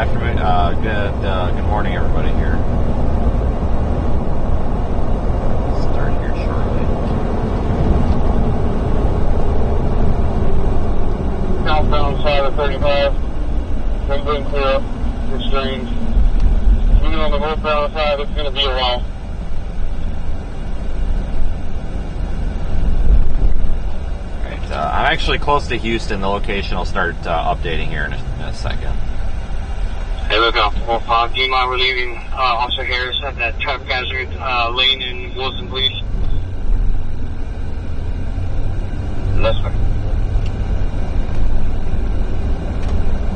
afternoon. Good morning, everybody here. Start here shortly. Southbound side of 35. Wind clear up. It's strange. Even on the northbound side, it's going to be a while. Right, I'm actually close to Houston. The location will start updating here in a second. Hey, look up. Well, do you mind relieving Officer Harris at that traffic hazard lane in Wilson, please? Yes, sir.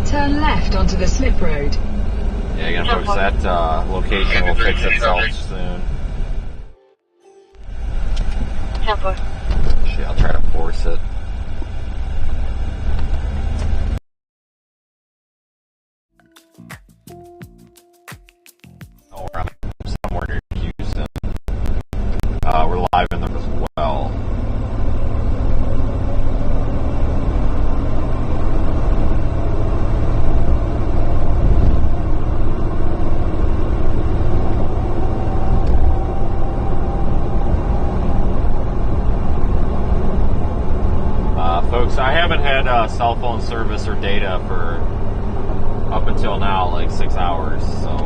Turn left onto the slip road. Yeah, again, folks, that location will fix itself soon. Temple. Shit, I'll try to force it. Oh, we're somewhere near Houston. We're live in them as well. Folks, I haven't had cell phone service or data for up until now, like 6 hours, so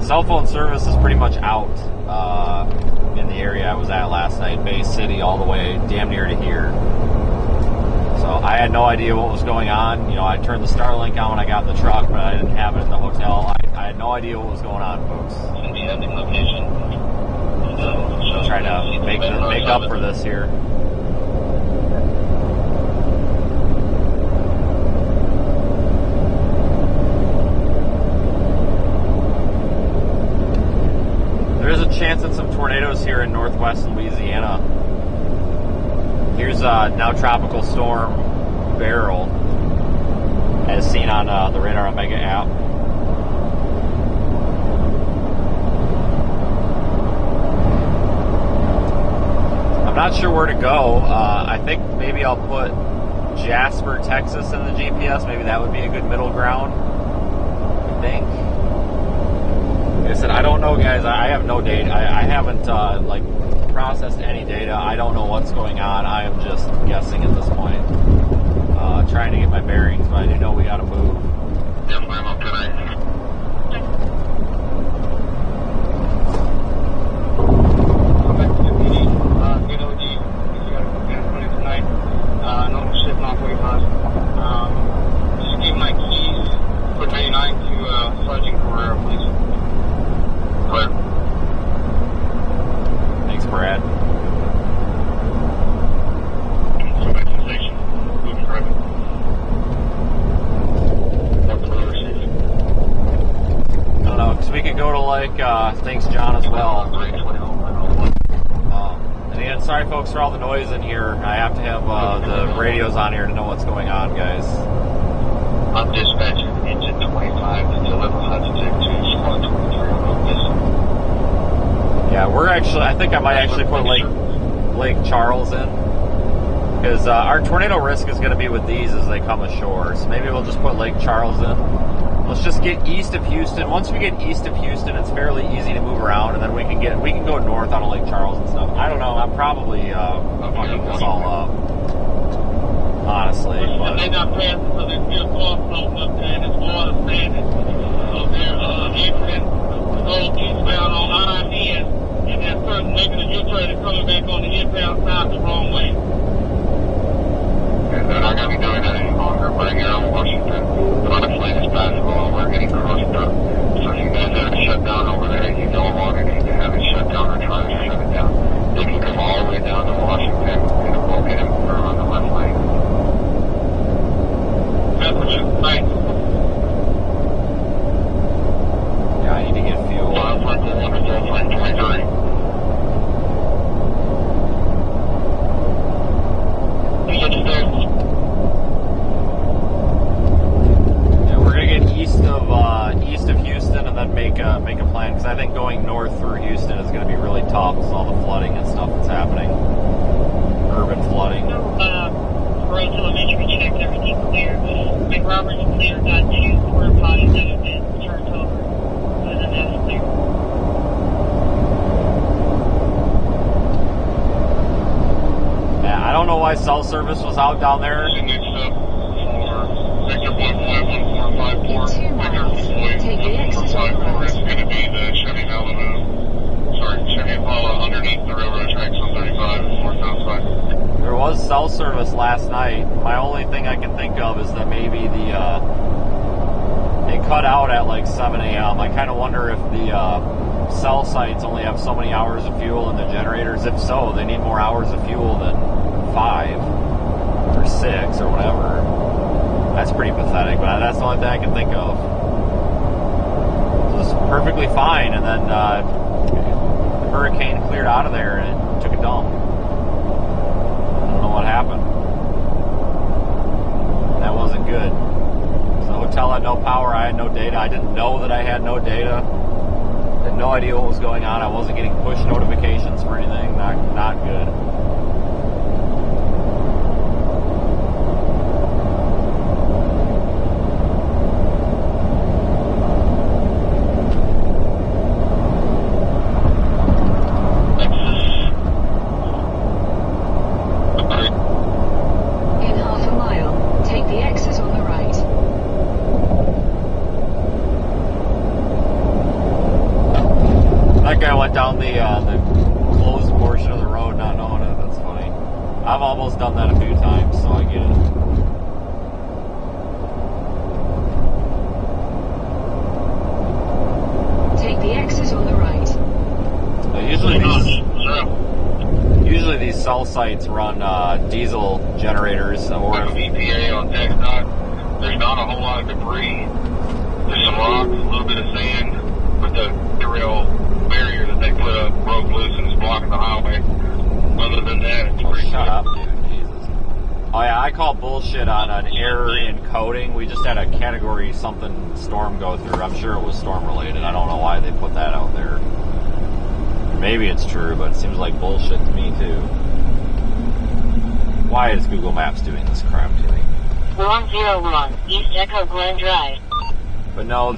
cell phone service is pretty much out in the area I was at last night, Bay City, all the way damn near to here. So I had no idea what was going on. You know, I turned the Starlink on when I got in the truck, but I didn't have it in the hotel. I had no idea what was going on, folks. So trying to make up for this here. There is a chance at some tornadoes here in northwest Louisiana. Here's now tropical storm BERYL, as seen on the Radar Omega app. I'm not sure where to go. I think maybe I'll put Jasper, Texas in the GPS. Maybe that would be a good middle ground, I think. Like I said, I don't know, guys. I have no data. I haven't processed any data. I don't know what's going on. I am just guessing at this point. Trying to get my bearings, but I do know we got to move. Yes, ma'am. I'm tonight. Just give my keys for 99 to Sergeant Carrera, please. Clear. Thanks, Brad. Cancellation. Moving private. I don't know, because we could go to thanks, John, as well. And again, sorry, folks, for all the noise in here. I have to have the radios on here to know what's going on, guys. I'm dispatching engine 25 to deliver Hudson to squad 23 on this. Yeah, I think I might actually put Lake Charles in, because our tornado risk is going to be with these as they come ashore. So maybe we'll just put Lake Charles in. Let's just get east of Houston. Once we get east of Houston, it's fairly easy to move around, and then we can go north on Lake Charles and stuff. I don't know. I'm probably fucking this all up, honestly. But They're not passing, so there's still cars floating up there, and it's water standing. So they're entering to go eastbound on I-10, and that person making a U-turn and coming back on the inbound side the wrong way. And they're not going to be doing that any longer. We're here on Washington. Honestly, as possible, and we're getting crushed up. So if you guys have it shut down over there, you no longer need to have it shut down or try to shut it down. They can come all the way down to Washington, and we'll get him through on the left lane. That's what you think. yeah, I need to get fuel. Wild Purple, wonderful, flight 23. I don't know why cell service was out down there. Next up for Victor 1511454. 2 miles. Take the exit on the right. It's going to be the Chevy Impala underneath the railroad tracks on 35 and 4 southside. There was cell service last night. My only thing I can think of is that maybe it cut out at like 7 a.m. I kind of wonder if the cell sites only have so many hours of fuel in the generators. If so, they need more hours of fuel than 5 or 6 or whatever. That's pretty pathetic, but that's the only thing I can think of. It was perfectly fine, and then the hurricane cleared out of there and it took a dump. I don't know what happened. That wasn't good. So the hotel had no power, I had no data. I didn't know that I had no data. I had no idea what was going on. I wasn't getting push notifications for anything. Not good. Down the closed portion of the road, not knowing it. That's funny. I've almost done that a few times, so I get it. Take the exit on the right. Usually these cell sites run diesel generators or EPA on TxDOT. There's not a whole lot of debris. There's some rocks, a little bit of sand, but the BERYL barrier that they put up broke loose and is blocking the highway. Other than that, it's pretty shut up, dude. Jesus. Oh yeah, I call bullshit on an error in coding. We just had a category something storm go through. I'm sure it was storm related. I don't know why they put that out there. Maybe it's true, but it seems like bullshit to me too. Why is Google Maps doing this crap to me? 101 East Echo Glen Drive. But no,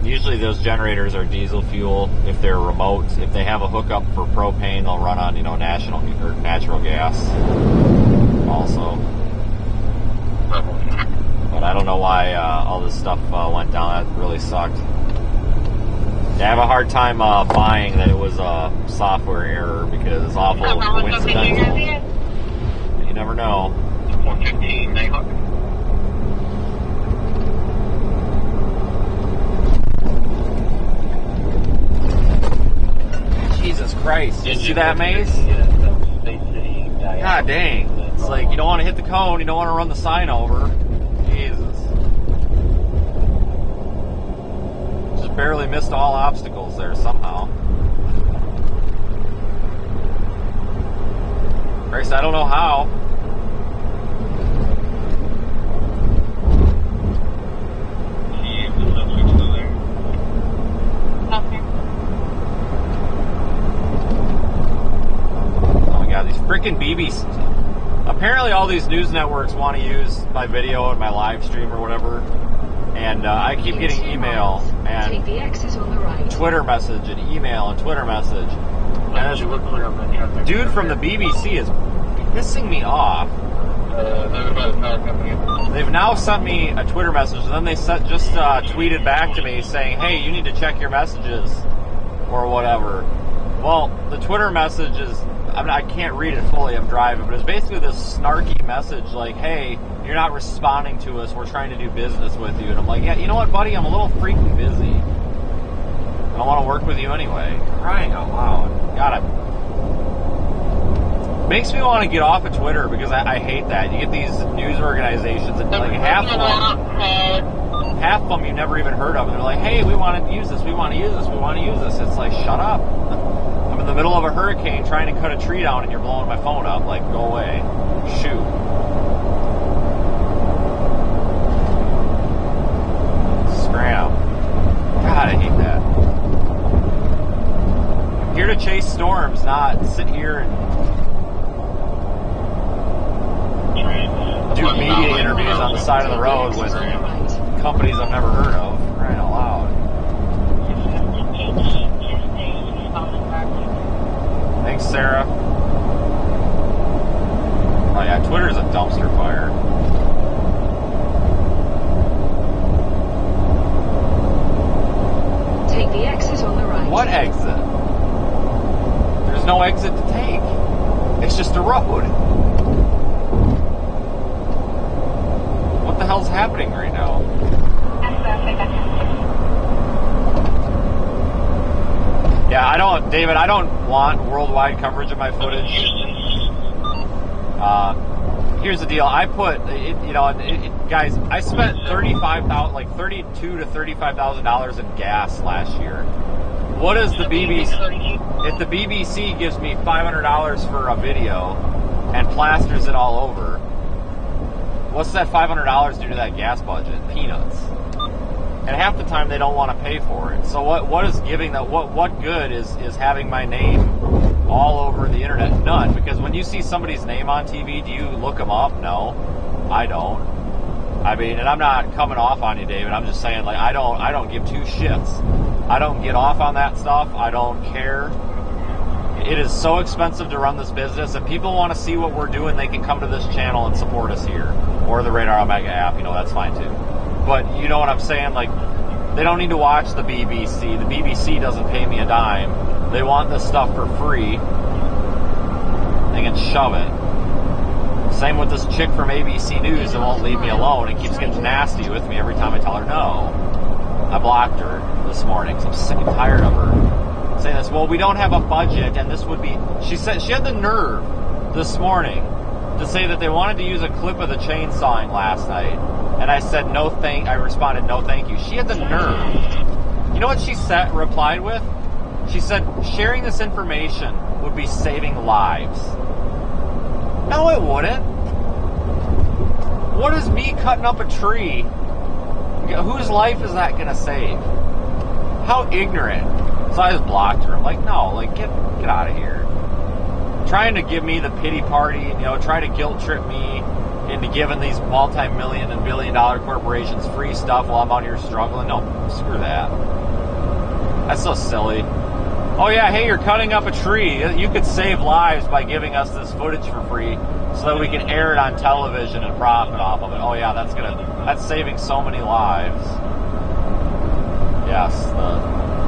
usually those generators are diesel fuel. If they're remote, if they have a hookup for propane, they'll run on natural gas also. But I don't know why all this stuff went down. That really sucked. I have a hard time buying that it was a software error because it's awful coincidental. You never know. 115 Mayhawk. Jesus Christ. Did you see that, Maze? God dang. It's like you don't want to hit the cone, you don't want to run the sign over. Jesus. Just barely missed all obstacles there somehow. Christ, I don't know how. Freaking BBC. Apparently all these news networks want to use my video and my live stream or whatever, and I keep getting email and Twitter message and email and Twitter message, and this dude from the BBC is pissing me off. They've now sent me a Twitter message, and then they just tweeted back to me saying, hey, you need to check your messages or whatever. Well, the Twitter message is, I can't read it fully, I'm driving, but it's basically this snarky message like, hey, you're not responding to us, we're trying to do business with you. And I'm like, yeah, you know what, buddy, I'm a little freaking busy. I don't want to work with you anyway. Crying out loud. God, it makes me want to get off of Twitter because I hate that. You get these news organizations and like half of them you never even heard of, and they're like, hey, we want to use this, we want to use this, we want to use this. It's like, shut up. I'm in the middle of a hurricane trying to cut a tree down and you're blowing my phone up. Like, go away. Shoot. Scram. God, I hate that. I'm here to chase storms, not sit here and do media interviews on the side of the road with companies I've never heard of. Crying out loud. Thanks, Sarah. Twitter's a dumpster fire. Take the exit on the right. What exit? There's no exit to take. It's just a road. What the hell's happening right now? Yeah, David, I don't want worldwide coverage of my footage. Here's the deal. I put, guys, I spent $32,000 to $35,000 in gas last year. What is the BBC? If the BBC gives me $500 for a video and plasters it all over, what's that $500 do to that gas budget? Peanuts. And half the time they don't want to pay for it. So what is giving that? What good is having my name all over the internet? None. Because when you see somebody's name on TV, do you look them up? No, I don't. I mean, and I'm not coming off on you, David. I'm just saying, like, I don't give two shits. I don't get off on that stuff. I don't care. It is so expensive to run this business. If people want to see what we're doing, they can come to this channel and support us here, or the Radar Omega app. That's fine too. But you know what I'm saying? Like, they don't need to watch the BBC. The BBC doesn't pay me a dime. They want this stuff for free. They can shove it. Same with this chick from ABC News that won't leave me alone and keeps getting nasty with me every time I tell her no. I blocked her this morning because I'm sick and tired of her saying this. Well, we don't have a budget, and this would be... She said she had the nerve this morning to say that they wanted to use a clip of the chainsawing last night. And I said, I responded, no thank you. She had the nerve. You know what she replied with? She said, sharing this information would be saving lives. No, it wouldn't. What is me cutting up a tree? Whose life is that going to save? How ignorant. So I just blocked her. I'm like, no, like, get out of here. Trying to give me the pity party, try to guilt trip me into giving these multi-million and billion-dollar corporations free stuff while I'm out here struggling. No, screw that. That's so silly. Oh yeah, hey, you're cutting up a tree. You could save lives by giving us this footage for free so that we can air it on television and profit off of it. Oh yeah, that's saving so many lives. Yes,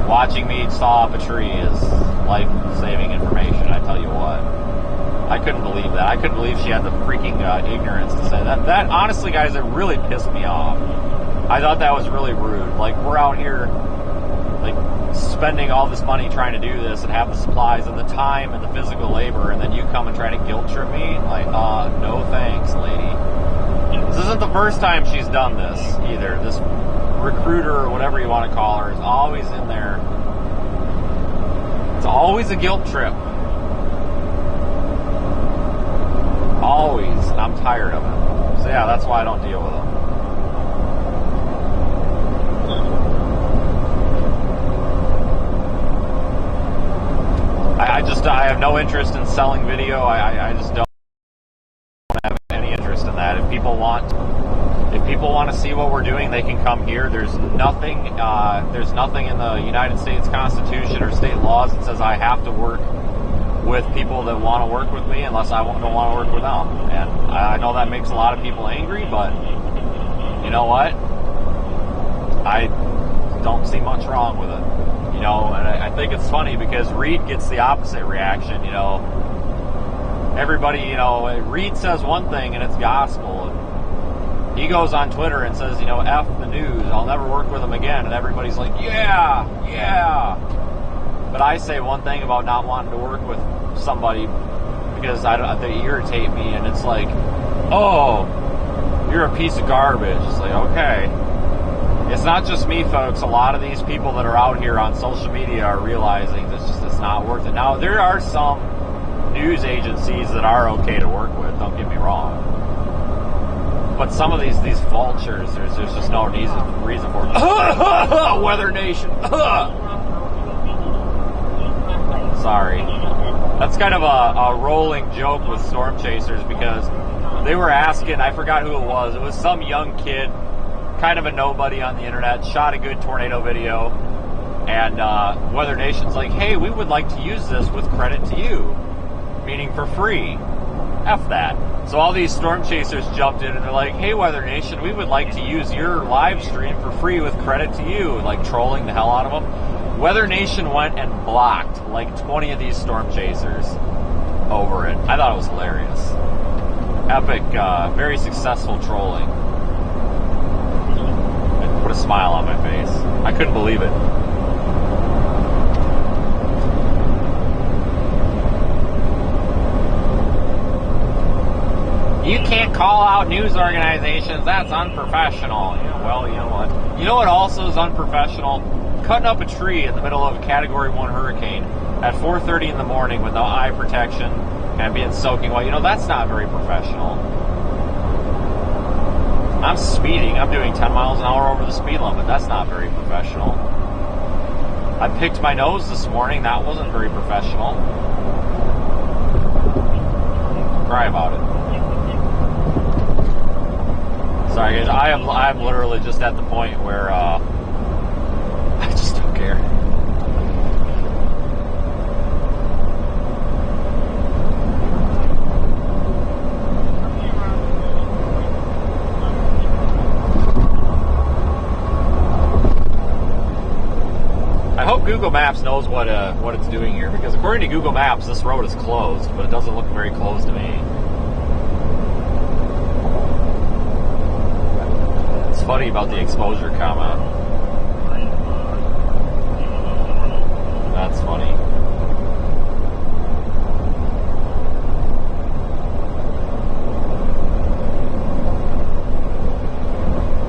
watching me saw up a tree is life-saving information, I tell you what. I couldn't believe that. I couldn't believe she had the freaking ignorance to say that. That, honestly, guys, it really pissed me off. I thought that was really rude. Like, we're out here, like, spending all this money trying to do this and have the supplies and the time and the physical labor, and then you come and try to guilt trip me? Like, no thanks, lady. This isn't the first time she's done this, either. This recruiter, or whatever you want to call her, is always in there. It's always a guilt trip. Always. And I'm tired of it. So yeah, that's why I don't deal with them. I have no interest in selling video. I just don't have any interest in that. If people want to see what we're doing, they can come here. There's nothing in the United States Constitution or state laws that says I have to work with people that want to work with me unless I don't want to work with them. And I know that makes a lot of people angry, but you know what? I don't see much wrong with it. And I think it's funny because Reed gets the opposite reaction. Everybody, Reed says one thing and it's gospel. And he goes on Twitter and says, F the news, I'll never work with them again. And everybody's like, yeah. But I say one thing about not wanting to work with somebody because they irritate me, and it's like, oh, you're a piece of garbage. It's like, okay. It's not just me, folks. A lot of these people that are out here on social media are realizing it's not worth it. Now, there are some news agencies that are okay to work with, don't get me wrong. But some of these vultures, there's just no reason for it. Weather Nation. Sorry. That's kind of a rolling joke with storm chasers because they were asking, I forgot who it was. It was some young kid, kind of a nobody on the internet, shot a good tornado video, and Weather Nation's like, hey, we would like to use this with credit to you, meaning for free. F that. So all these storm chasers jumped in and they're like, hey, Weather Nation, we would like to use your live stream for free with credit to you, like trolling the hell out of them. Weather Nation went and blocked like 20 of these storm chasers over it. I thought it was hilarious. Epic, very successful trolling. It put a smile on my face. I couldn't believe it. You can't call out news organizations. That's unprofessional. Yeah, well, you know what? You know what also is unprofessional? Cutting up a tree in the middle of a Category 1 hurricane at 4:30 in the morning without eye protection and being soaking wet. You know, that's not very professional. I'm speeding. I'm doing 10 miles an hour over the speed limit. That's not very professional. I picked my nose this morning. That wasn't very professional. Cry about it. Sorry guys, I'm literally just at the point where I just don't care. I hope Google Maps knows what it's doing here, because according to Google Maps, this road is closed, but it doesn't look very closed to me. Funny about the exposure comment. That's funny.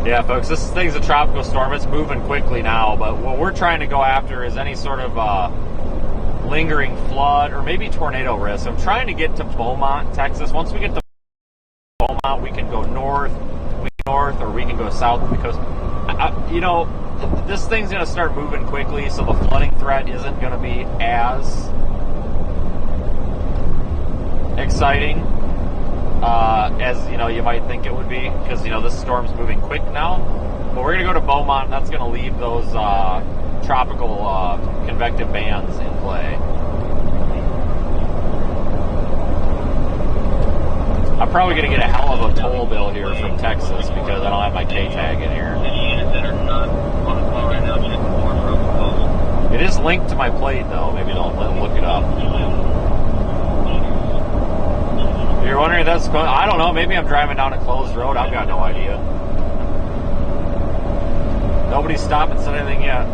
Yeah, folks, this thing's a tropical storm. It's moving quickly now, but what we're trying to go after is any sort of lingering flood or maybe tornado risk. I'm trying to get to Beaumont, Texas. Once we get to Beaumont, we can go north, or we can go south, because you know, this thing's going to start moving quickly, so the flooding threat isn't going to be as exciting as, you know, you might think it would be, because, you know, this storm's moving quick now. But we're going to go to Beaumont, and that's going to leave those tropical convective bands in play. I'm probably going to get a hell of a toll bill here from Texas because I don't have my K-tag in here. It is linked to my plate, though. Maybe don't look it up. If you're wondering if that's going, I don't know. Maybe I'm driving down a closed road. I've got no idea. Nobody's stopped and said anything yet.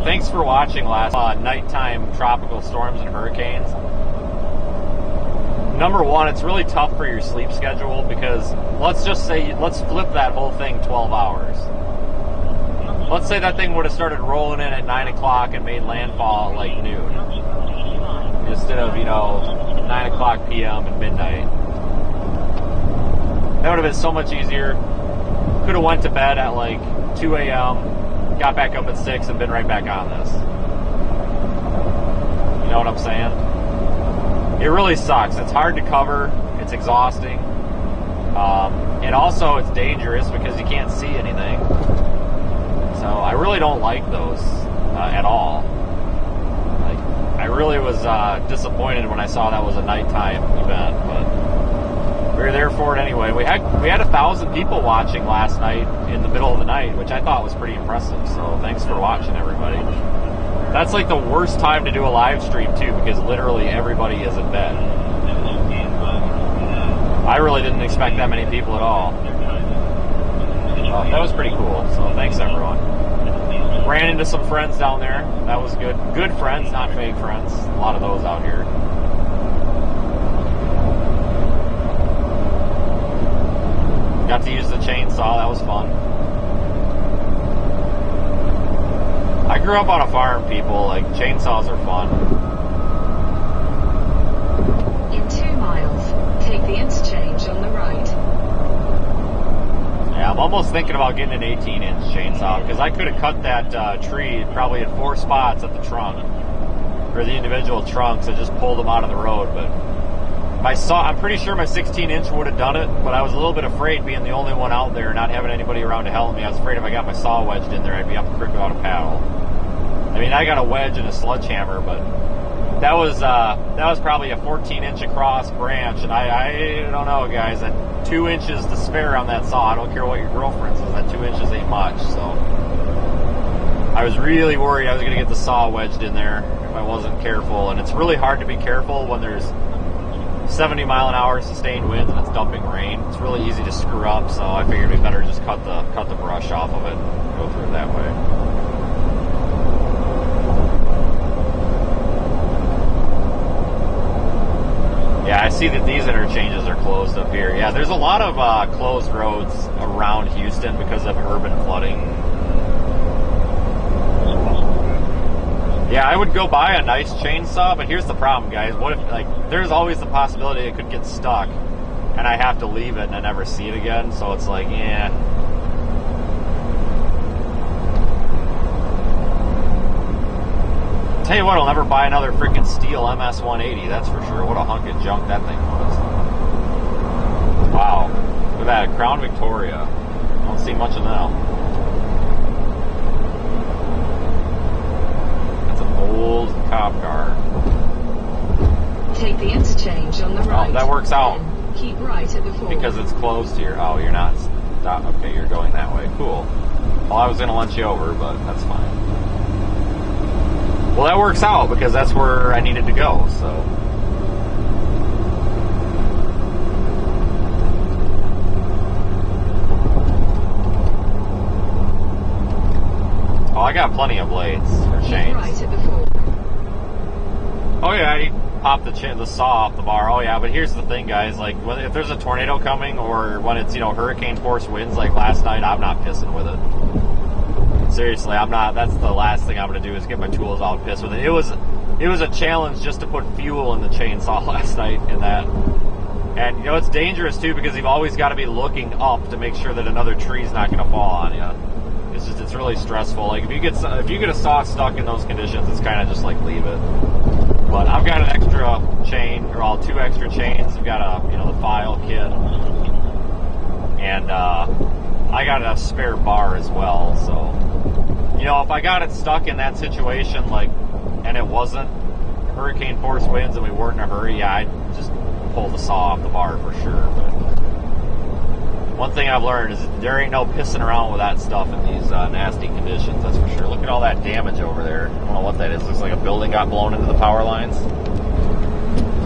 Thanks for watching last nighttime tropical storms and hurricanes. Number one, it's really tough for your sleep schedule, because let's just say, let's flip that whole thing 12 hours. Let's say that thing would have started rolling in at 9 o'clock and made landfall at like noon, instead of, you know, 9 o'clock p.m. and midnight. That would have been so much easier. Could have went to bed at like 2 a.m., got back up at 6 and been right back on this. You know what I'm saying? It really sucks. It's hard to cover. It's exhausting. And also it's dangerous because you can't see anything. So I really don't like those at all. Like, I really was disappointed when I saw that was a nighttime event, but we were there for it anyway. We had 1,000 people watching last night in the middle of the night, which I thought was pretty impressive. So thanks for watching, everybody. That's like the worst time to do a live stream too, because literally everybody is in bed. I really didn't expect that many people at all. That was pretty cool. So thanks, everyone. Ran into some friends down there. That was good. Good friends, not fake friends. A lot of those out here. Got to use the chainsaw. That was fun. I grew up on a farm, people. Like, chainsaws are fun. In 2 miles, take the interchange on the right. Yeah, I'm almost thinking about getting an 18-inch chainsaw, because I could have cut that tree probably in 4 spots at the trunk, or the individual trunks, and just pulled them out of the road, but I'm pretty sure my 16-inch would have done it, but I was a little bit afraid being the only one out there, not having anybody around to help me. I was afraid if I got my saw wedged in there, I'd be up a creek without a paddle. I mean, I got a wedge and a sledgehammer, but that was probably a 14-inch across branch, and I don't know, guys. At 2 inches to spare on that saw, I don't care what your girlfriend says, that 2 inches ain't much. So I was really worried I was going to get the saw wedged in there if I wasn't careful, and it's really hard to be careful when there's 70-mile-an-hour sustained winds and it's dumping rain. It's really easy to screw up, so I figured we better just cut the brush off of it and go through it that way. Yeah, I see that these interchanges are closed up here. Yeah, there's a lot of closed roads around Houston because of urban flooding. Yeah, I would go buy a nice chainsaw, but here's the problem, guys. What if, like, there's always the possibility it could get stuck, and I have to leave it and I never see it again, so it's like, yeah. Tell you what, I'll never buy another freaking steel MS-180, that's for sure. What a hunk of junk that thing was. Wow. Look at that, Crown Victoria. I don't see much of them. That's an old cop car. Take the interchange on the right. Oh, that works out. Then keep right at the fork. Because it's closed here. Oh, you're not... Okay, you're going that way. Cool. Well, I was going to lunch you over, but that's fine. Well, that works out because that's where I needed to go, so. Oh, I got plenty of blades or chains. Right at the fork. Oh yeah, I popped the saw off the bar. Oh yeah, but here's the thing, guys. Like, if there's a tornado coming or when it's, hurricane force winds like last night, I'm not pissing with it. Seriously, I'm not. That's the last thing I'm going to do is get my tools out and piss with it. It was a challenge just to put fuel in the chainsaw last night in that. And, it's dangerous, too, because you've always got to be looking up to make sure that another tree's not going to fall on you. It's really stressful. Like, if you get a saw stuck in those conditions, it's kind of just like leave it. But I've got an extra chain, or all 2 extra chains. I've got the file kit. And, I got a spare bar as well, so... if I got it stuck in that situation, and it wasn't hurricane force winds and we weren't in a hurry, yeah, I'd just pull the saw off the bar for sure. But one thing I've learned is there ain't no pissing around with that stuff in these nasty conditions, that's for sure. Look at all that damage over there. I don't know what that is. Looks like a building got blown into the power lines.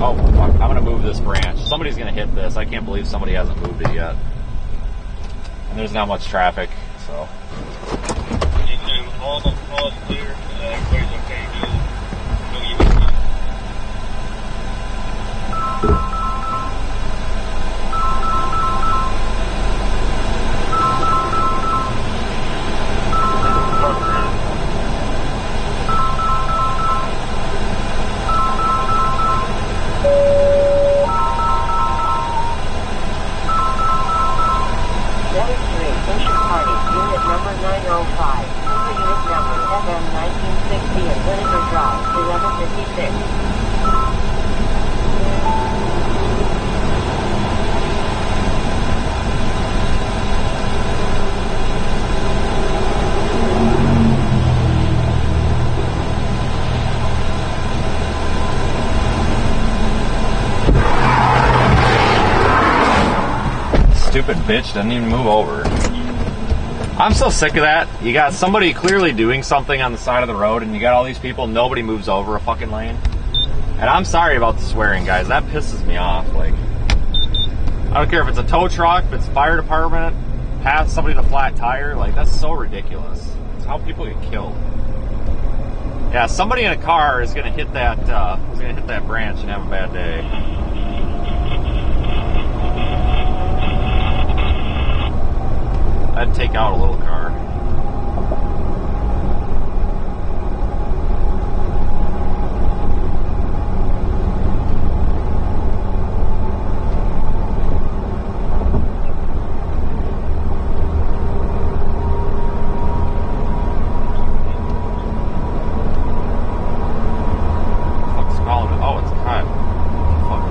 Oh, fuck. I'm going to move this branch. Somebody's going to hit this. I can't believe somebody hasn't moved it yet. And there's not much traffic, so... All is clear. Everybody's okay. No USP. Station Party, unit number 905. Unit number FM 1960 at Vinegar Drive, 1156. Stupid bitch doesn't even move over. I'm so sick of that. You got somebody clearly doing something on the side of the road and you got all these people, nobody moves over a fucking lane. And I'm sorry about the swearing, guys. That pisses me off. Like, I don't care if it's a tow truck, if it's fire department, pass somebody with a flat tire. Like, that's so ridiculous. It's how people get killed. Yeah, somebody in a car is gonna hit that branch and have a bad day. I'd take out a little car. What's calling it? Oh, it's cut. Fuck.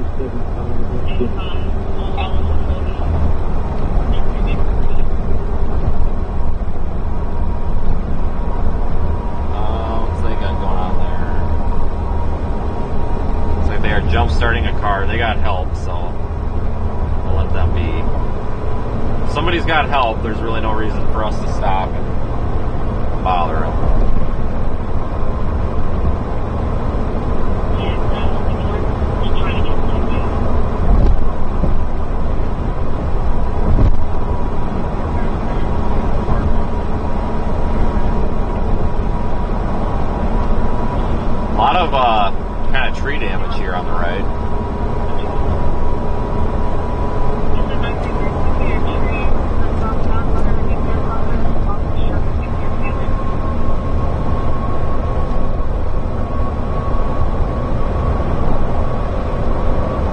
What's they got going on there? Looks like they are jump starting a car. They got help, so we'll let them be. If somebody's got help, there's really no reason for us to stop and bother them. A lot of kind of tree damage here on the right.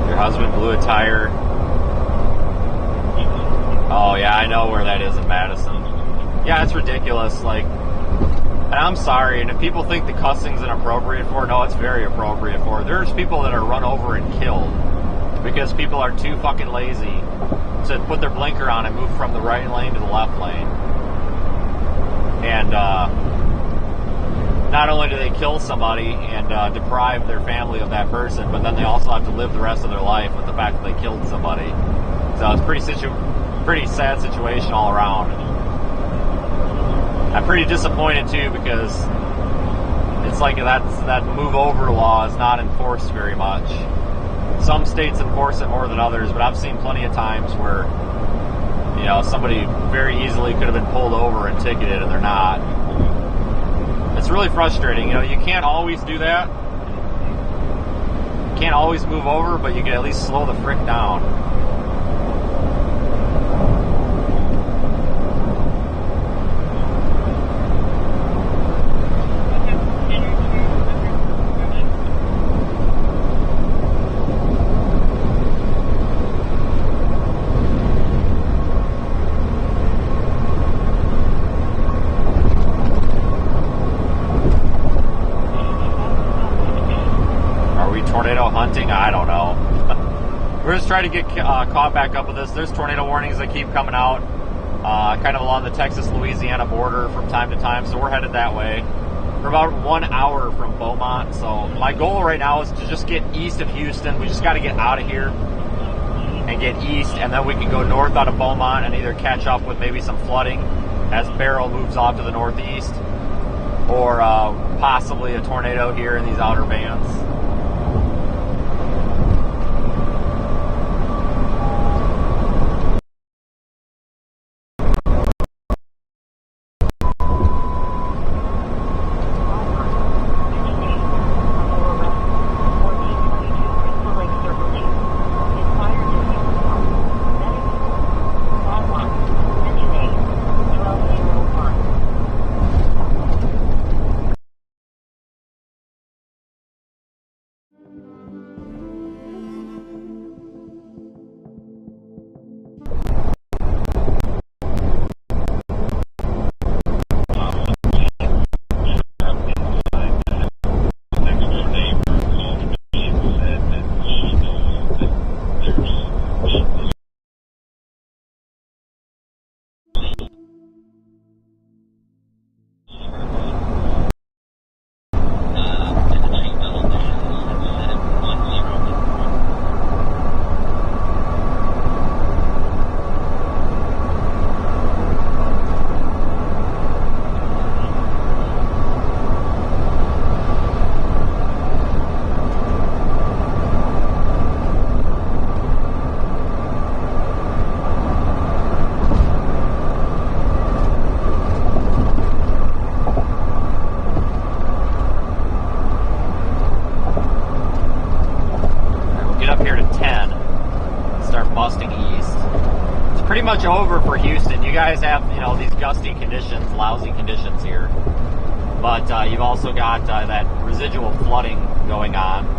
Your husband blew a tire. Oh yeah, I know where that is in Madison. Yeah, it's ridiculous. Like, and I'm sorry, and if people think the cussing's inappropriate for it, no, it's very appropriate for it. There's people that are run over and killed because people are too fucking lazy to put their blinker on and move from the right lane to the left lane. And not only do they kill somebody and deprive their family of that person, but then they also have to live the rest of their life with the fact that they killed somebody. So it's pretty sad situation all around. I'm pretty disappointed too because it's like that move over law is not enforced very much. Some states enforce it more than others, but I've seen plenty of times where, you know, somebody very easily could have been pulled over and ticketed and they're not. It's really frustrating. You know, you can't always do that. You can't always move over, but you can at least slow the frick down. Tornado hunting? I don't know. We're just trying to get caught back up with this. There's tornado warnings that keep coming out kind of along the Texas-Louisiana border from time to time, so we're headed that way. We're about 1 hour from Beaumont, so my goal right now is to just get east of Houston. We just got to get out of here and get east, and then we can go north out of Beaumont and either catch up with maybe some flooding as BERYL moves off to the northeast, or possibly a tornado here in these outer bands. Much over for Houston. You guys have, you know, these gusty conditions, lousy conditions here, but you've also got that residual flooding going on.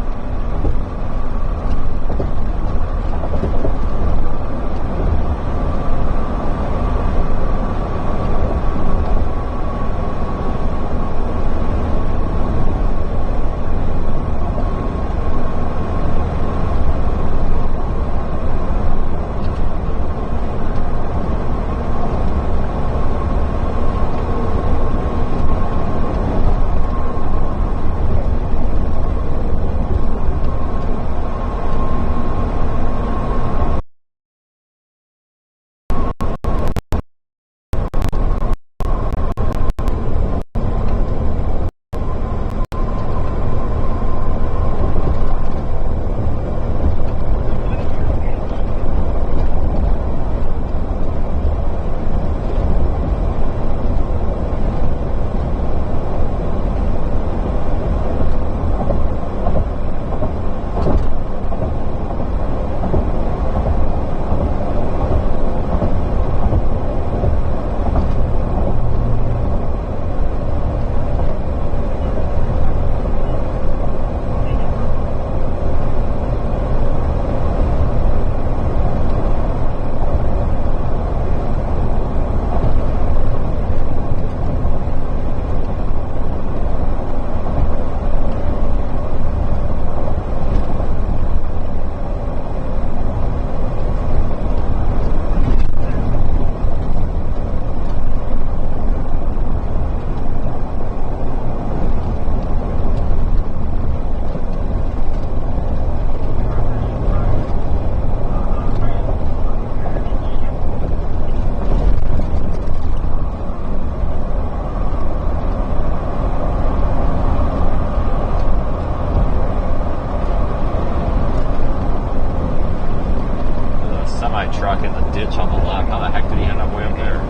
ditch on the left. How the heck did he end up way up there?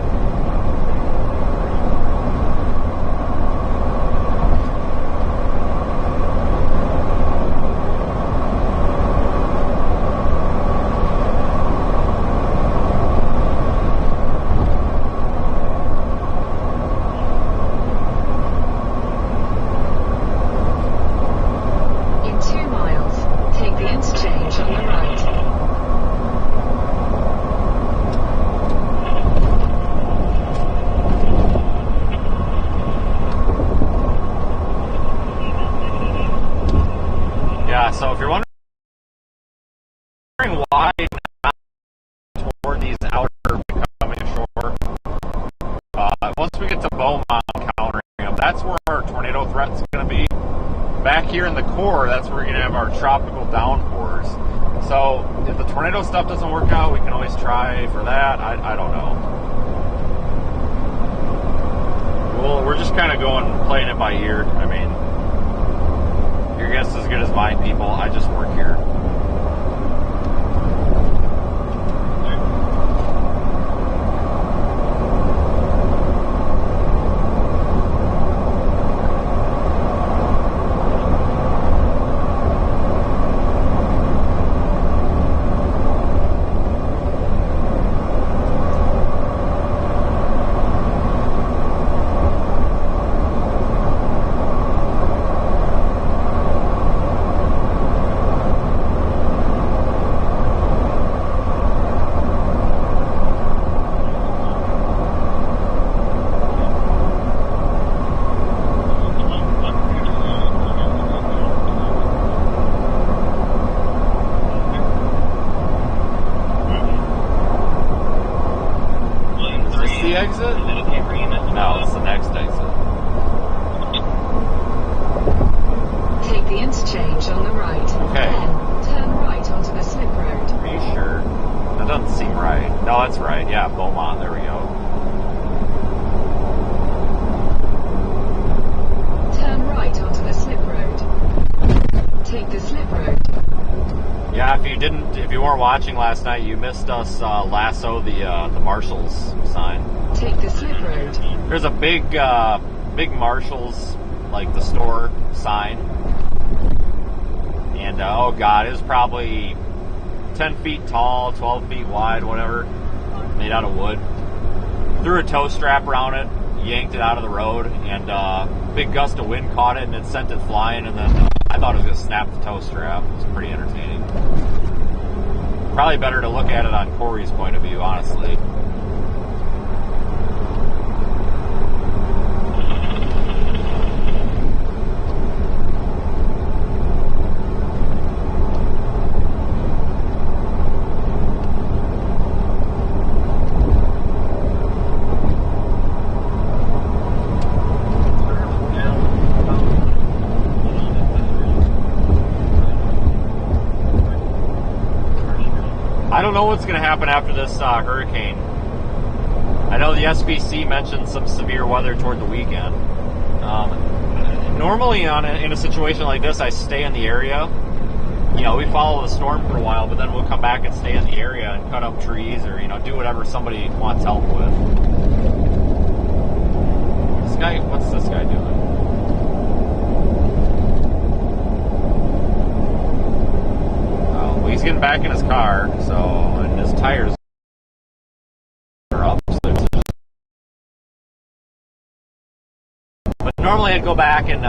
So if you're wondering why not toward these outer becoming shore, once we get to Beaumont countering them, that's where our tornado threat's going to be. Back here in the core, that's where we're going to have our tropical downpours. So if the tornado stuff doesn't work out, we can always try for that. I don't know. Well, we're just kind of playing it by ear. I mean, your guess is as good as mine, people. I just work here. Beaumont, there we go. Turn right onto the slip road. Take the slip road. Yeah, if you weren't watching last night, you missed us lasso the Marshalls sign. Take the slip road. There's a big Marshalls, like the store sign, and oh god, it was probably 10 feet tall, 12 feet wide, whatever. Made out of wood. Threw a tow strap around it, yanked it out of the road, and big gust of wind caught it and it sent it flying, and then I thought it was going to snap the tow strap. It was pretty entertaining. Probably better to look at it on Corey's point of view, honestly. I don't know what's going to happen after this hurricane. I know the SPC mentioned some severe weather toward the weekend. Normally in a situation like this, I stay in the area. You know, we follow the storm for a while, but then we'll come back and stay in the area and cut up trees or, do whatever somebody wants help with. What's this guy doing? He's getting back in his car, and his tires are up. But normally I'd go back and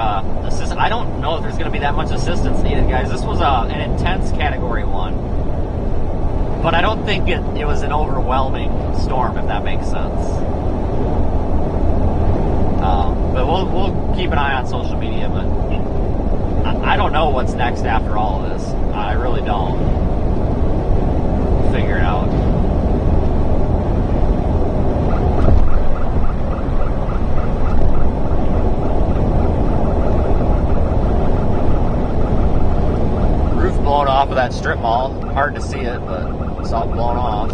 assist. I don't know if there's going to be that much assistance needed, guys. This was an intense Category 1. But I don't think it was an overwhelming storm, if that makes sense. But we'll keep an eye on social media, but I don't know what's next after all of this. I really don't. Figure it out. Roof blown off of that strip mall. Hard to see it, but it's all blown off.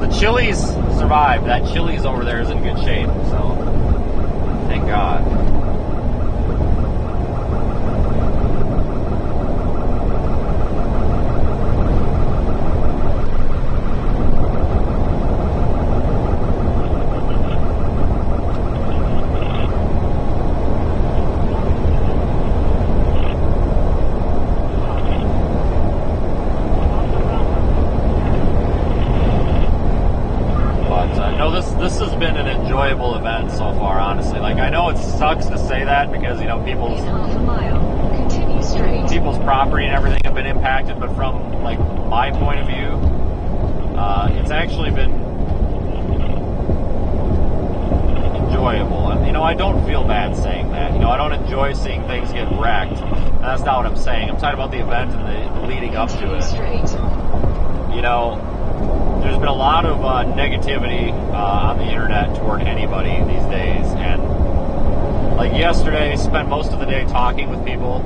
The Chili's survived. That Chili's over there is in good shape, so thank God. this has been an enjoyable event so far, honestly. Like, I know it sucks to say that because, you know, In half a mile, continue straight. people's property and everything have been impacted, but from, like, my point of view, it's actually been enjoyable. And, you know, I don't feel bad saying that. You know, I don't enjoy seeing things get wrecked. And that's not what I'm saying. I'm talking about the event and the leading up to Continue it. straight. You know, there's been a lot of negativity on the internet toward anybody these days. And, like, yesterday, spent most of the day talking with people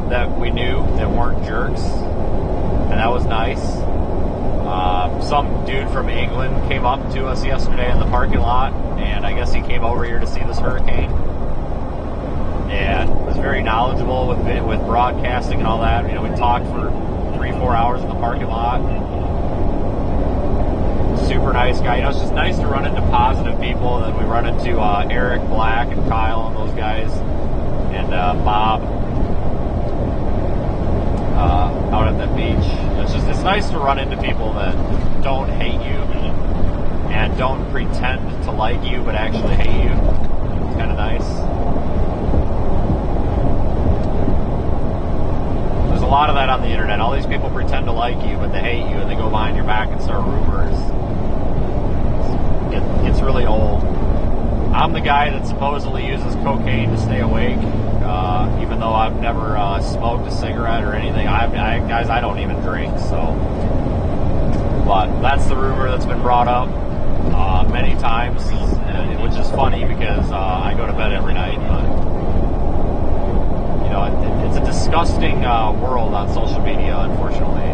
that we knew that weren't jerks. And that was nice. Some dude from England came up to us yesterday in the parking lot, and I guess he came over here to see this hurricane, and was very knowledgeable with broadcasting and all that. You know, we talked for 3-4 hours in the parking lot. Super nice guy. You know, it's just nice to run into positive people, and then we run into Eric Black and Kyle and those guys, and Bob out at that beach. It's nice to run into people that don't hate you and don't pretend to like you but actually hate you. It's kind of nice. There's a lot of that on the internet. All these people pretend to like you but they hate you, and they go behind your back and start rumors. It's really old. I'm the guy that supposedly uses cocaine to stay awake, even though I've never smoked a cigarette or anything. Guys, I don't even drink, so. But that's the rumor that's been brought up many times, which is funny because I go to bed every night. But you know, it's a disgusting world on social media, unfortunately.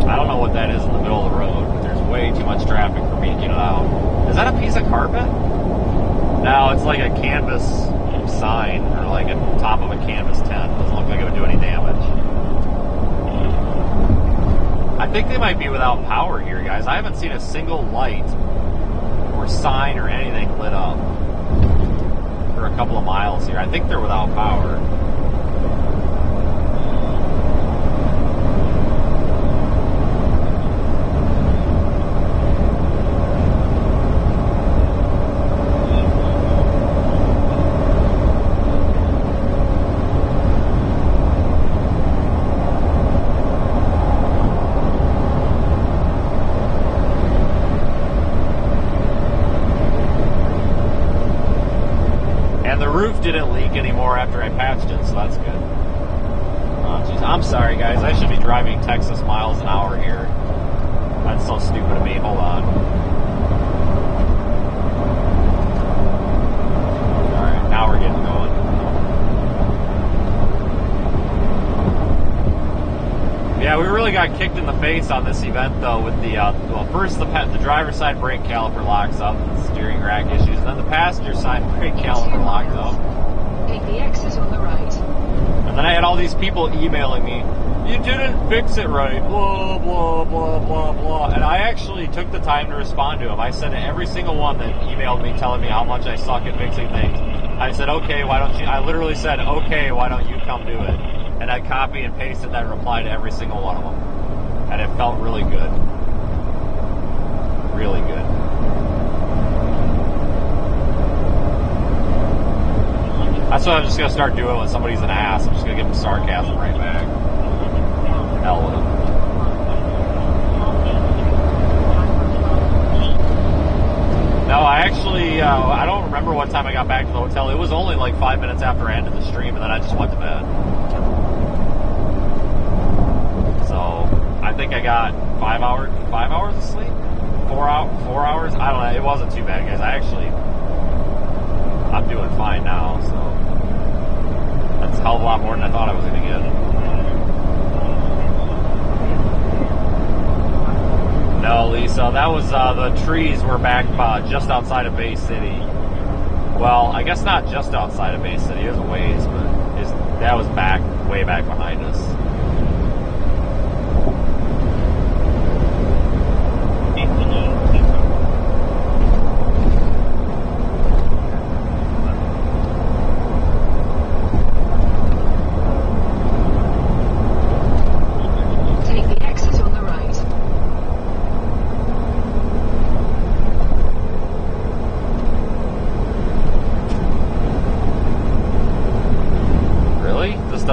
I don't know what that is in the middle of the road, but there's way too much traffic for me to get it out. Is that a piece of carpet? No, it's like a canvas sign, or like a top of a canvas tent. It doesn't look like it would do any damage. I think they might be without power here, guys. I haven't seen a single light or sign or anything lit up for a couple of miles here. I think they're without power. Didn't leak anymore after I patched it, so that's good. Oh, geez. I'm sorry, guys. I should be driving Texas miles an hour here. That's so stupid of me. Hold on. Alright, now we're getting going. Yeah, we really got kicked in the face on this event, though, with the, well, first the driver's side brake caliper locks up, and steering rack issues, and then the passenger side brake caliper locked up. Take the exit on the right. And then I had all these people emailing me, you didn't fix it right, blah, blah, blah, blah, blah. And I actually took the time to respond to them. I said to every single one that emailed me telling me how much I suck at fixing things, I said, okay, why don't you, I literally said, okay, why don't you come do it? And I copy and pasted that reply to every single one of them. And it felt really good. Really good. That's what I'm just going to start doing when somebody's an ass. I'm just going to give them sarcasm right back. Hell with them. No, I actually, I don't remember what time I got back to the hotel. It was only like 5 minutes after I ended the stream, and then I just went to bed. So, I think I got 5 hours of sleep? 4 hours? I don't know. It wasn't too bad, guys. I'm doing fine now, so that's a hell of a lot more than I thought I was going to get. No, Lisa, that was the trees were back just outside of Bay City. Well, I guess not just outside of Bay City. It was a ways, but that was way back behind us.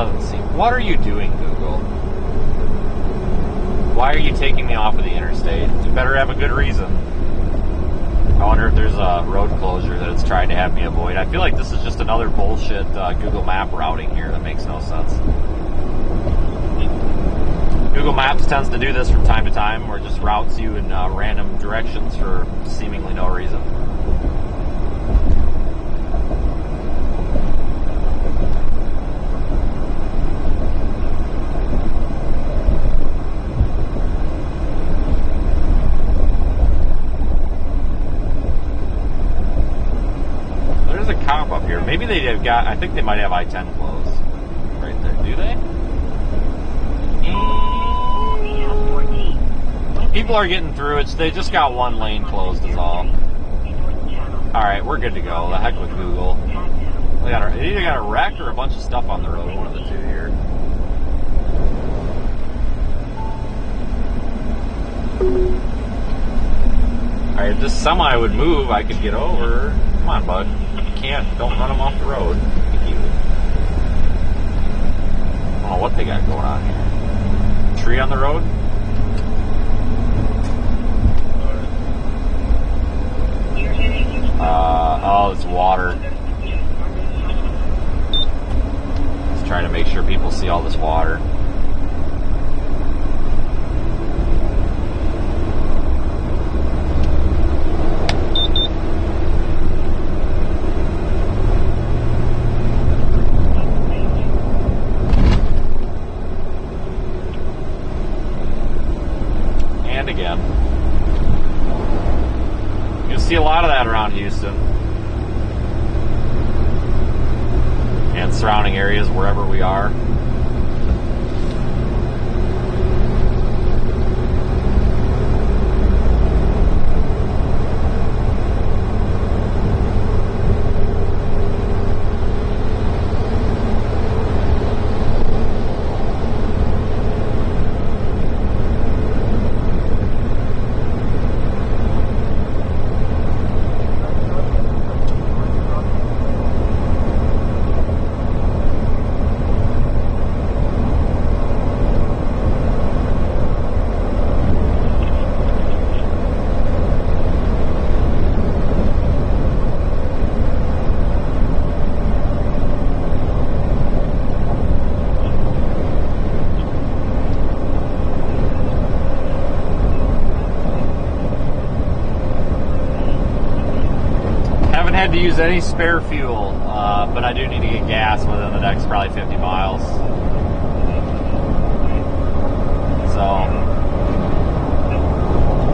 doesn't seem... What are you doing, Google? Why are you taking me off of the interstate? You better have a good reason. I wonder if there's a road closure that it's trying to have me avoid. I feel like this is just another bullshit Google Map routing here that makes no sense. Google Maps tends to do this from time to time, where it just routes you in random directions for seemingly no reason. There's a cop up here. Maybe they have got... I think they might have I-10 closed right there. Do they? People are getting through it. They just got one lane closed is all. Alright, we're good to go. The heck with Google. They either got a wreck or a bunch of stuff on the road. One of the two here. Alright, if this semi would move, I could get over. Come on, bud. If you can't, don't run them off the road. Thank you. I don't know what they got going on here. Tree on the road? Oh, it's water. Just trying to make sure people see all this water. And again. You'll see a lot of that around Houston. And surrounding areas wherever we are. To use any spare fuel, but I do need to get gas within the next probably 50 miles. So,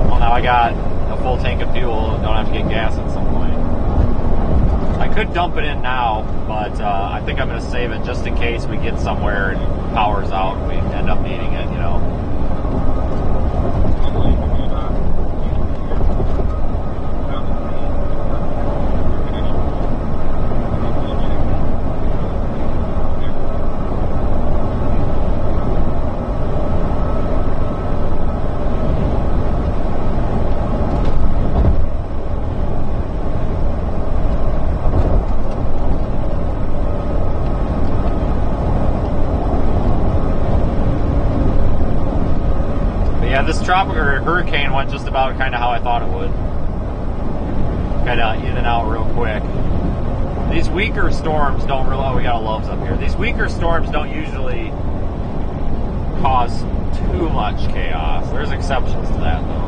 well, now I got a full tank of fuel and don't have to get gas at some point. I could dump it in now, but I think I'm going to save it just in case we get somewhere and power's out and we end up needing it, you know. This tropical hurricane went just about kind of how I thought it would. Kind of in and out real quick. These weaker storms don't really... Oh, we got a Loves up here. These weaker storms don't usually cause too much chaos. There's exceptions to that, though.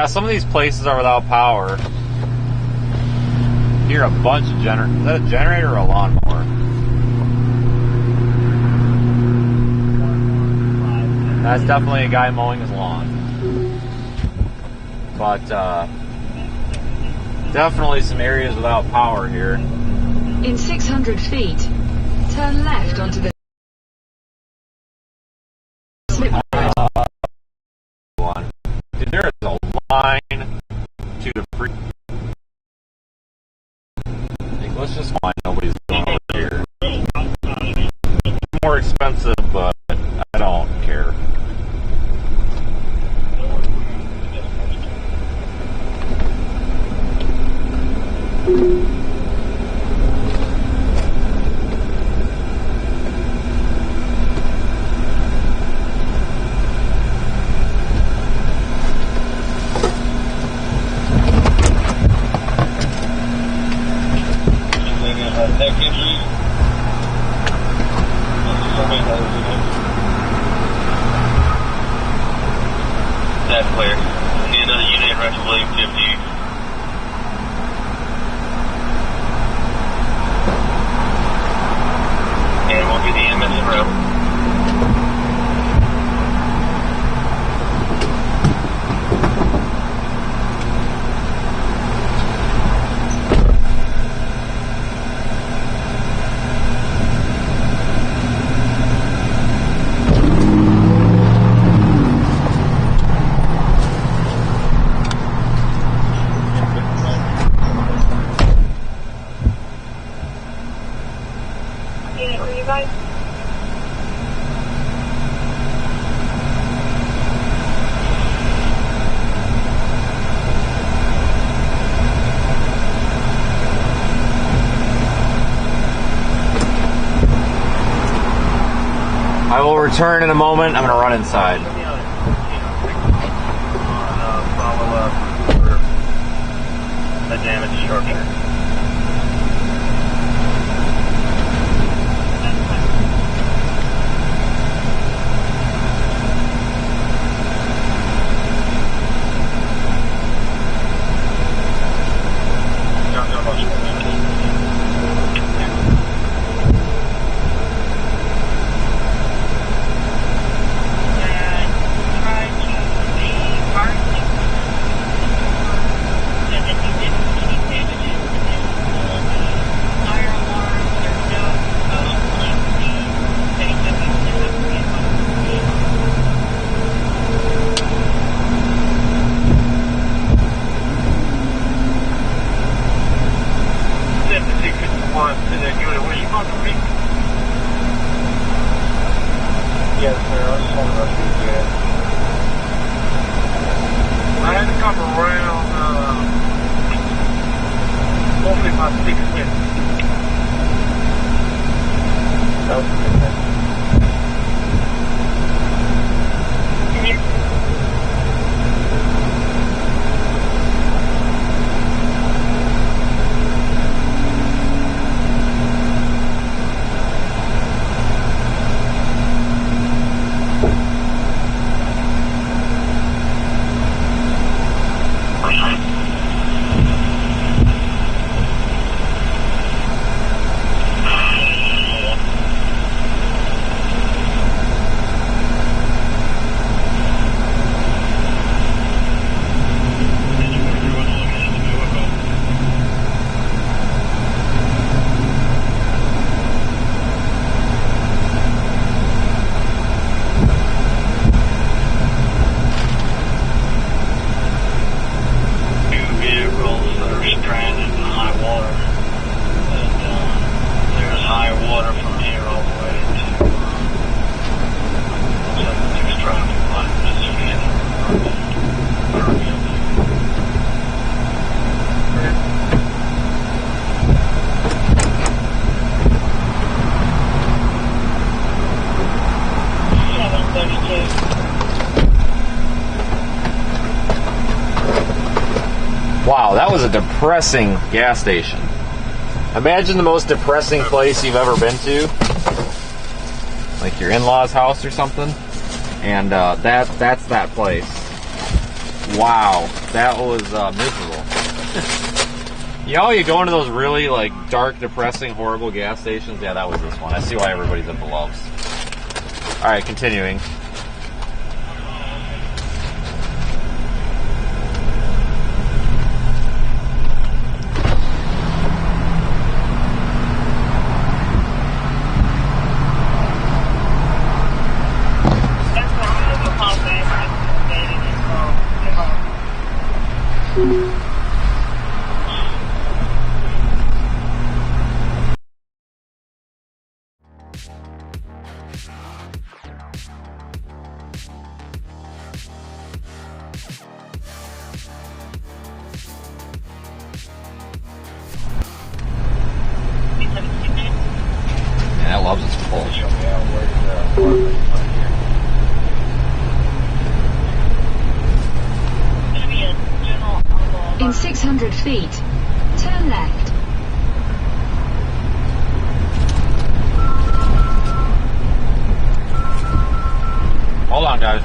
Yeah, some of these places are without power. You hear a bunch of is that a generator or a lawnmower? That's definitely a guy mowing his lawn. But definitely some areas without power here. In 600 feet, turn left onto the one. Dude, there is a line to the free. Let's just find nobody's going over here. More expensive, but I don't care. That's clear. Need another unit right to William 50. And we'll get the EMS in route. I will return in a moment. I'm going to run inside. Follow up for a damaged structure. Yes, sir. I just want to rush you again. I had to come around, hopefully about 6 minutes. Okay. Wow, that was a depressing gas station. Imagine the most depressing place you've ever been to, like your in-laws' house or something, and that's that place. Wow, that was miserable. You know, you go into those really like dark, depressing, horrible gas stations. Yeah, that was this one. I see why everybody's at the Loves. All right, continuing. That Loves is full. In 600 feet, turn left. Hold on, guys.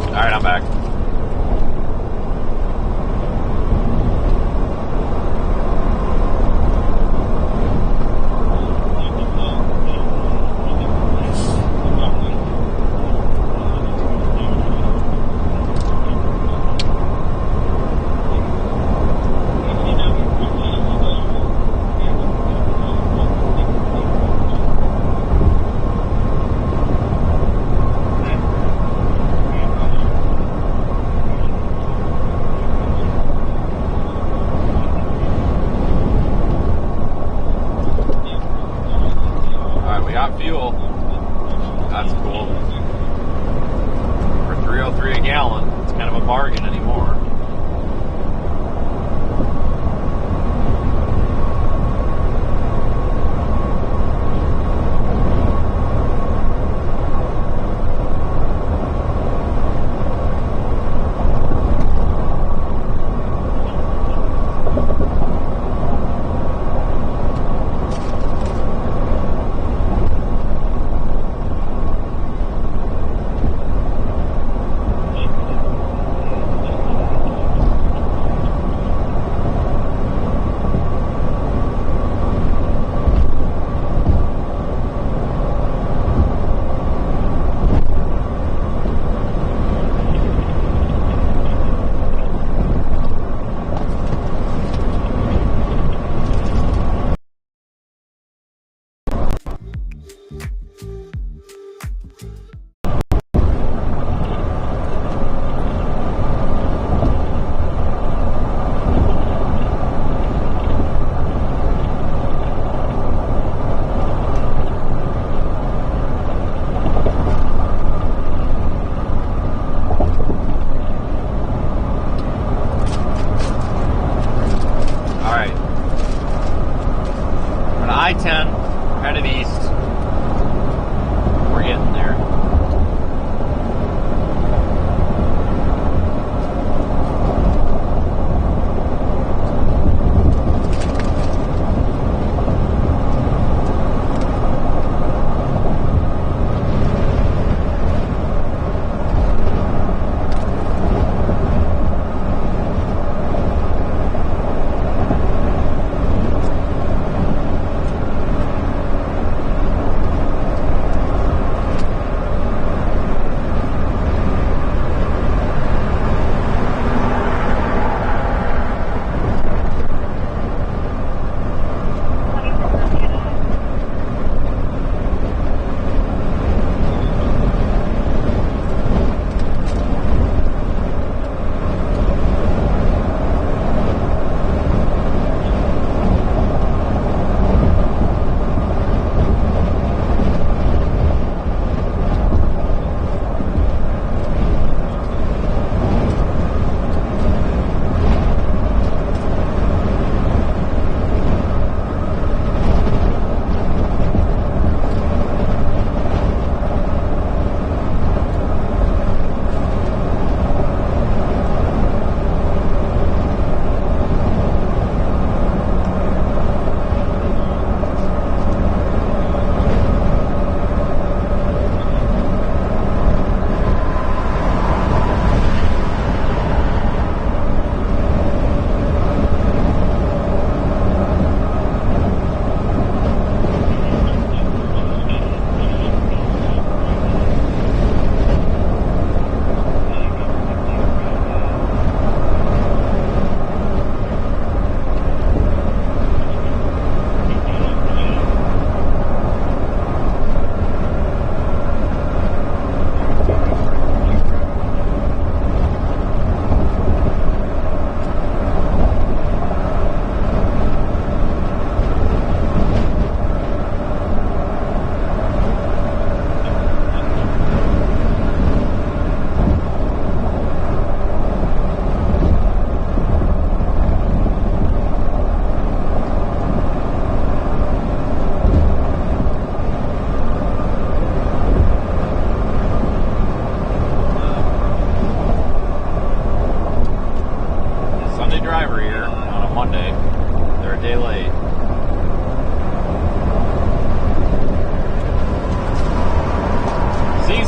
All right, I'm back. Fuel. That's cool. For $3.03 a gallon, it's kind of a bargain anymore.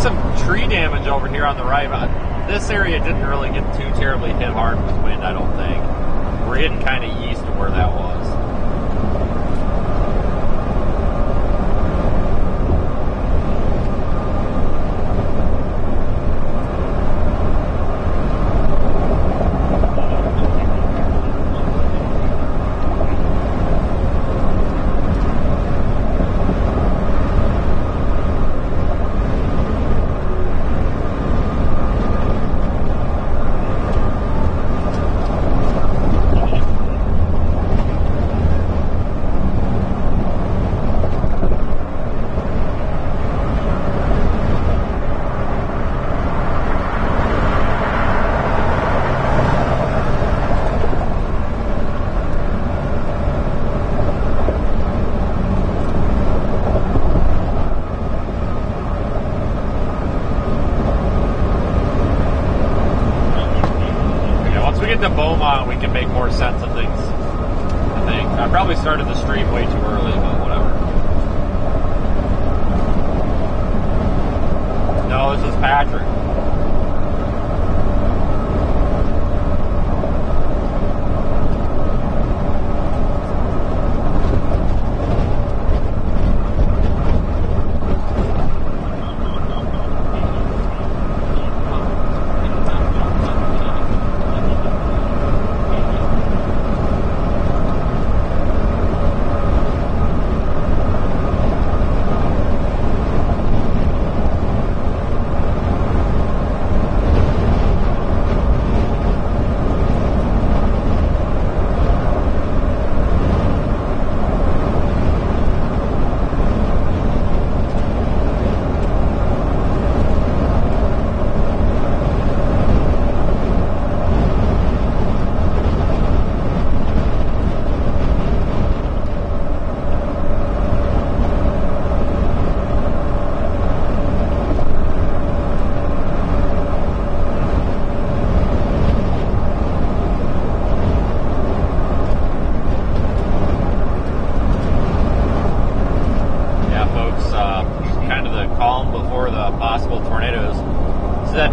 some tree damage over here on the right. This area didn't really get too terribly hit hard with wind, I don't think. We're heading kind of east of where that was. To Beaumont, we can make more sense of things, I think. I probably started the stream way too early, but whatever. No, this is Patrick.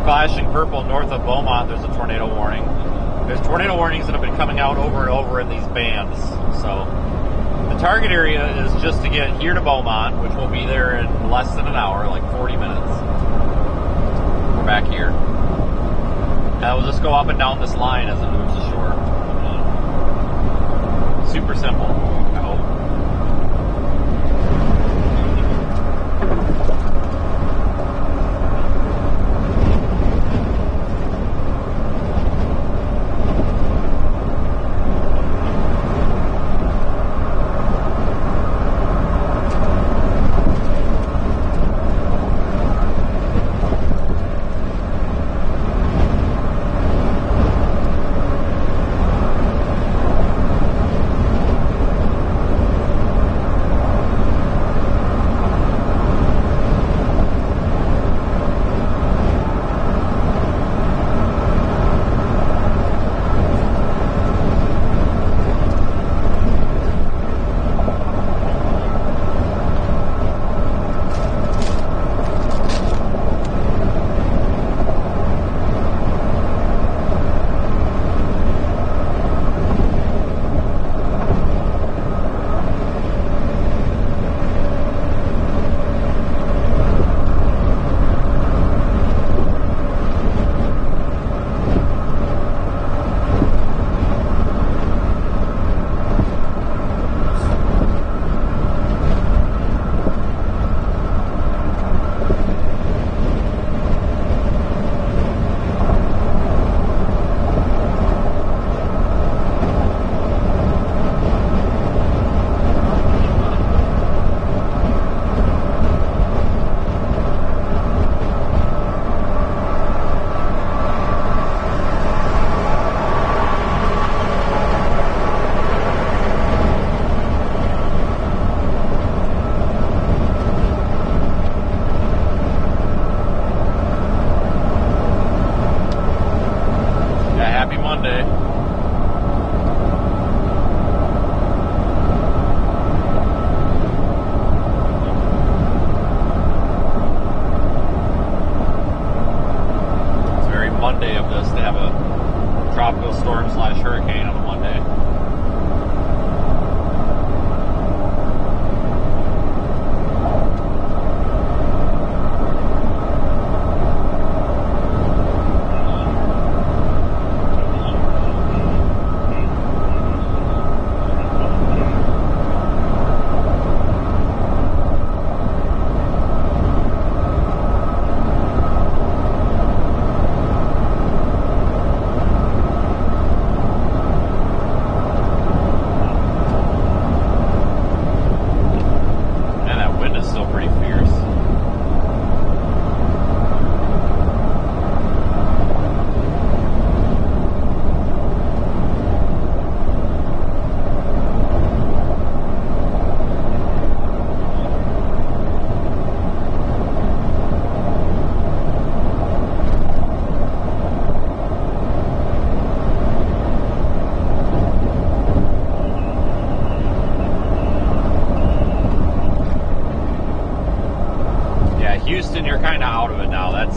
Flashing purple north of Beaumont, there's a tornado warning. There's tornado warnings that have been coming out over and over in these bands. So the target area is just to get here to Beaumont, which will be there in less than an hour, like 40 minutes. We're back here. And we'll just go up and down this line as it moves to shore. Super simple, I hope. notice they have a tropical storm / hurricane on a Monday. Houston, you're kind of out of it now. That's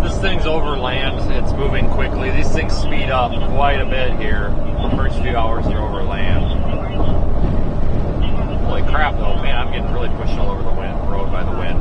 this thing's overland. It's moving quickly. These things speed up quite a bit here. The first few hours you're overland. Holy crap, though, man! I'm getting really pushed all over the road by the wind.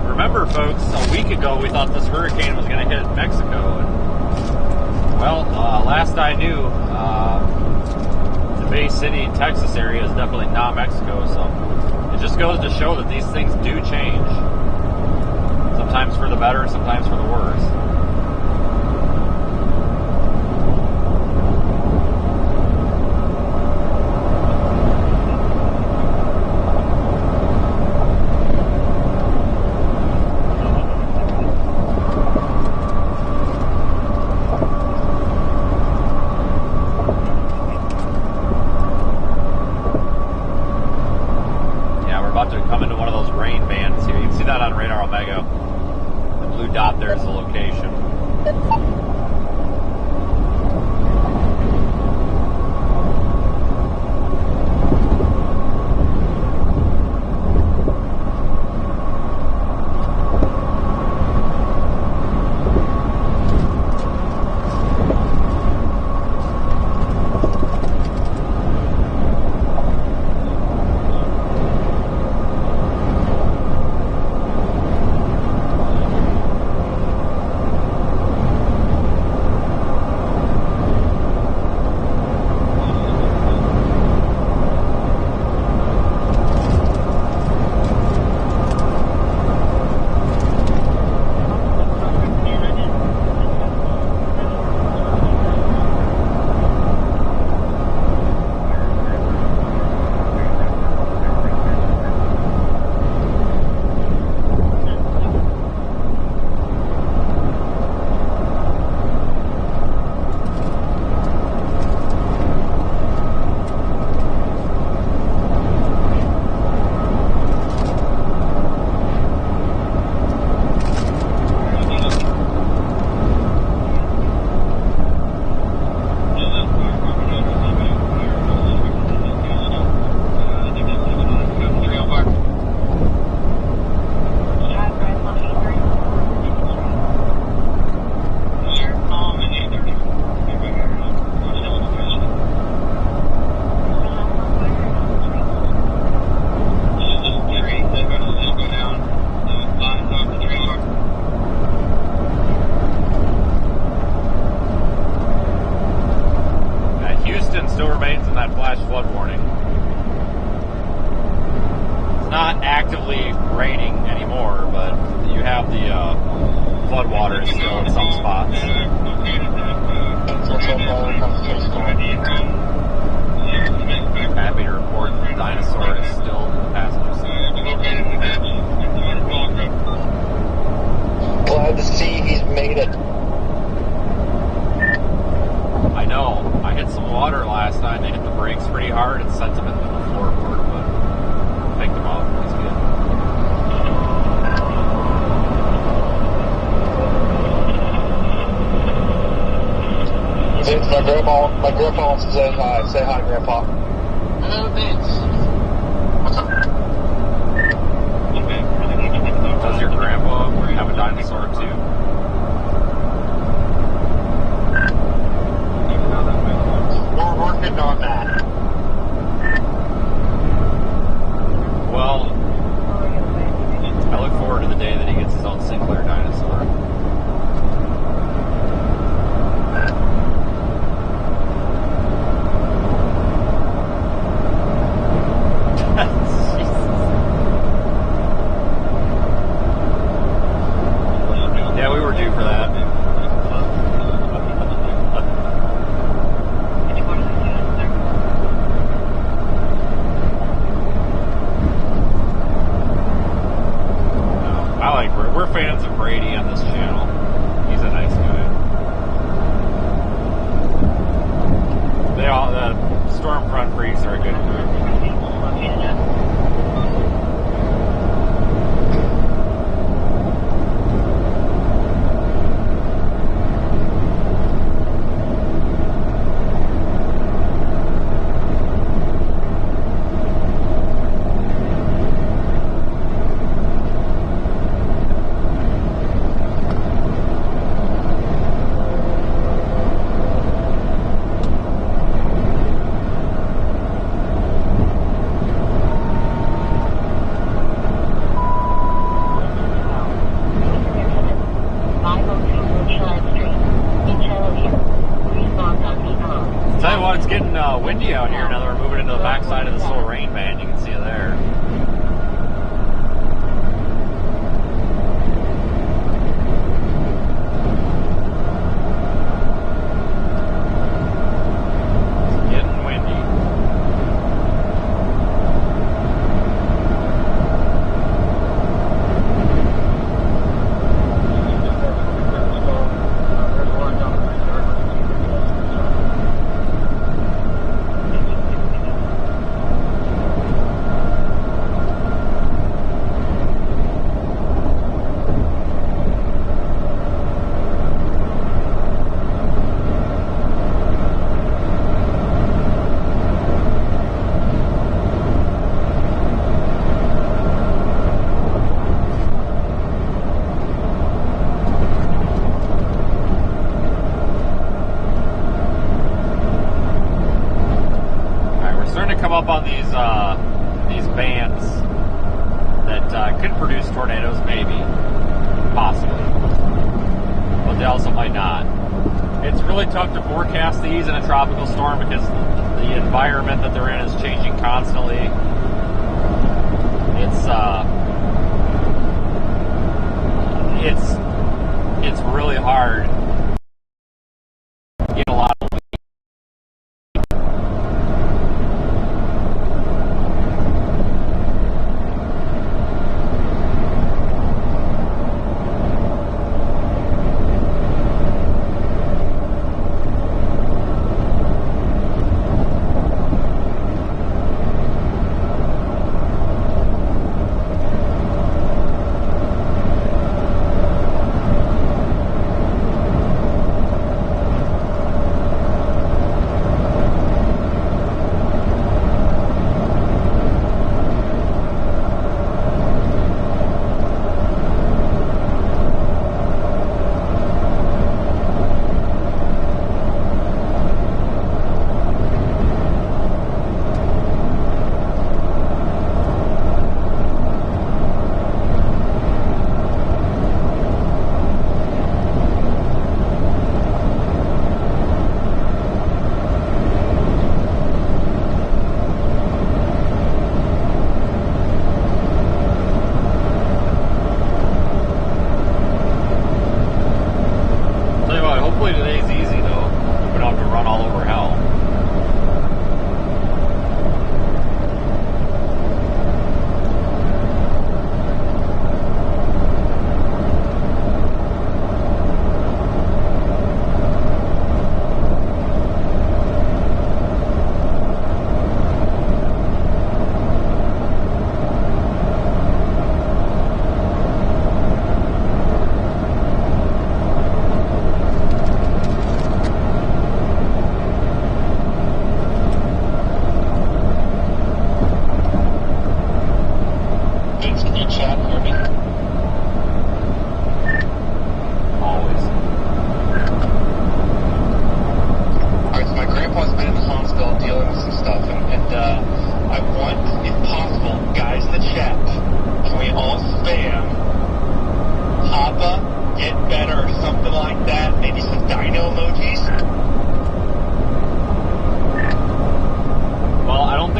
Remember, folks, a week ago we thought this hurricane was going to hit Mexico. And, well, last I knew, the Bay City, Texas area is definitely not Mexico. So it just goes to show that these things do change. Sometimes for the better, sometimes for the worse. Come into one of those rain bands here. You can see that on Radar Omega. The blue dot there is the location. hit some water last night. They hit the brakes pretty hard and sent them into the floorboard, but picked them up. It's good. It's my grandpa wants to say hi. Say hi, Grandpa. Hello, Vince. What's up? Does your grandpa have a dinosaur too? We're working on that. Well, I look forward to the day that he gets his own Sinclair dinosaur. Yeah, we were due for that. We're fans of Brady on this channel. He's a nice guy. The Stormfront freaks are a good group. Windy out here now that we're moving into the backside of this little rain band. You can see it there. It's getting windy. Come up on these bands that could produce tornadoes, maybe, possibly, but they also might not. It's really tough to forecast these in a tropical storm because the environment that they're in is changing constantly. It's really hard. You get a lot of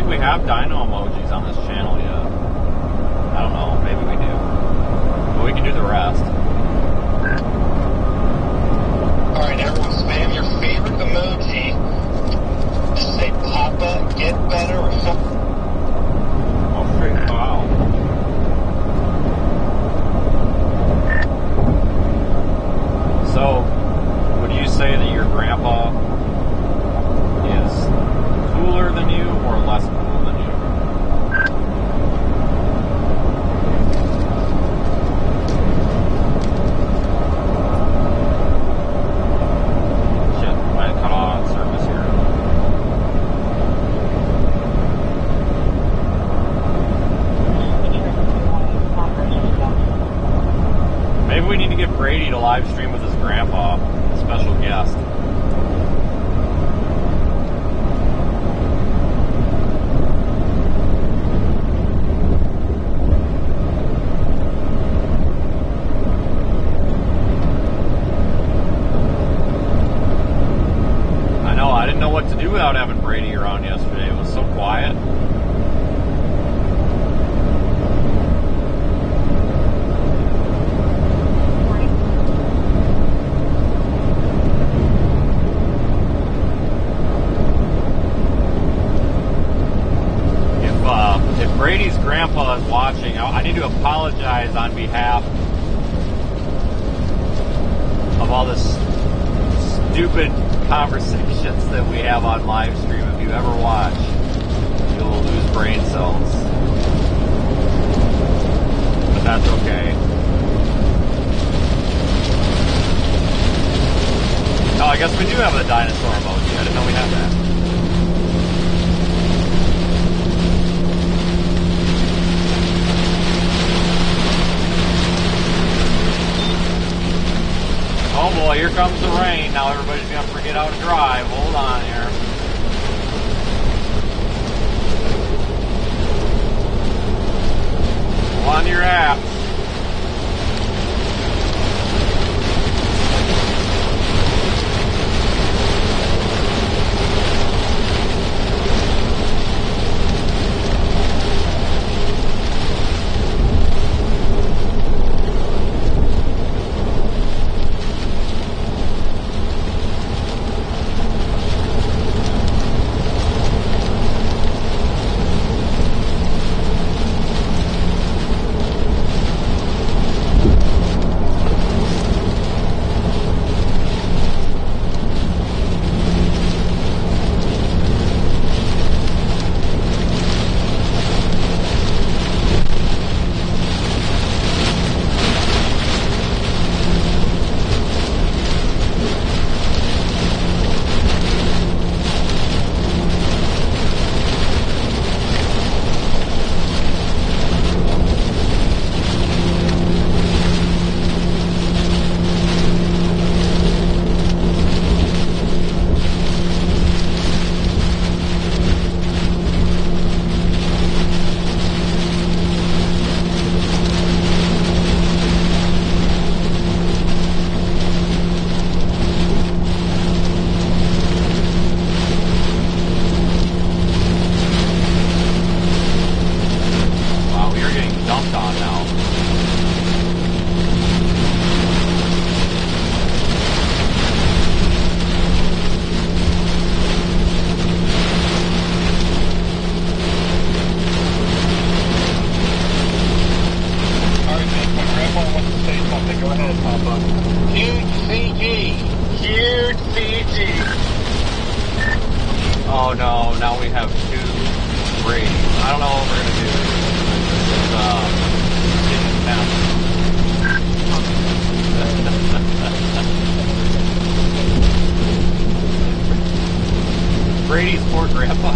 we have dino emojis on this channel yet. I don't know. Maybe we do. But we can do the rest. Alright, everyone, spam your favorite emoji. Just say Papa, get better, or something. Oh, freak. Wow. So, would you say that your grandpa is cooler than you or less cool than you? Shit, I cut off service here. Maybe we need to get Brady to live stream with his grandpa, a special guest. I know, I didn't know what to do without having Brady around yesterday. It was so quiet. If Brady's grandpa is watching, I need to apologize on behalf of all the stupid conversations that we have on live stream. If you ever watch, you'll lose brain cells. But that's okay. Oh, I guess we do have a dinosaur emoji. I didn't know we had that. Oh boy, here comes the rain. Now everybody's going to forget how to drive. Hold on here. Go on to your app. Oh no, now we have two Brady's. I don't know what we're gonna do. It's Brady's poor grandpa.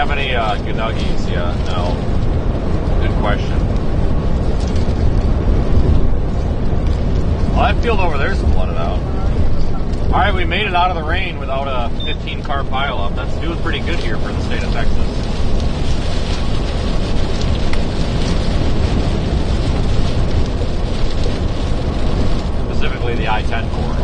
have any gunuggies yet? No. Good question. Well, that field over there is flooded out. Alright, we made it out of the rain without a 15-car pileup. That's doing pretty good here for the state of Texas. Specifically the I-10 corridor.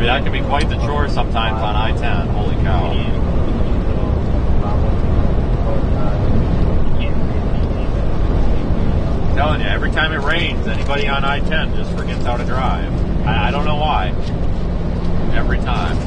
That can be quite the chore sometimes on I-10. Holy cow. I'm telling you, every time it rains, anybody on I-10 just forgets how to drive. I don't know why. Every time.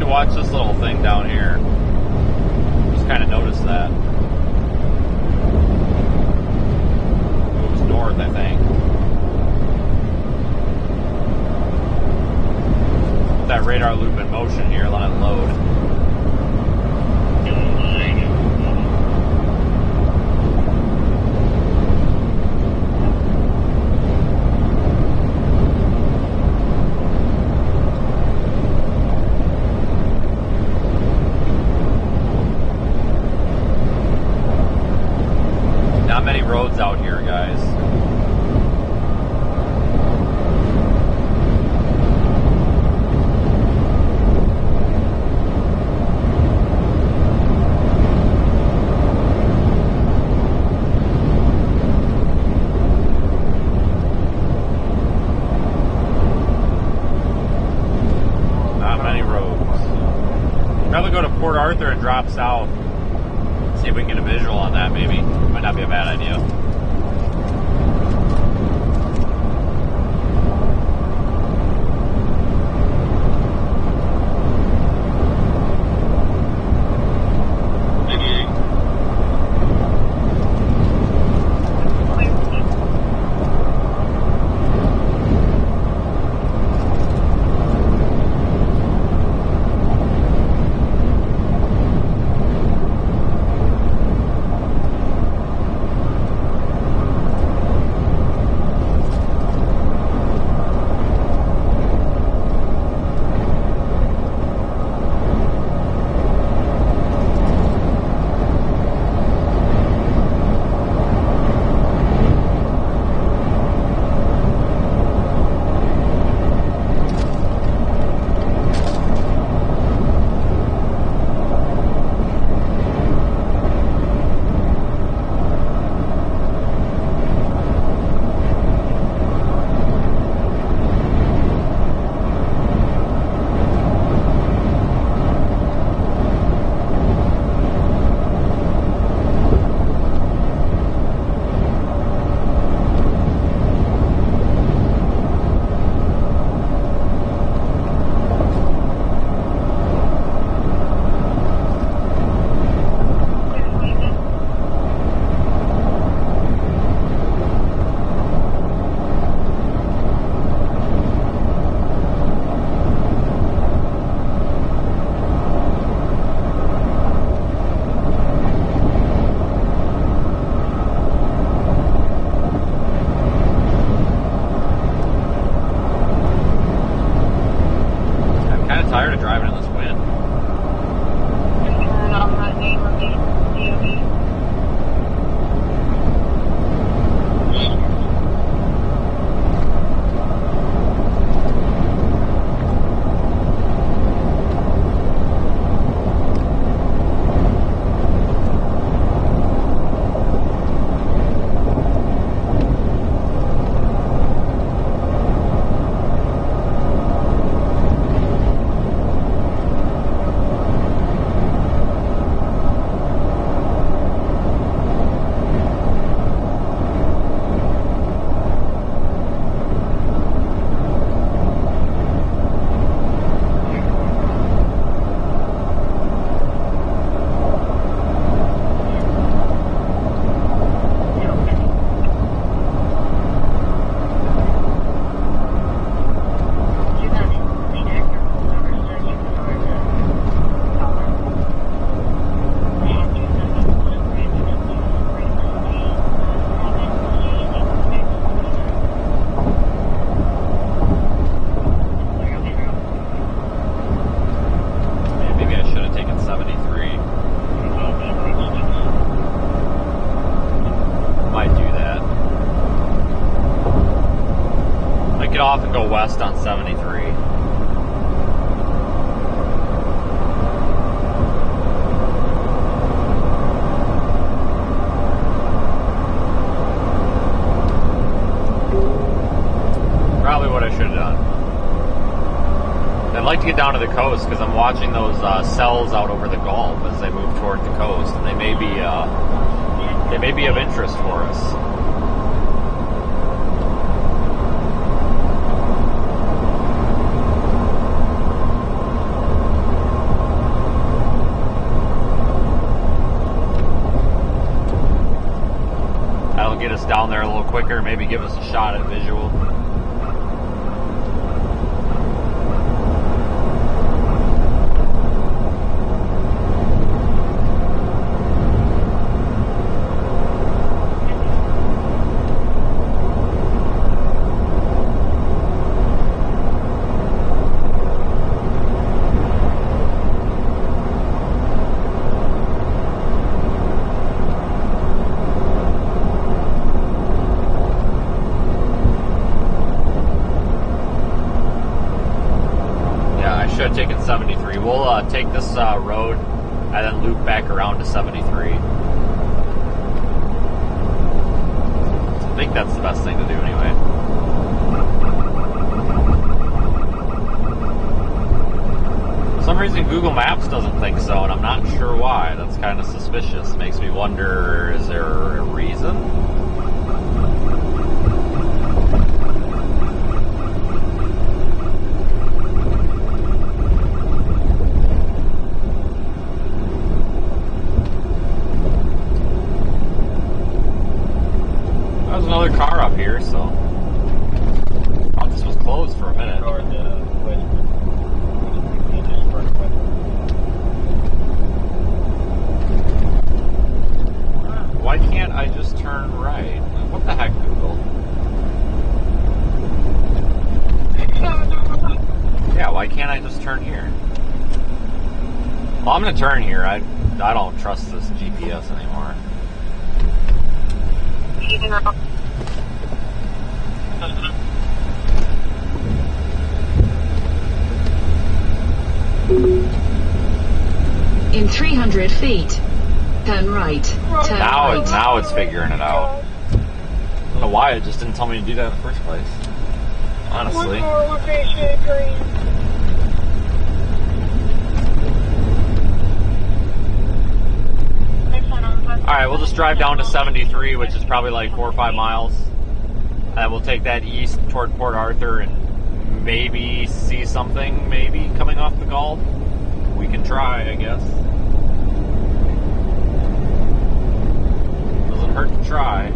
Watch this little thing down here. Just kind of noticed that. Moves north, I think. Put that radar loop in motion here, let it load. Roads out here, guys. Not many roads. Probably go to Port Arthur and drop south. See if we can get a visual on that, maybe. Might not be a bad idea. coast because I'm watching those cells out over the Gulf as they move toward the coast, and they may be of interest for us. That'll get us down there a little quicker, maybe give us a shot at visual. Taking 73. We'll take this road and then loop back around to 73. I think that's the best thing to do anyway. For some reason Google Maps doesn't think so, and I'm not sure why. That's kind of suspicious. Makes me wonder, is there a reason? Another car up here, so oh, this was closed for a minute. Why can't I just turn right? What the heck, Google? Yeah, why can't I just turn here? Well, I'm gonna turn here. I don't trust this GPS anymore. In 300 feet, turn right. Turn right. Now it's figuring it out. I don't know why it just didn't tell me to do that in the first place. Honestly. Alright, we'll just drive down to 73, which is probably like 4 or 5 miles. And we'll take that east toward Port Arthur and maybe see something, maybe, coming off the Gulf. We can try, I guess. Doesn't hurt to try.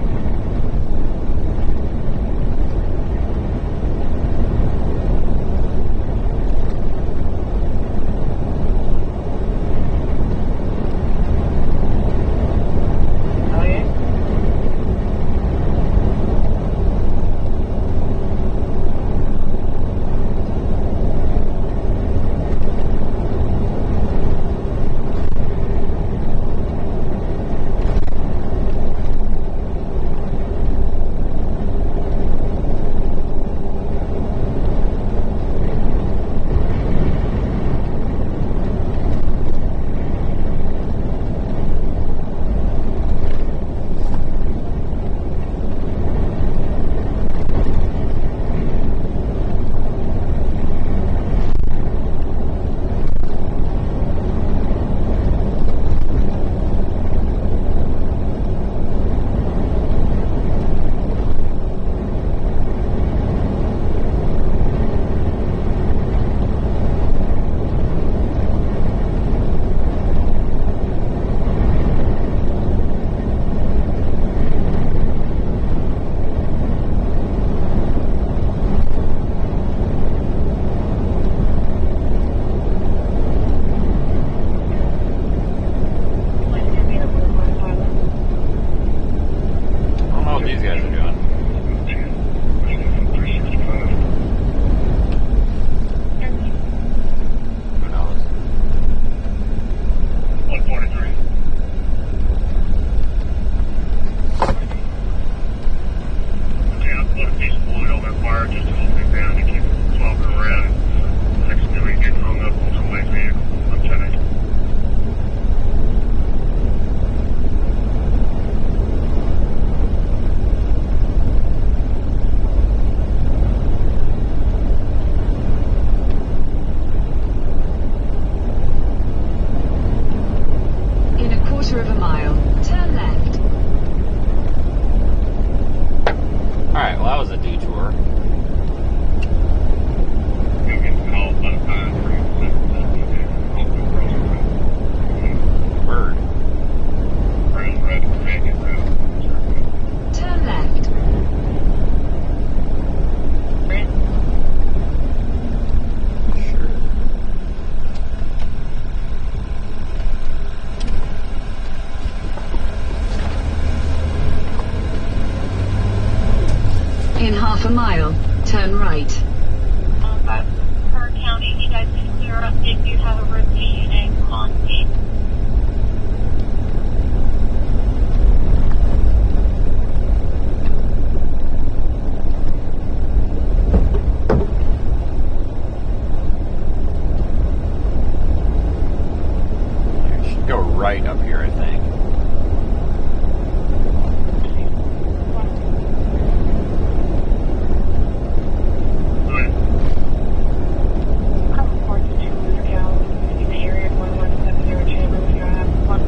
right up here, I think.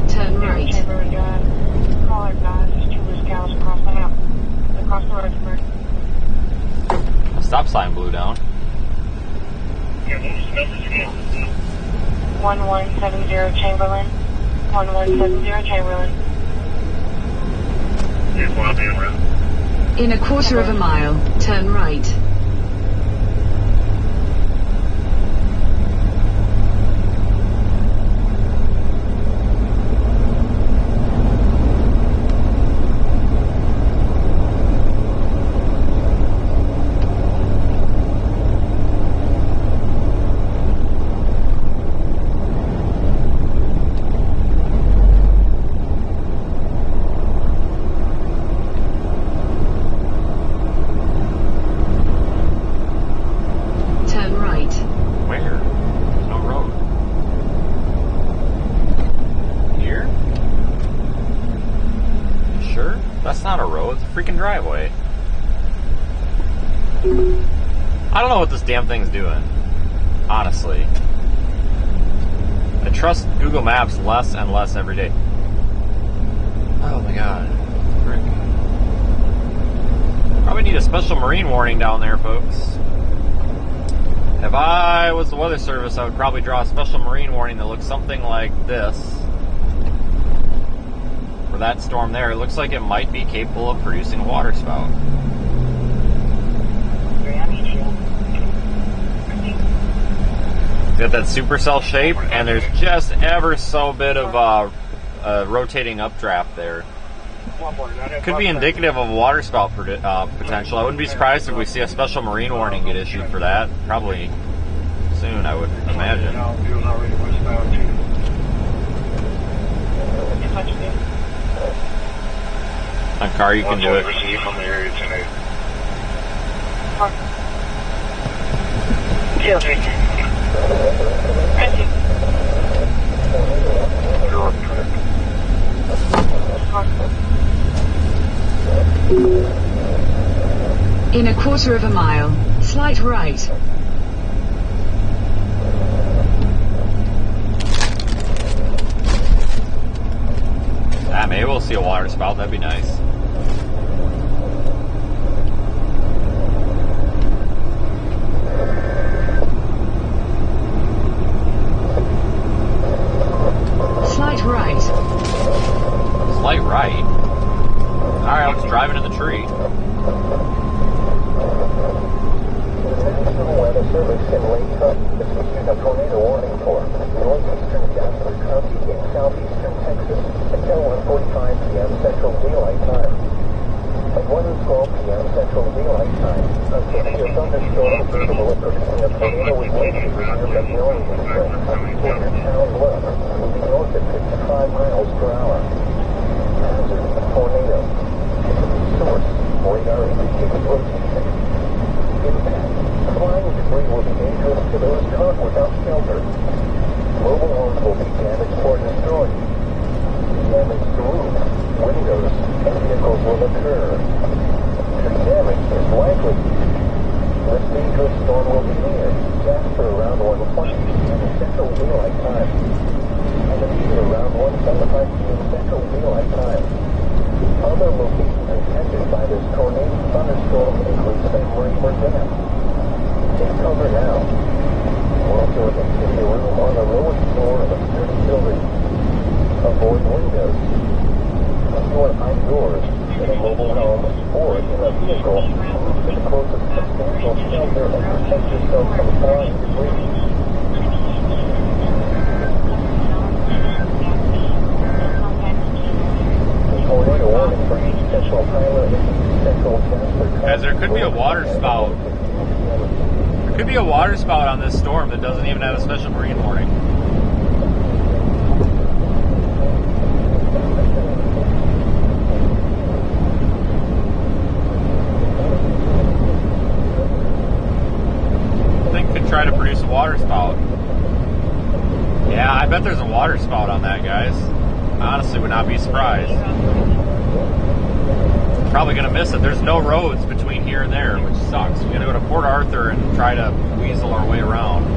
Turn right. Stop sign blew down. 1170 Chamberlain. 1170 Chamberlain. In a quarter of a mile, turn right. Freaking driveway. I don't know what this damn thing's doing. Honestly. I trust Google Maps less and less every day. Oh my god. Frick. Probably need a special marine warning down there, folks. If I was the weather service, I would probably draw a special marine warning that looks something like this. For that storm there, it looks like it might be capable of producing a water spout. It's got that supercell shape, and there's just ever so bit of rotating updraft there. Could be indicative of a water spout potential. I wouldn't be surprised if we see a special marine warning get issued for that. Probably soon, I would imagine. On car, you can do it. In a quarter of a mile, slight right. Ah, maybe we'll see a water spout. That'd be nice. Slight right. Slight right? Alright, I was driving in the tree. National Weather Service in late is issued a tornado warning for northeastern Jasper County in southeastern Texas until 1:45 p.m. Central Daylight Time. At 1:12 p.m. Central Daylight Time, a severe thunderstorm capable of producing a tornado with wind speeds of a million strength for your town low moving north at 55 miles per hour. Hazard of tornado. Source, radar indicated rotation. Impact. Flying debris will be dangerous to those caught without shelter. Mobile homes will be damaged or destroyed. Damage to roofs, windows, and vehicles will occur. Tree damage is likely. This dangerous storm will be near Jasper around 1:20 p.m. Central Daylight Time. And appear around 1:75 p.m. Central Daylight Time. Other locations affected by this tornado thunderstorm include San Marino Dam. Take cover now. Also in a room on the lowest floor of a sturdy building. Avoid windows. If you are outdoors, in a mobile home, or in a vehicle, move to the closest substantial shelter and protect yourself from flying debris. Tornado warning for East Central Tyler and East Central Jasper. Guys, there could be a water spout. There could be a water spout on this storm that doesn't even have a special marine warning. I think could try to produce a water spout. Yeah, I bet there's a water spout on that, guys. honestly would not be surprised. Probably going to miss it. There's no roads between here and there, which sucks. We're going to go to Port Arthur and try to weasel our way around.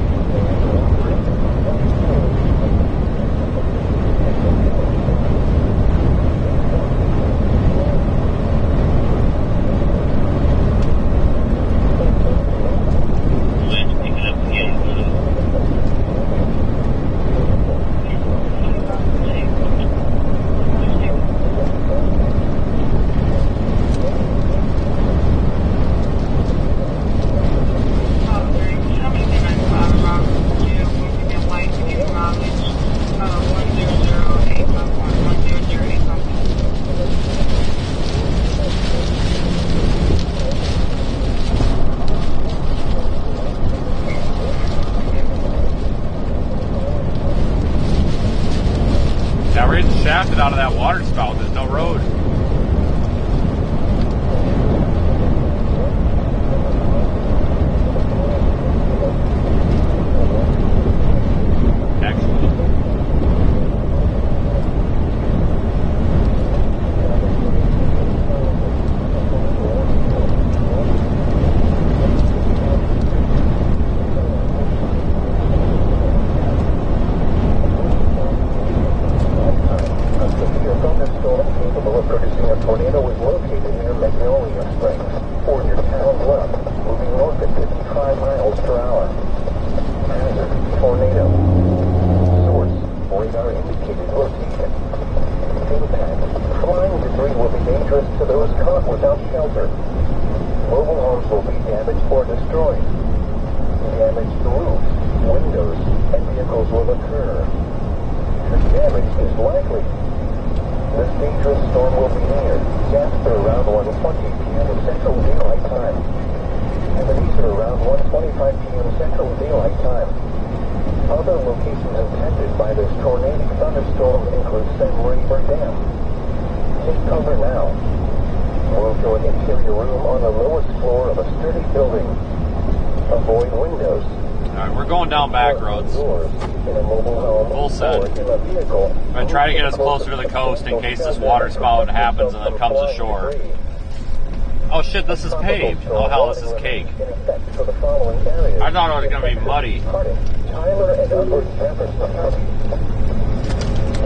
Shafted out of that water spout. There's no road. Try to get us closer to the coast in case this water spout happens and then comes ashore. Oh shit, this is paved. Oh hell, this is cake. I thought it was going to be muddy.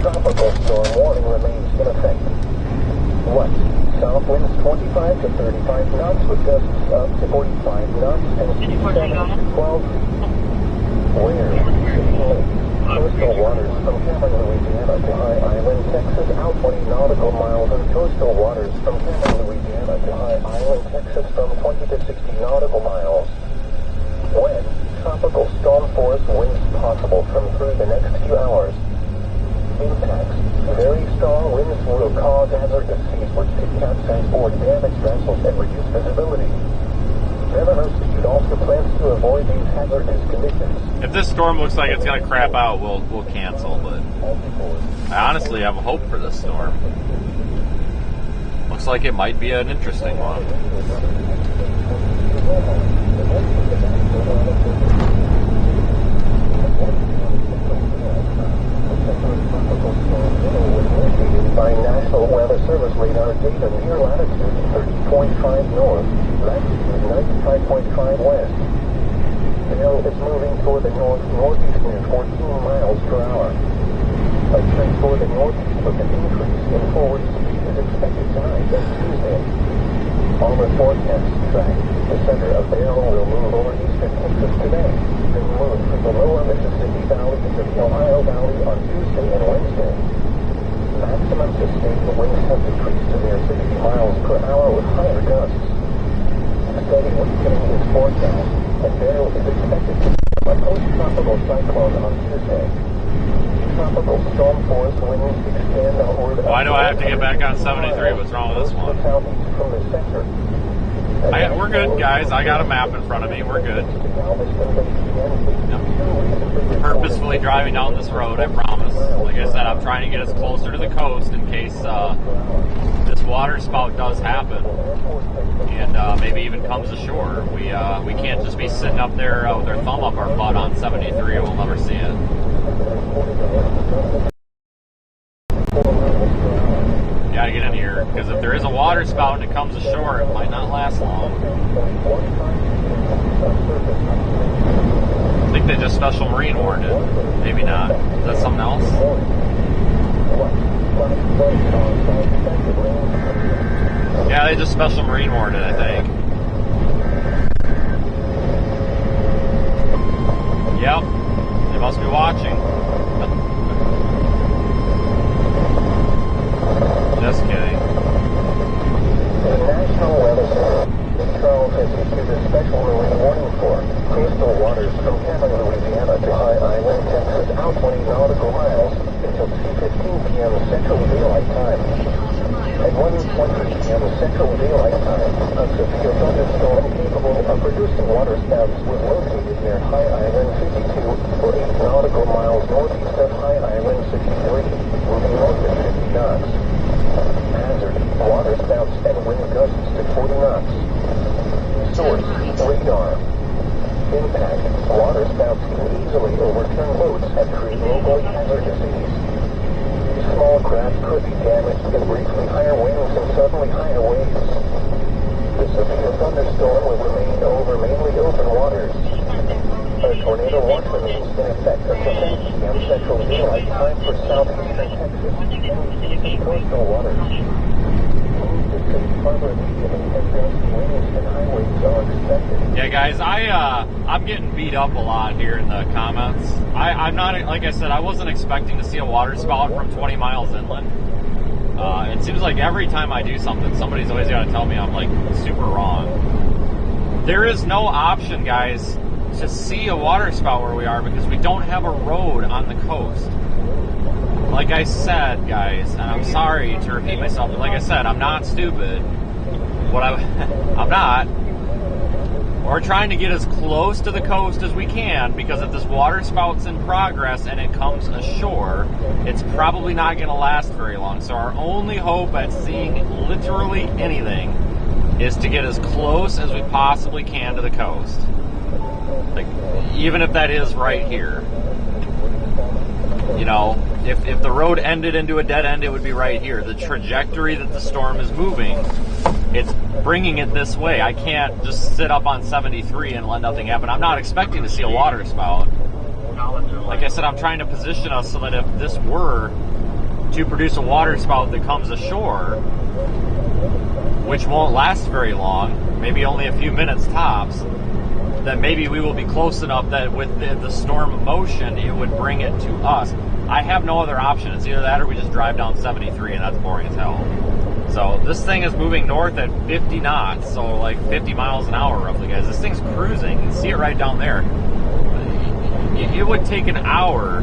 Tropical storm warning remains in effect. What? South winds 25 to 35 knots with gusts up to 45 knots and seas 7 to 12 feet. Where? Coastal waters from Cameron, Louisiana to High Island, Texas, out 20 nautical miles, and coastal waters from Cameron, Louisiana to High Island, Texas, from 20 to 60 nautical miles. When? Tropical storm force winds possible from through the next few hours. Impacts. Very strong winds will cause hazardous seas which could capsize board damaged vessels and reduce visibility. Travelers should also plan to avoid these hazardous conditions. If this storm looks like it's going to crap out, we'll cancel, but I honestly have hope for this storm. Looks like it might be an interesting one. By National Weather Service radar data near latitude 30.5 north, latitude 95.5 west. BERYL is moving toward the northeast near 14 miles per hour. A trend toward the northeast with an increase in forward speed is expected tonight and Tuesday. On the forecast track, the center of BERYL will move over eastern Texas today, then move from the lower Mississippi Valley into the Ohio Valley on Tuesday and Wednesday. Maximum sustained winds have decreased to near 60 miles per hour with higher gusts. Steady weakening is forecast, and BERYL is expected to become a post-tropical cyclone on Tuesday. Tropical storm force winds extend outward. Why do I have to get back on 73? What's wrong with this one? Southeast from the center. We're good, guys. I got a map in front of me. We're good. Yep. Purposefully driving down this road, I promise. Like I said, I'm trying to get us closer to the coast in case this water spout does happen and maybe even comes ashore. We can't just be sitting up there with our thumb up our butt on 73. We'll never see it. gotta get in here, because if there is a water spout and it comes ashore, it might not last long. I think they just special marine warned it. Maybe not. Is that something else? Yeah, they just special marine warned it, I think. Yep. They must be watching. Just kidding. The National Weather Service Charles has issued a special marine warning for coastal waters from Cabot, Louisiana to High Island, Texas, out 20 nautical miles until 2:15 p.m. Central Daylight Time. At 1:20 p.m. Central Daylight Time, a severe thunderstorm capable of producing water spouts was located near High Island 52 or 8 nautical miles northeast of High Island 63, moving north at 50 knots. Hazard, water spouts and wind gusts to 40 knots. Source, radar. Impact, water spouts can easily overturn boats and create locally hazardous seas. Small craft could be damaged with briefly higher winds and suddenly higher waves. The severe thunderstorm will remain over mainly open waters. A tornado watch remains in effect until 10 p.m. Central Daylight Time for southeastern Texas. Coastal waters. Yeah, guys, I'm getting beat up a lot here in the comments. I'm not, like I said, I wasn't expecting to see a water spout from 20 miles inland. It seems like every time I do something, somebody's always got to tell me I'm like super wrong. There is no option, guys, to see a water spout where we are because we don't have a road on the coast. Like I said, guys, and I'm sorry to repeat myself, but like I said, I'm not stupid. I'm not. We're trying to get as close to the coast as we can because if this water spout's in progress and it comes ashore, it's probably not going to last very long. So our only hope at seeing literally anything is to get as close as we possibly can to the coast. Like, even if that is right here. You know, if the road ended into a dead end, it would be right here. The trajectory that the storm is moving, it's bringing it this way. I can't just sit up on 73 and let nothing happen. I'm not expecting to see a water spout. Like I said, I'm trying to position us so that if this were to produce a water spout that comes ashore, which won't last very long, maybe only a few minutes tops, then maybe we will be close enough that with the storm motion, it would bring it to us. I have no other option. It's either that or we just drive down 73, and that's boring as hell. So this thing is moving north at 50 knots, so like 50 miles an hour roughly, guys. This thing's cruising. You can see it right down there. It would take an hour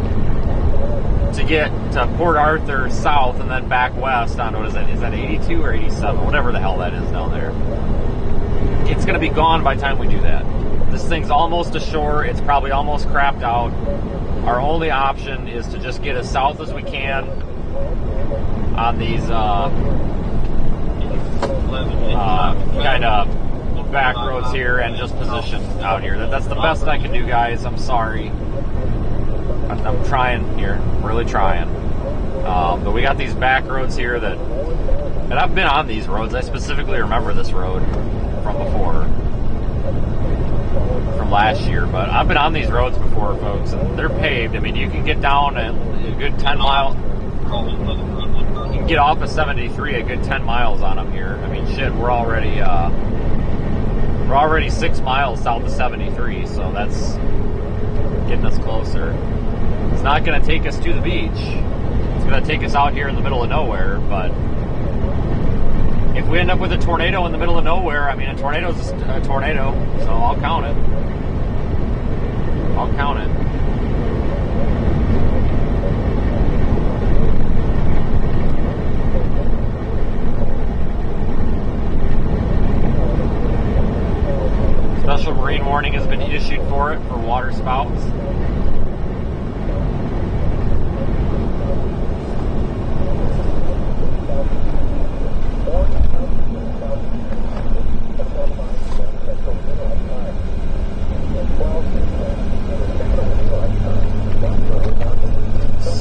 to get to Port Arthur south and then back west on, what is that? Is that 82 or 87? Whatever the hell that is down there. It's going to be gone by the time we do that. This thing's almost ashore. It's probably almost crapped out. Our only option is to just get as south as we can on these kind of back roads here and just position out here. That's the best I can do, guys. I'm sorry. I'm trying here. I'm really trying. But we got these back roads here and I've been on these roads. I specifically remember this road from before. From last year, but I've been on these roads before, folks, and they're paved. I mean, you can get down a good 10 miles. You can get off of 73 a good 10 miles on them here. I mean, shit, we're already 6 miles south of 73, so that's getting us closer. It's not going to take us to the beach. It's going to take us out here in the middle of nowhere, but if we end up with a tornado in the middle of nowhere, I mean, a tornado's a tornado, so I'll count it. I'll count it. Special marine warning has been issued for it for water spouts.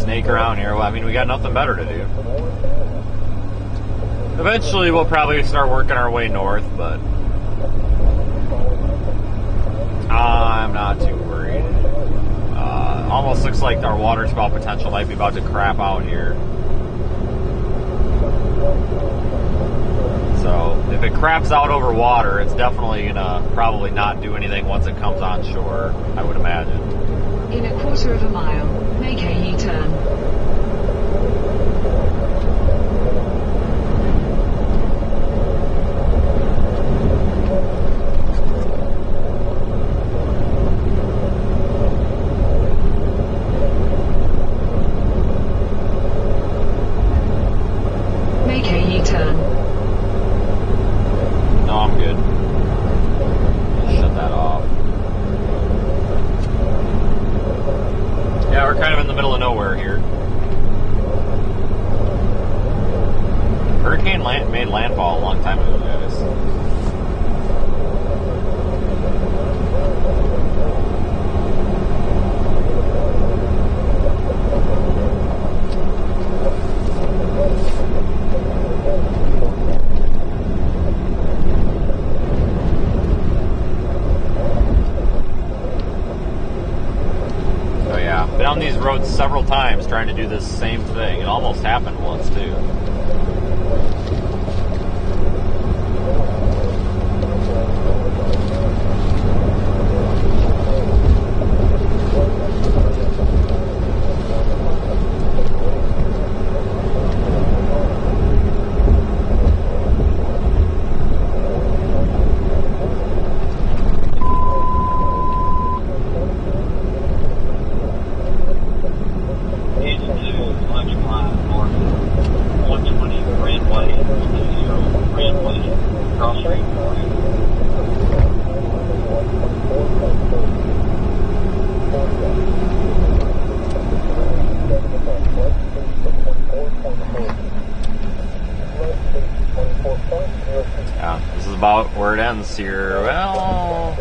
Snake around here. Well, I mean, we got nothing better to do. Eventually we'll probably start working our way north, but I'm not too worried. Almost looks like our water spout potential might be about to crap out here. So if it craps out over water, it's definitely gonna probably not do anything once it comes on shore, I would imagine. In a quarter of a mile, make a U-turn. Made landfall a long time ago, guys. So yeah, been on these roads several times trying to do this same thing. It almost happened once too. Where it ends here, well,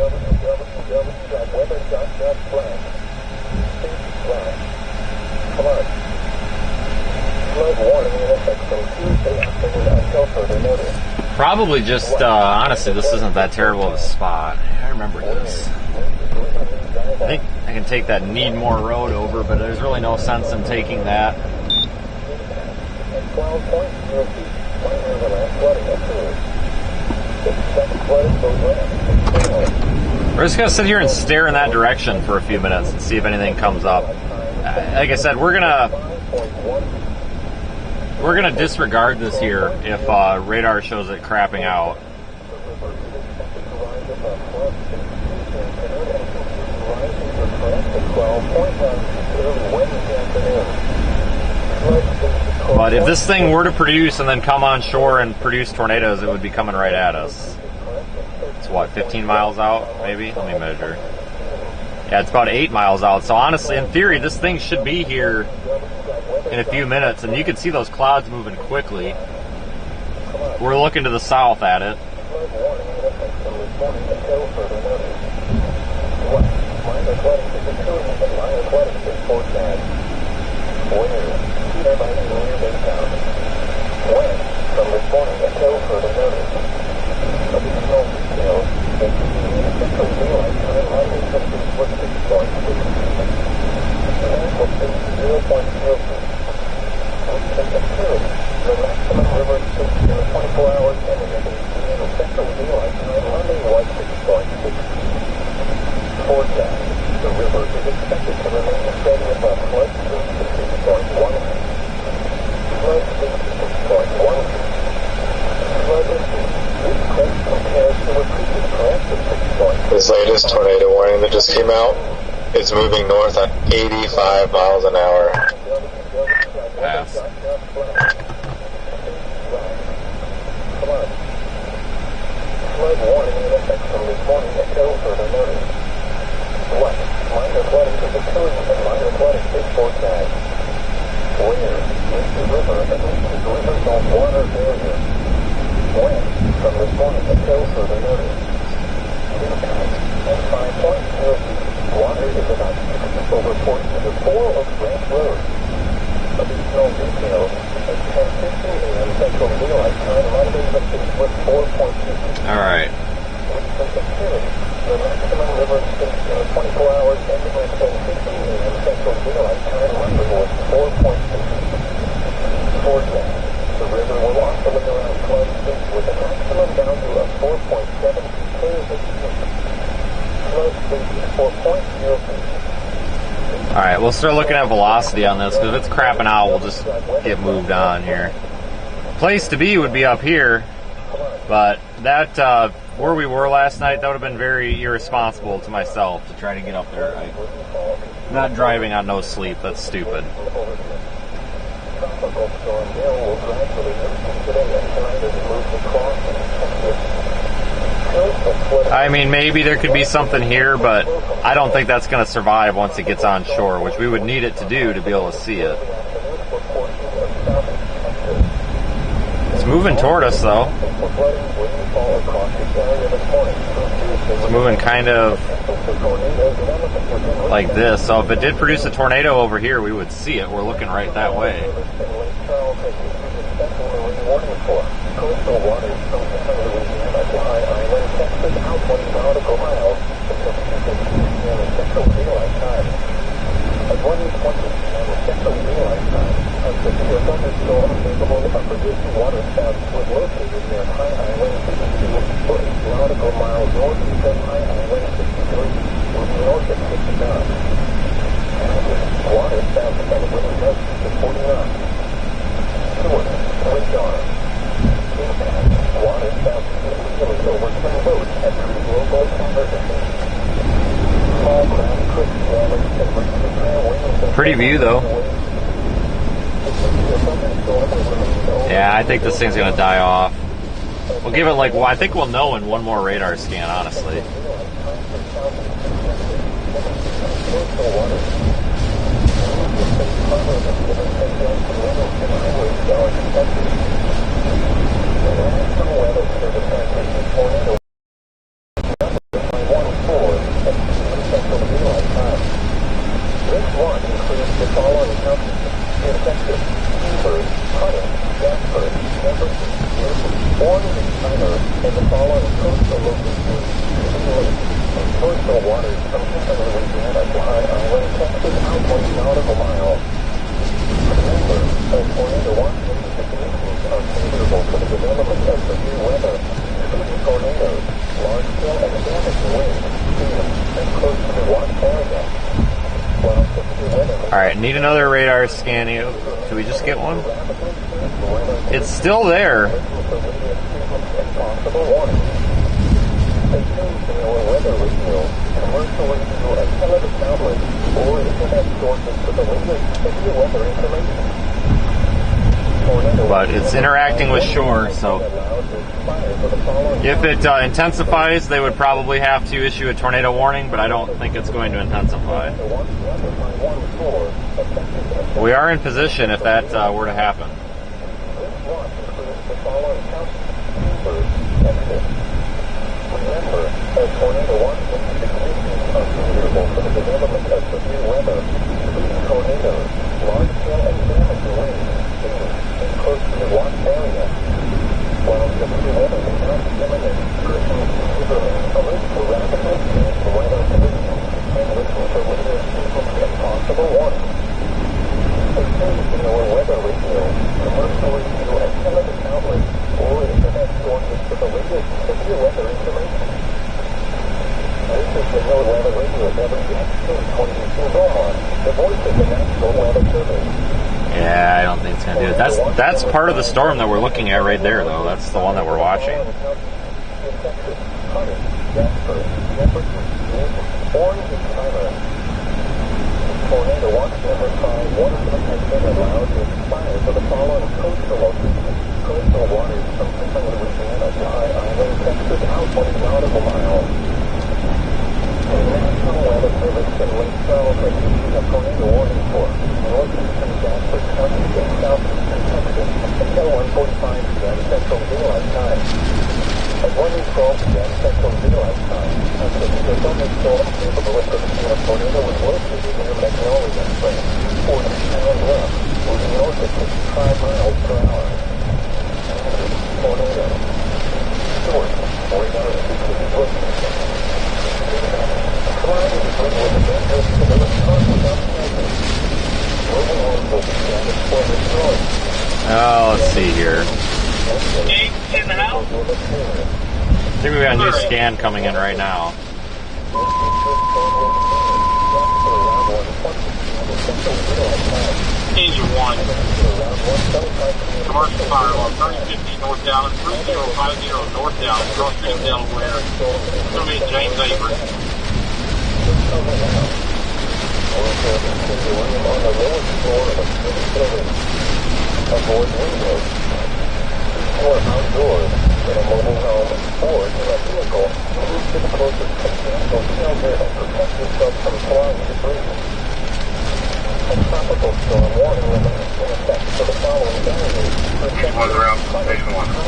probably just honestly, this isn't that terrible of a spot. I remember this. I think I can take that Needmore Road over, but there's really no sense in taking that. We're just gonna sit here and stare in that direction for a few minutes and see if anything comes up. Like I said, we're gonna disregard this here if radar shows it crapping out. But if this thing were to produce and then come on shore and produce tornadoes, it would be coming right at us. It's what, 15 miles out, maybe? Let me measure. Yeah, it's about 8 miles out. So honestly, in theory, this thing should be here in a few minutes, and you can see those clouds moving quickly. We're looking to the south at it. This latest tornado warning that just came out, it's moving north at 85 miles an hour. Fast. Flood warning in effect from this morning until further notice. What? Minor flooding is occurring and minor flooding is forecast. Where? Is the river at least the river's on water barrier. When? From this morning until further notice. At 5.0 feet, water is about 6 over portion of the 4 Oak Branch Road. Additional details at 10:15 a.m. Central Daylight Time Alright. The maximum river extinction in 24 hours ending at 10:15 a.m. Central Daylight Time record was 4.4. The river will oscillate around flood state with a maximum value of 4.7 k's a second. Flood state is 4.0 feet. Alright, we'll start looking at velocity on this, because if it's crapping out, we'll just get moved on here. Place to be would be up here, but that, where we were last night, that would have been very irresponsible to myself to try to get up there. I'm not driving on no sleep, that's stupid. I mean, maybe there could be something here, but I don't think that's going to survive once it gets on shore, which we would need it to do to be able to see it. It's moving toward us, though. It's moving kind of like this. So if it did produce a tornado over here, we would see it. We're looking right that way. Pretty view, though. Yeah, I think this thing's gonna die off. We'll give it like, well, I think we'll know in one more radar scan, honestly. Alright, need another radar scan. Can we just get one? It's still there. But it's interacting with shore, so if it intensifies, they would probably have to issue a tornado warning, but I don't think it's going to intensify. We are in position if that were to happen. Yeah, I don't think it's going to do it. That's part of the storm that we're looking at right there, though. That's the one that we're watching. Tornado watch number 5, one of them has been allowed to expire for the following coastal locations. Coastal waters from Central Louisiana to High Island, Texas, out 20 nautical miles. The National Weather Service in Lake Charles has issued a tornado warning for northeastern Jasper County and southeastern Texas until 1:45 p.m. Central Daylight Time. At 1:12 p.m. Central Daylight Time, a severe thunderstorm capable of producing a tornado was located near Magnolia Springs, 40 miles west, moving north at 65 miles per hour. Tornado. Source, Let's see here. James in the house? I think we got a new scan coming in right now. Engine 1. Commercial firewall, 3050 North Dallas, 3050 North Dallas, Cross Street, Delaware. It's going to be James Avery. Avoid windows. Or outdoors in a mobile home or in a vehicle. Move to the closest conventional shelter and protect yourself from flying debris. A tropical storm warning remains in effect for the following days.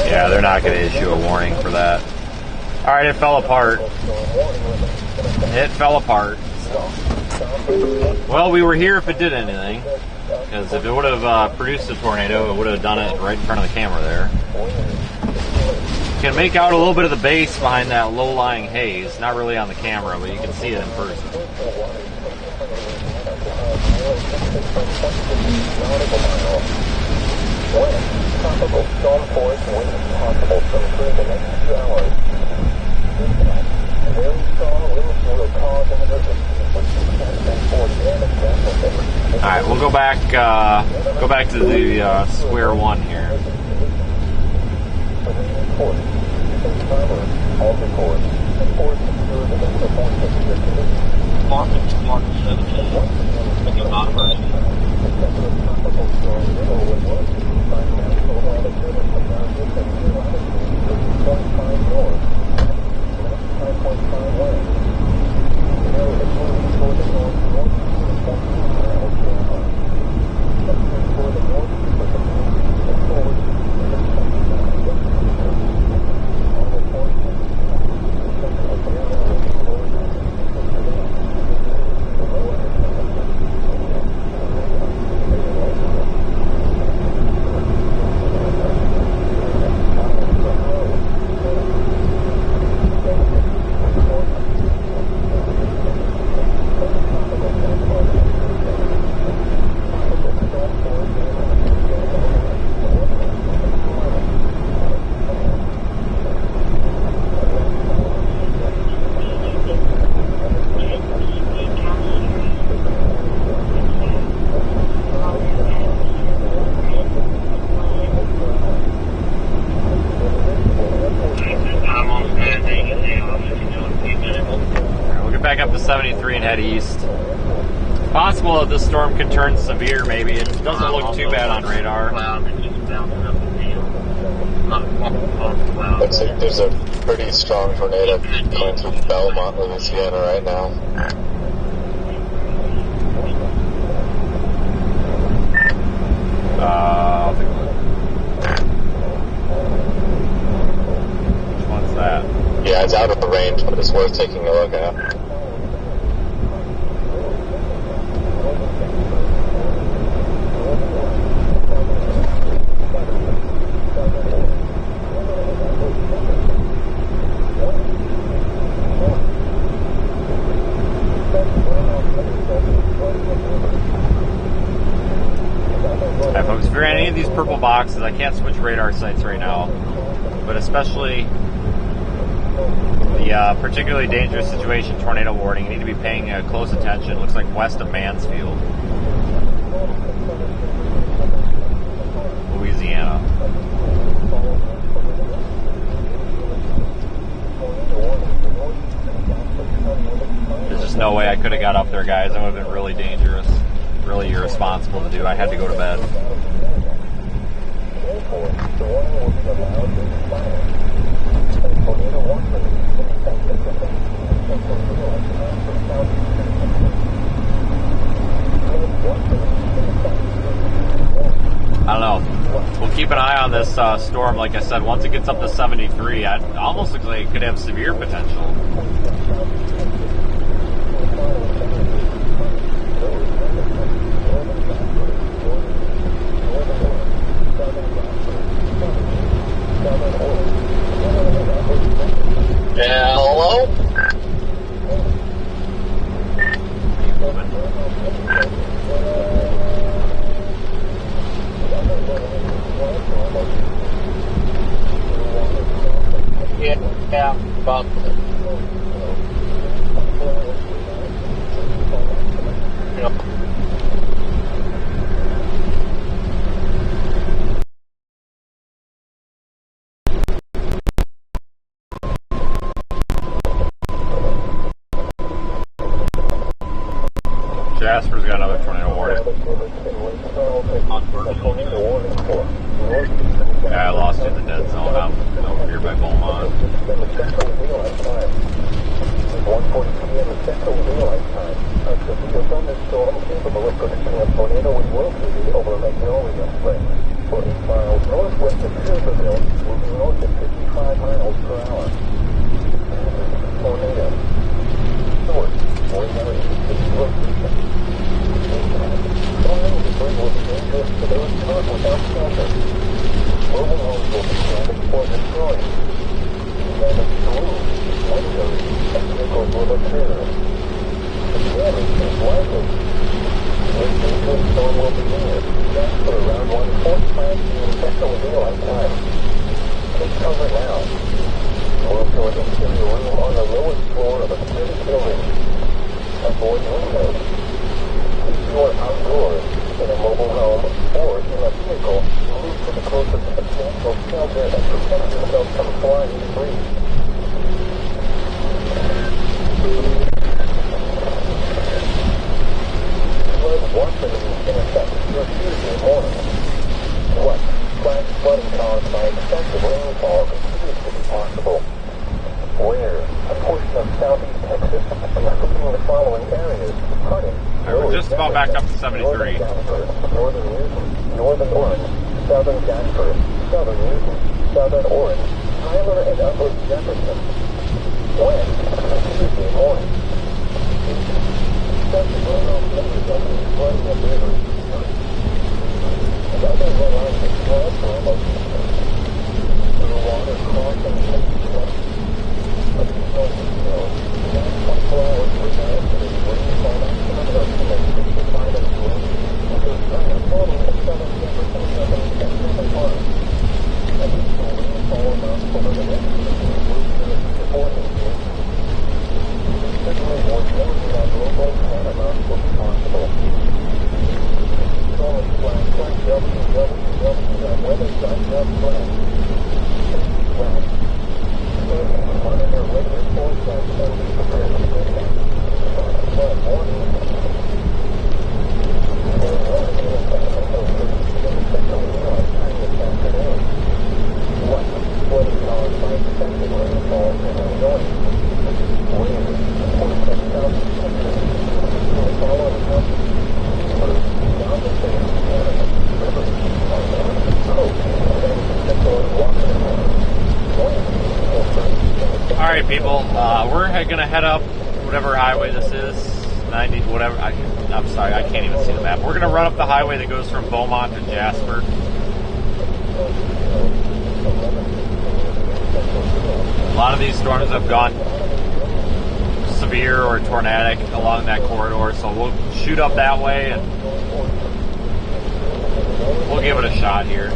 Yeah, they're not going to issue a warning for that. Alright, it fell apart. It fell apart. Well, we were here if it did anything. Because if it would have produced a tornado, it would have done it right in front of the camera there. You can make out a little bit of the base behind that low-lying haze. Not really on the camera, but you can see it in person. Tropical storm force winds possible to occur the next few hours. Very strong winds will cause an emergency. Alright, we'll go back to the square one here. Back up to 73 and head east. It's possible that this storm could turn severe, maybe. It doesn't look too bad on radar. Looks like there's a pretty strong tornado going through Beaumont, Louisiana right now. I'll take a look. Which one's that? Yeah, it's out of the range, but it's worth taking a look at. Alright folks, if you're in any of these purple boxes, I can't switch radar sites right now, but especially the particularly dangerous situation tornado warning, you need to be paying close attention. It looks like west of Mansfield, Louisiana. There's just no way I could have got up there, guys. That would have been really dangerous. Really irresponsible to do. I had to go to bed. I don't know. We'll keep an eye on this storm. Like I said, once it gets up to 73, it almost looks like it could have severe potential. Yeah, hello? Yeah, about Jasper's got another tornado warning. Yeah, I lost you in the dead zone. I'm over here by Beaumont. 1:40 p.m. in Central Daylight Time. A severe thunderstorm capable of producing a tornado with Waelti over Magnolia Springs. 40 miles northwest of Silverville, moving north at 55 miles per hour. Tornado. Source, wind area, location. Tornado debris will be dangerous to those caught without shelter. Mobile homes will be damaged or destroyed. Damage to roofs, windows, and vehicles will occur. The damage is likely. A dangerous storm will be near Jasper around 1:45 p.m. Central Daylight Time. Take cover now. Move to an interior room on the lowest floor of a security building. Avoid windows. If you are outdoors, in a mobile home, or in a vehicle, move to the closest substantial shelter and protect yourself from flying debris. Flood worsening intercept your Tuesday morning. What? Flash flooding caused by excessive rainfall continues to be possible. Where? A portion of southeast Texas, including the following areas: Harding. We're just about back up to 73. Northern Newton, Northern Orange, Southern Jasper, Southern Newton, Southern Orange, Tyler and Upper Jefferson. When? Tuesday morning. Excessive runoff may result in flooding of rivers. Another runoff is flood for almost the water crossing Lake Flood. But the snow is still. The last 24 hours were down to the rainfall estimate of 65 inches. There's a total of 7 Jefferson, 7 and 7 Farms. Additional rainfall amounts over the next 2 weeks to 4 inches. Certainly more challenging on local flood amounts will be possible. Call www.weather.gov/. Monitor weather forecasts and be prepared to protect. Flood warning. What? Flooding caused by excessive rainfall in Illinois. Where? Portion of southeast Texas. The following counties: Beaver, Galveston, Canada, Rivers, Montana, Coke, San Francisco, and Washington. All right, people. We're going to head up whatever highway this is, 90, whatever. I'm sorry, I can't even see the map. We're going to run up the highway that goes from Beaumont to Jasper. A lot of these storms have gone severe or tornadic along that corridor, so we'll shoot up that way and we'll give it a shot here.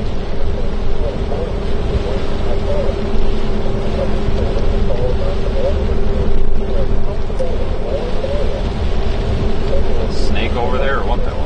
Snake over there, or what that was?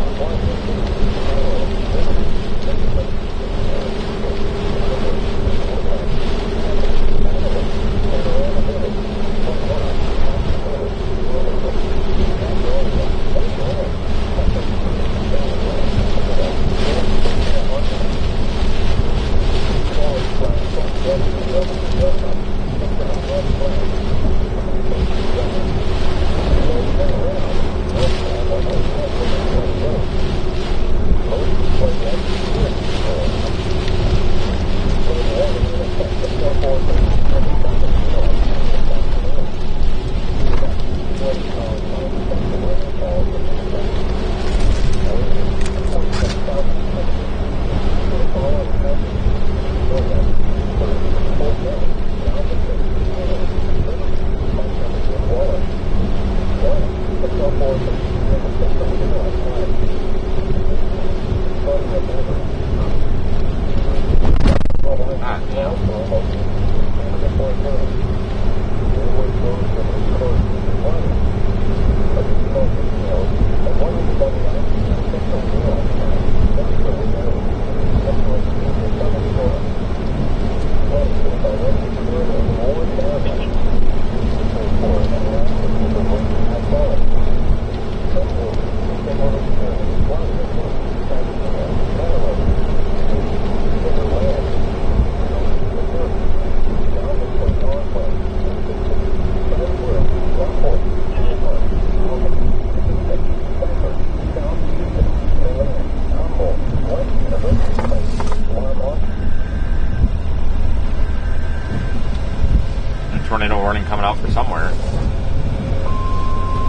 tornado warning coming out for somewhere.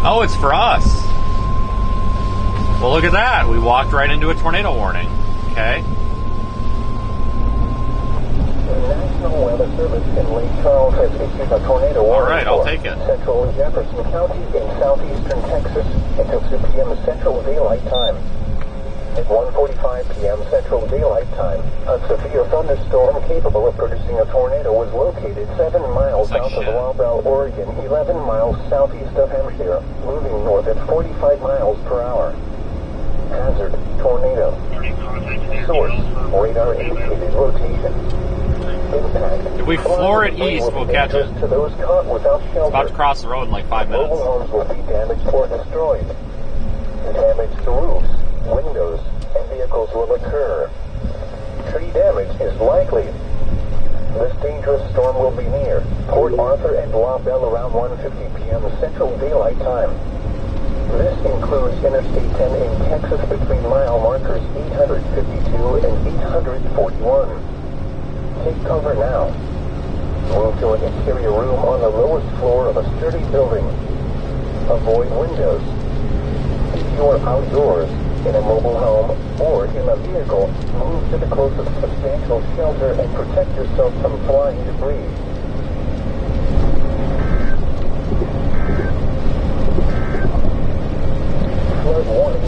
Oh, it's for us. Well, look at that. We walked right into a tornado warning. Okay. The National Weather Service in Lake Charles has issued a tornado warning. All right, I'll take it. Central Jefferson County in southeastern Texas until 2 p.m. Central Daylight Time. At 1:45 p.m. Central Daylight Time, a severe thunderstorm capable of producing a tornado was located 7 miles south of Waelti, Oregon, 11 miles southeast of Hampshire, moving north at 45 miles per hour. Hazard, tornado. Source, radar indicated rotation. Impact. If we floor it east, we'll catch it. To those caught without It's shelter. about to cross the road in like 5 minutes. Mobile homes will be damaged or destroyed. Damage to roofs, windows, and vehicles will occur. Tree damage is likely. This dangerous storm will be near Port Arthur and La Belle around 1:50 p.m. Central Daylight Time. This includes Interstate 10 in Texas between mile markers 852 and 841. Take cover now. Move to an interior room on the lowest floor of a sturdy building. Avoid windows. If you are outdoors, in a mobile home, or in a vehicle, move to the closest substantial shelter and protect yourself from flying debris.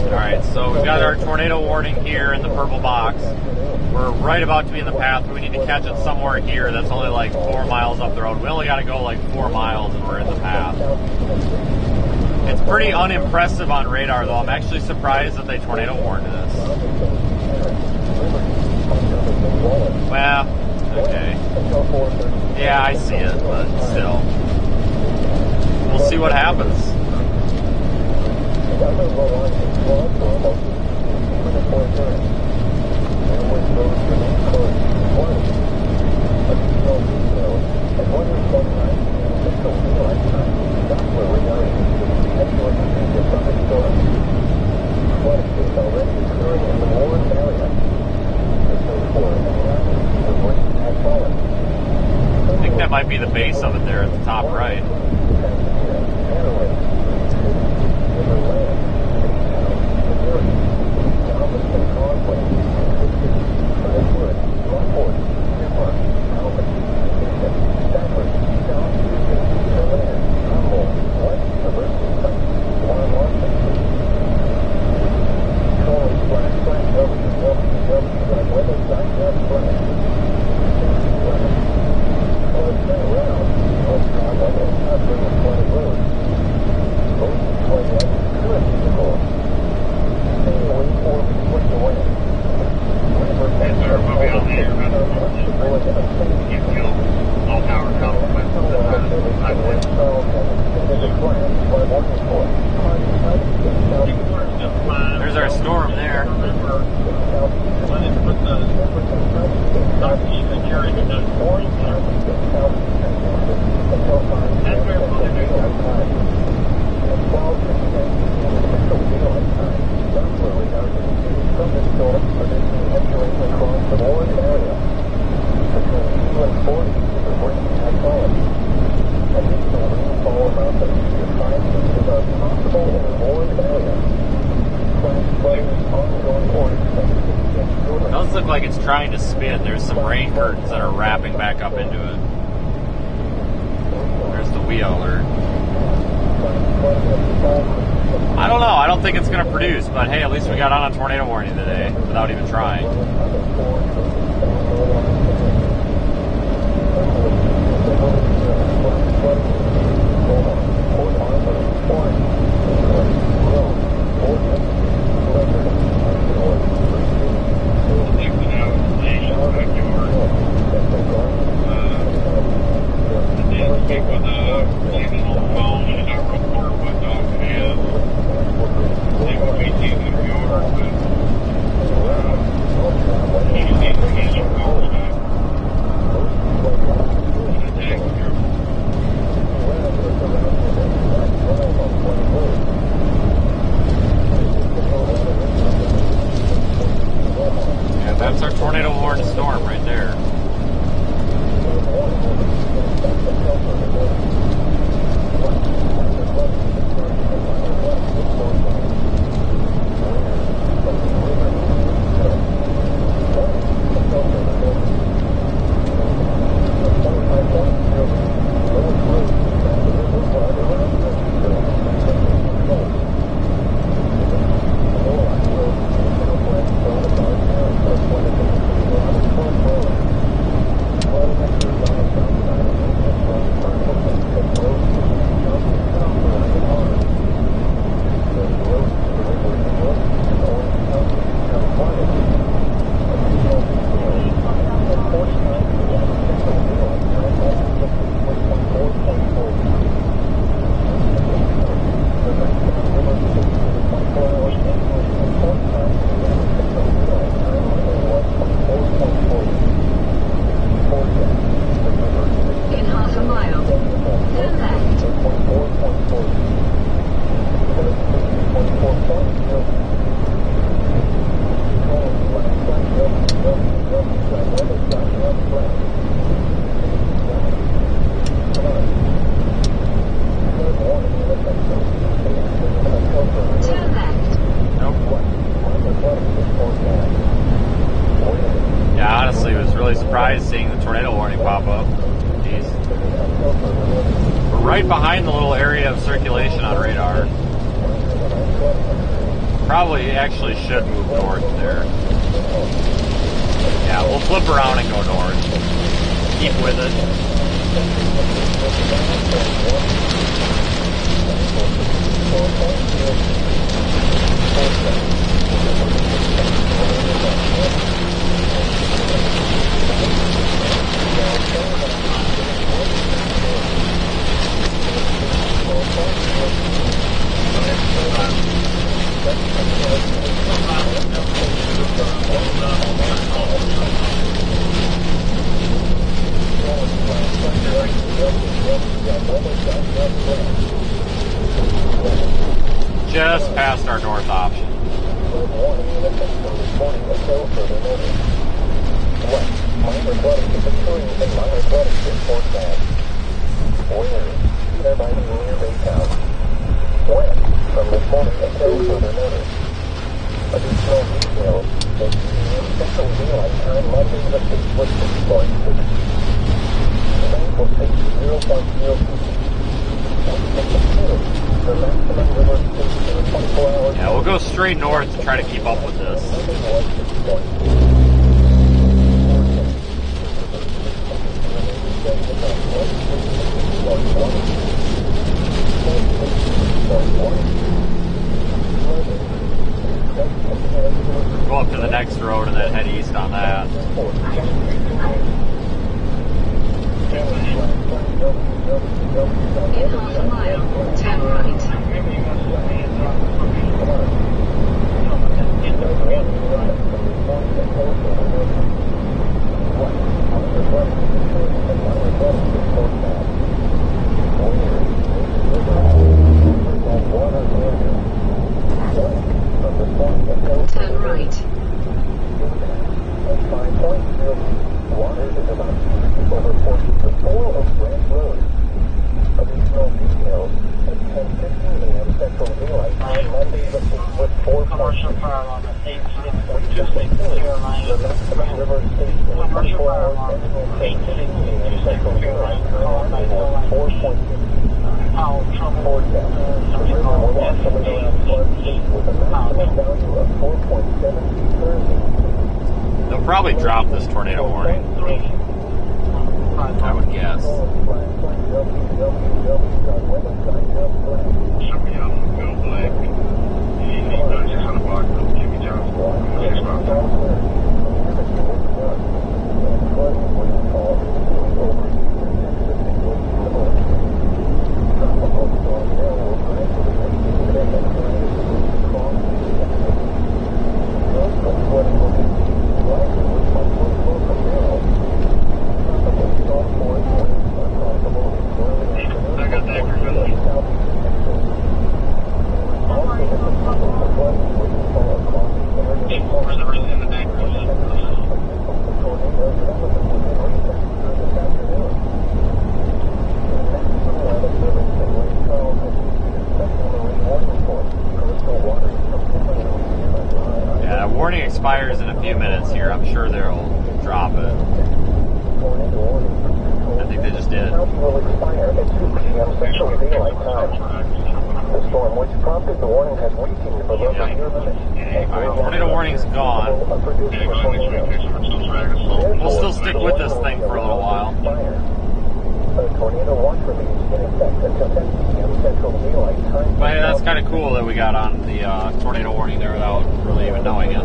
Alright, so we've got our tornado warning here in the purple box. We're right about to be in the path. We need to catch it somewhere here that's only like 4 miles up the road. We only got to go like 4 miles and we're in the path. It's pretty unimpressive on radar, though. I'm actually surprised that they tornado warned us. Well, okay. Yeah, I see it, but still. We'll see what happens. I think that might be the base of it there at the top right. There's our storm there. It does look like it's trying to spin. There's some rain curtains that are wrapping back up into it. There's the wheel alert. I don't know. I don't think it's going to produce, but hey, at least we got on a tornado warning today without even trying. He's really surprised seeing the tornado warning pop up. Jeez. We're right behind the little area of circulation on radar. Probably actually should move north there. Yeah, we'll flip around and go north. Keep with it. Just past our north option. Minor flooding is occurring and minor flooding is forecast. Wind, turbine near Baytown. West from this morning until further notice. Additional details, the Central Daylight Time Monday the 6th with 6.6. The bank will take 0.02. The maximum river speed in 24 hours. Yeah, we'll go straight north to try to keep up with this. Go up to the next road and then head east on that. In half a mile, turn right. Turn right. Water is about 2 feet over 4 feet to 4 of Branch Road. Additional details at 10:15 a.m. Central Daylight Time Monday the 6th with 4 Commercial fire alarm at 8:06. The maximum river speed in 24 hours ending at 8:15 a.m. Central Daylight Time Monday 4.6 forecast. The river will oscillate around flood state with a maximum value of 4.72 Thursday. They'll probably drop this tornado warning, I would guess. Warning expires in a few minutes here. I'm sure they'll drop it. I think they just did. Will expire at 2 p.m. Central Daylight Time. The storm, which prompted the warning, has weakened below the near limit. Tornado warning's gone. We'll still stick with this thing for a little while. A tornado watch remains in effect until 10 p.m. Central Daylight Time. But hey, that's kind of cool that we got on the tornado warning there without really even knowing it.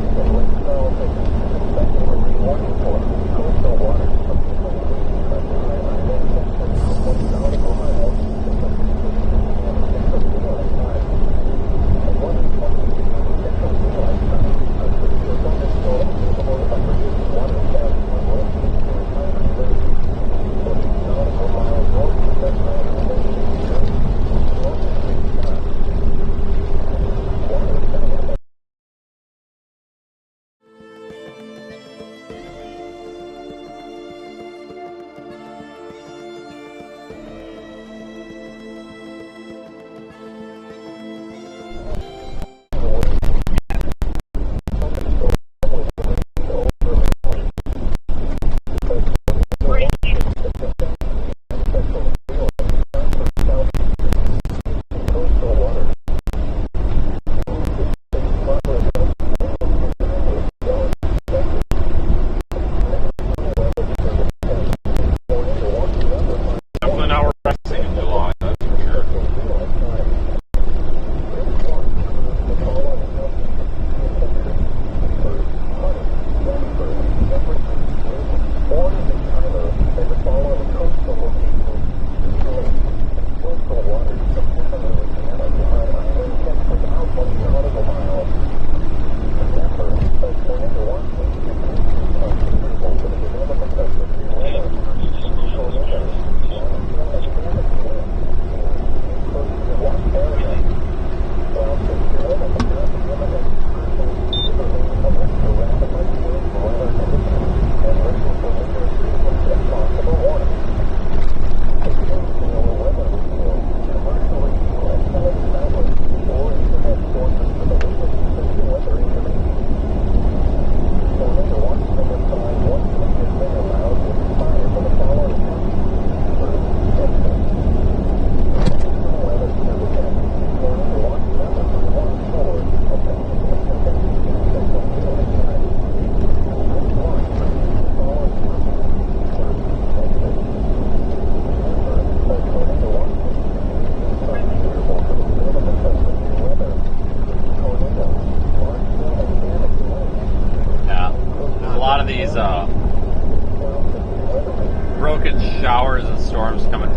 showers and storms coming.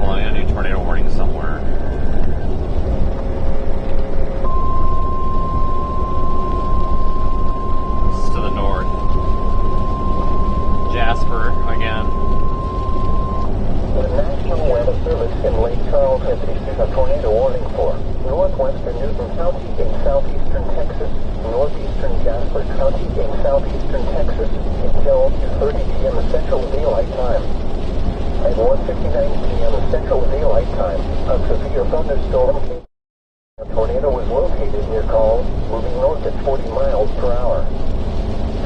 Well, a new tornado warning somewhere. This is to the north. Jasper again. The National Weather Service in Lake Charles has issued a tornado warning for northwestern Newton County in southeastern Texas, northeastern Jasper County in southeastern Texas until 2:30 p.m. Central Daylight Time. At 1:59 p.m. Central Daylight Time, a severe thunderstorm came. A tornado was located near Call, moving north at 40 miles per hour.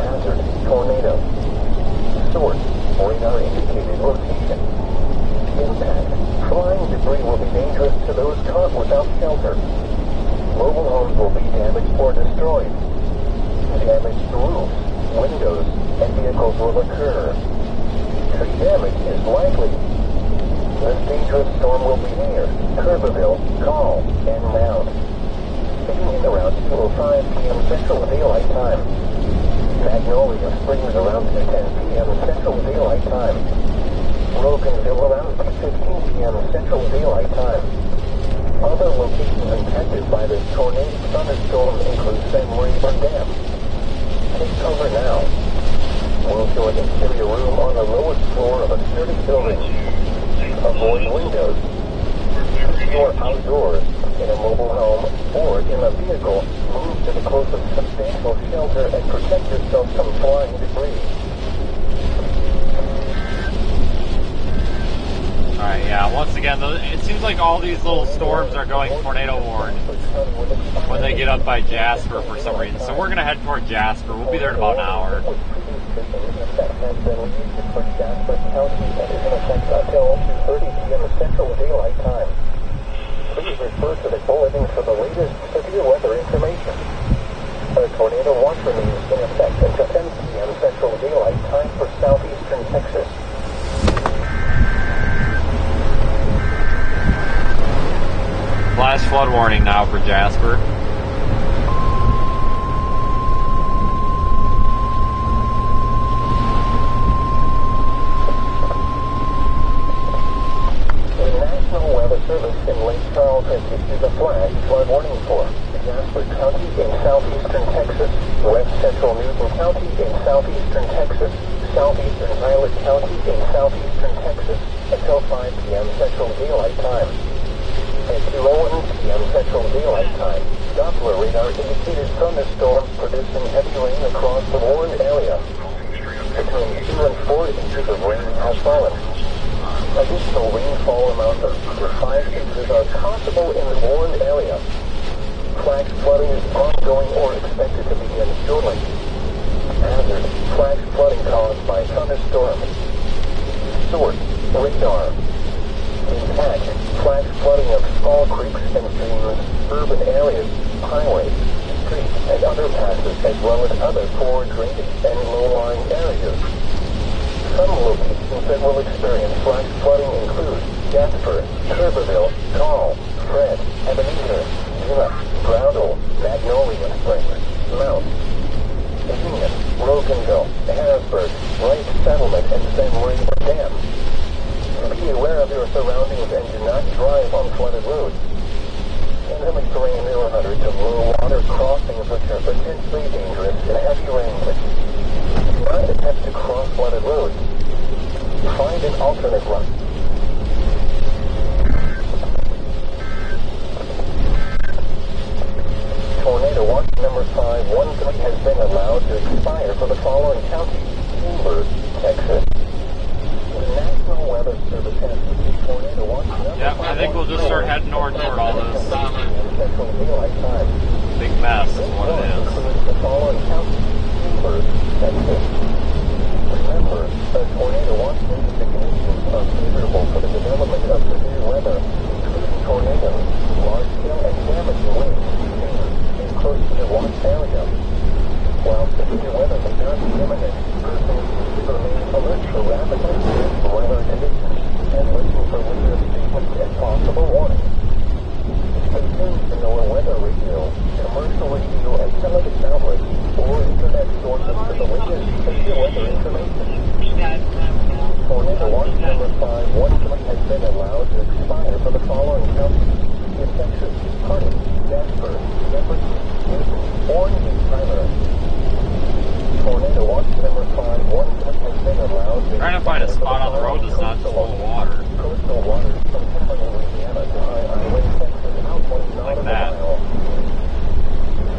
Hazard, tornado. Source, radar indicated location. Impact, flying debris will be dangerous to those caught without shelter. Mobile homes will be damaged or destroyed. Damage to roofs, windows, and vehicles will occur. Tree damage is likely. This dangerous storm will be near Kerberville, Call, and Mound. Hitting in around 2:05 p.m. Central Daylight Time. Magnolia Springs around 2:10 p.m. Central Daylight Time. Roganville around 3:15 p.m. Central Daylight Time. Other locations impacted by this tornadic thunderstorm include San Maria Dam. Take cover now. Move to an interior room on the lowest floor of a sturdy building. Avoid windows. If you are outdoors, in a mobile home, or in a vehicle, move to the closest substantial shelter and protect yourself from flying debris. Alright, yeah, once again, it seems like all these little storms are going tornado warned when they get up by Jasper for some reason. So we're going to head toward Jasper. We'll be there in about an hour. That has been released for Jasper County and is in effect until 2:30 p.m. Central Daylight Time. Please refer to the bulletin for the latest severe weather information. A tornado watch remains in effect until 10 p.m. Central Daylight Time for southeastern Texas. Flash flood warning now for Jasper. The National Weather Service in Lake Charles has issued a flash flood warning for Jasper County in southeastern Texas, west central Newton County in southeastern Texas, southeastern Violet County in southeastern Texas until 5 p.m. Central Daylight Time. At 2:01 p.m. Central Daylight Time, Doppler radar indicated thunderstorms producing heavy rain across the warned area. Between 2 and 4 inches of rain have fallen. Additional rainfall amounts of 2 to 5 inches are possible in the warned area. Flash flooding is ongoing or expected to begin shortly. Hazard, flash flooding caused by thunderstorms. Source, radar. Impact, flash flooding of small creeks and streams, urban areas, highways, streets, and underpasses, as well as other poor drainage and low-lying areas. Some locations that will experience flash flooding include Jasper, Kerberville, Call, Fred, Ebenezer, Gila, Browdle, Magnolia Springs, Mount, Union, Roganville, Harrisburg, Wright Settlement, and San Maria Dam. Be aware of your surroundings and do not drive on flooded roads. Heavily terrain there are hundreds of low water crossings which are potentially dangerous in heavy rain. Do not attempt to cross flooded roads. Find an alternate route. Tornado watch number 513 has been allowed to expire for the following counties: Chambers, Texas. The National Weather Service has issued tornado watch number 513. Yep, I think we'll just start heading north toward all this. Central Daylight Time. Big mess is what it is. The following counties: Chambers, Texas. Remember, a tornado watch means the conditions are favorable for the development of severe weather, including tornadoes, large-scale and damaging winds, and close to the watch area. While severe weather may not be imminent, persons should remain alert for rapidly changing weather conditions and listen for weather statements and possible warnings. Stay tuned to NOAA Weather Radio, commercial radio and television outlets, or internet sources for the latest severe weather information. Tornado watch number 513 Trying to find a spot on the road that's not full of water. Coastal waters from Hamilton, Louisiana to High Island, Texas, outward Like nautical that. mile.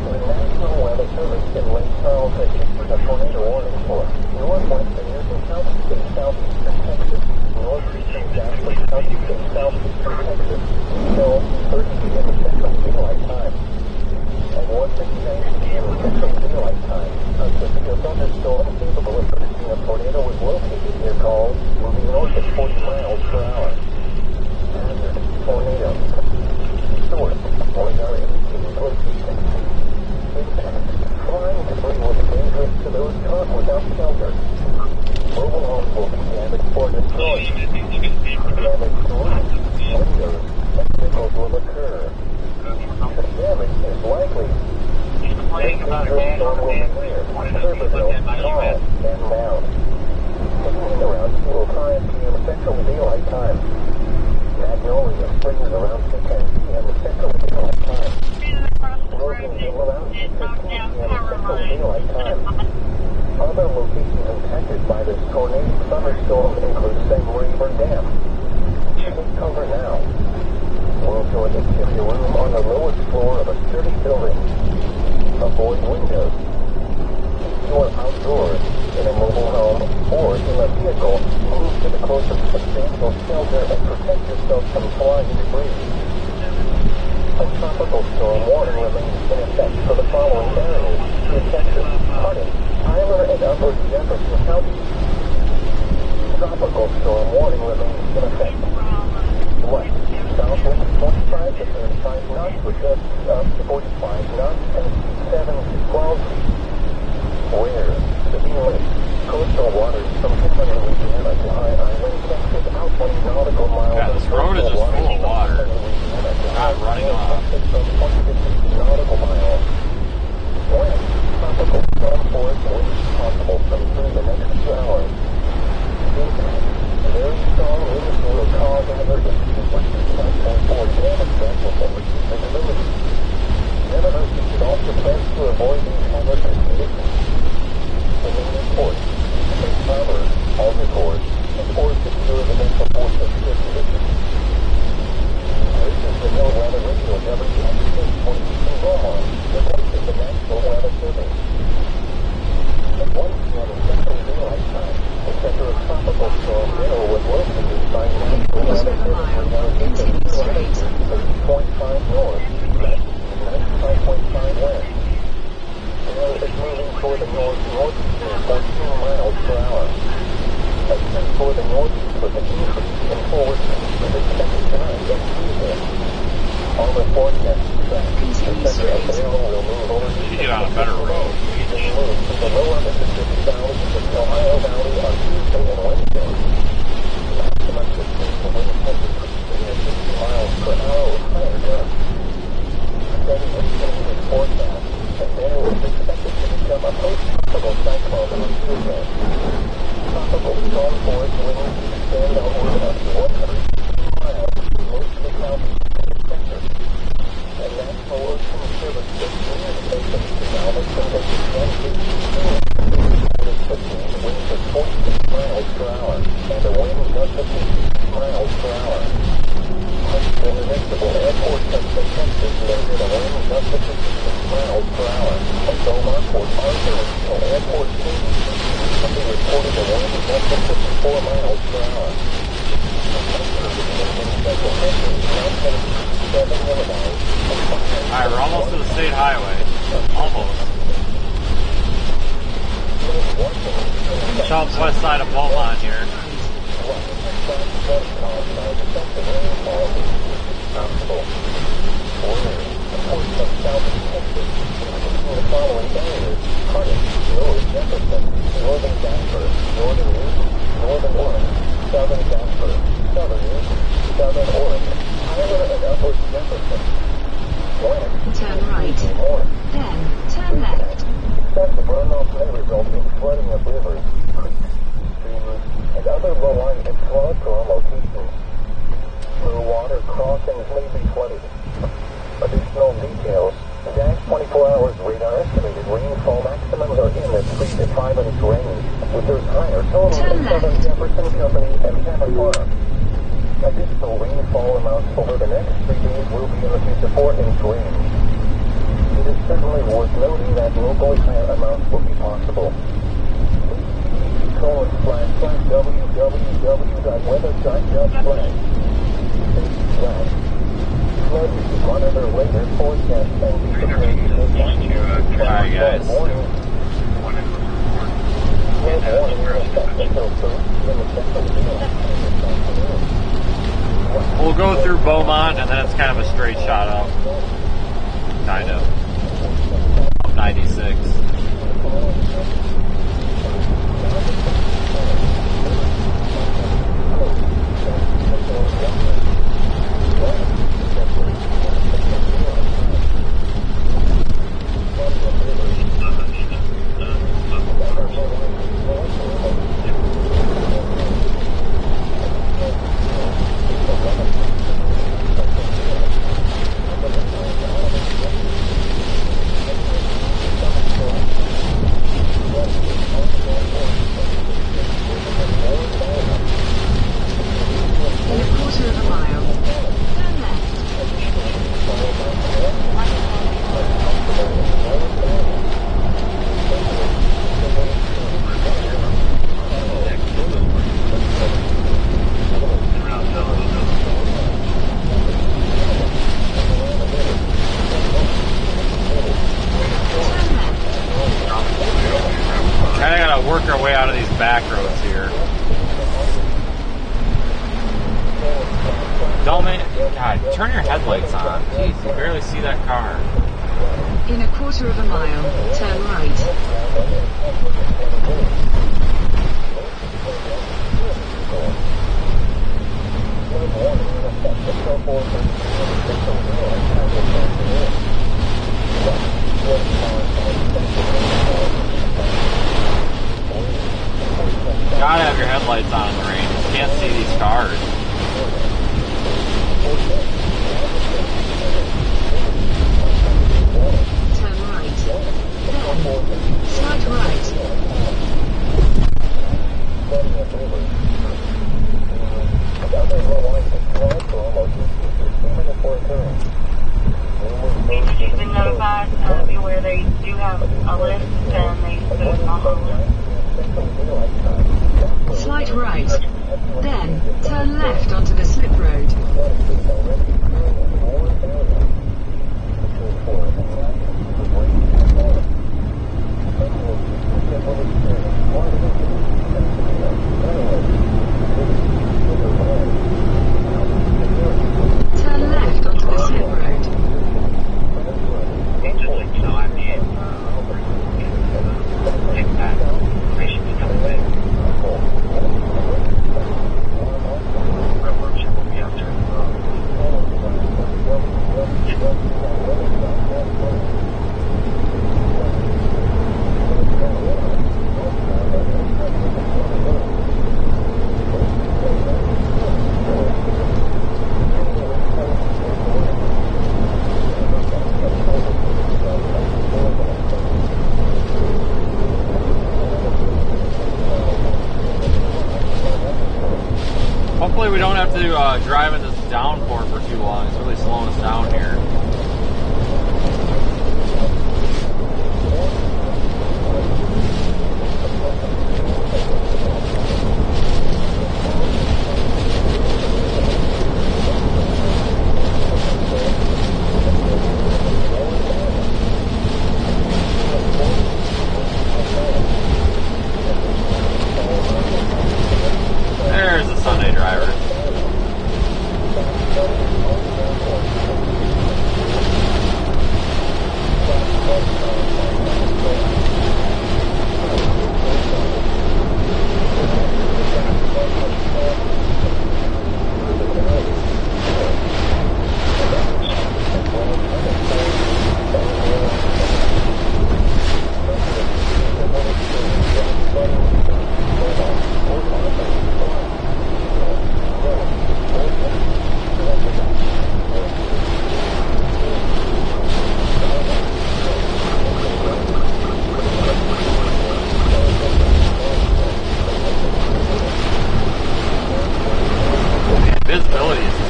The National Weather Service in Lake Charles has issued a tornado warning for northwestern Newton County and southeastern Texas, northeastern Jasper County and southeastern Texas, until 30 p.m. Central Daylight Time. At 1:59 p.m. Central Daylight Time, a severe thunderstorm capable of producing a tornado was located near called moving north at 40 miles per hour. Hazard, tornado. Source, radar indicated location. Impact, flying debris will be dangerous to those caught without shelter. Mobile homes will be damaged or destroyed. Damage to roofs, windows, and vehicles will occur. The damage is likely. This dangerous storm will be near Turbidville, Tall, and Mound. Beginning around 2:05 p.m. Central Daylight Time. Magnolia Springs around 2:10 p.m. Central Daylight Time. Loganville around 2:15 p.m. Central Daylight Time. Other locations impacted by this tornado thunderstorm include San Rayburn Dam. Take cover now. Will-joint activity room on the lowest floor of a sturdy building. Avoid windows. If you are outdoors, in a mobile home, or in a vehicle, move to the closest substantial shelter and protect yourself from flying debris. A tropical storm warning remains in effect for the following areas: in Texas, Hardin, Tyler, and Upper Jefferson counties. Tropical storm warning remains in effect. West, southwind 25 to 35 knots with gusts up to 45 knots and 7 to 12 feet. Where? Sabine Lake, coastal waters from Hamilton, Louisiana to High Island, Texas, out 1 nautical mile. Yeah, this road is just full of water. Not running off. From 20 to 60 nautical miles. West, tropical storm force winds possible from through the next 2 hours. Impact, very strong winds will cause hazardous 5.4 damage vessels and reduce visibility. University should also plan to avoid these hazardous conditions. The main reports, safe harbor, alter course, or secure the mental force of good conditions. This is the NOAA Weather Radio WXK 42 in Beaumont, the voice of the National Weather Service. At 1 p.m. Central Daylight Time, the center of tropical storm BERYL was located by National Weather Service Continue straight. 30.5 north, 95.5 west. BERYL is moving toward the north-northeastern 14 miles per hour. A trend toward the northeast with an increase in forward speed is expected tonight and Tuesday. All the forecasts track the center of BERYL will move over You get on a better road. They move from the lower Mississippi Valley to the Ohio Valley on Tuesday and Wednesday. Maximum distance will wind has increased to 60 miles per hour with higher gusts. Steady wind change is forecast, and BERYL is expected to become a post-tropical cyclone on Tuesday. Tropical storm force winds extend outward up to 115 miles to most of the southeastern sector. And National Ocean Service is near the base of the Alabama conditions 115 winds of 46 miles per hour and a wind gust of 56 miles per hour. Huntsville Municipal Airport, Texas, noted a wind gust of 56 miles per hour, and Beaumont Port Arthur Regional Airport recently reported a wind gust of 54 miles per hour. Alright, we're almost to the state highway. Almost. Southwest side of Beaumont here. The following areas: Hardin, North Jefferson, Northern Jasper, Northern Newton, Northern Orange, Southern Jasper, Southern Newton, Southern Orange, Tyler, and Upper Jefferson. West, Turn right. north. Then, turn left. Excessive runoff may result in flooding of rivers, creeks, streams, and other low-lying and flood-prone locations. Through water crossings may be flooded. Additional details. Dash 24 hours radar estimated rainfall maximums are in the 3 to 5 inch range, with those higher total in southern storm. Additional rainfall amounts over the next 3 days will be in the 4-inch range. It is certainly worth noting that locally higher amounts will be possible. www.weather.gov/. Flood monitor later forecast and be prepared to take Alright, guys. We'll go through Beaumont, and then it's kind of a straight shot up. Kind of. Up 96. Turn your headlights on. Jeez, you barely see that car. In a quarter of a mile, turn right. Gotta have your headlights on in the rain. You can't see these cars. Turn right. Then, slide right. You've been notified of you where they do have a list and they put it on the list. Slide right. Then, turn left onto the slip road. Turn left onto the slip road. Hopefully we don't have to drive in this downpour for too long. It's really slowing us down here. There's the Sunday driver.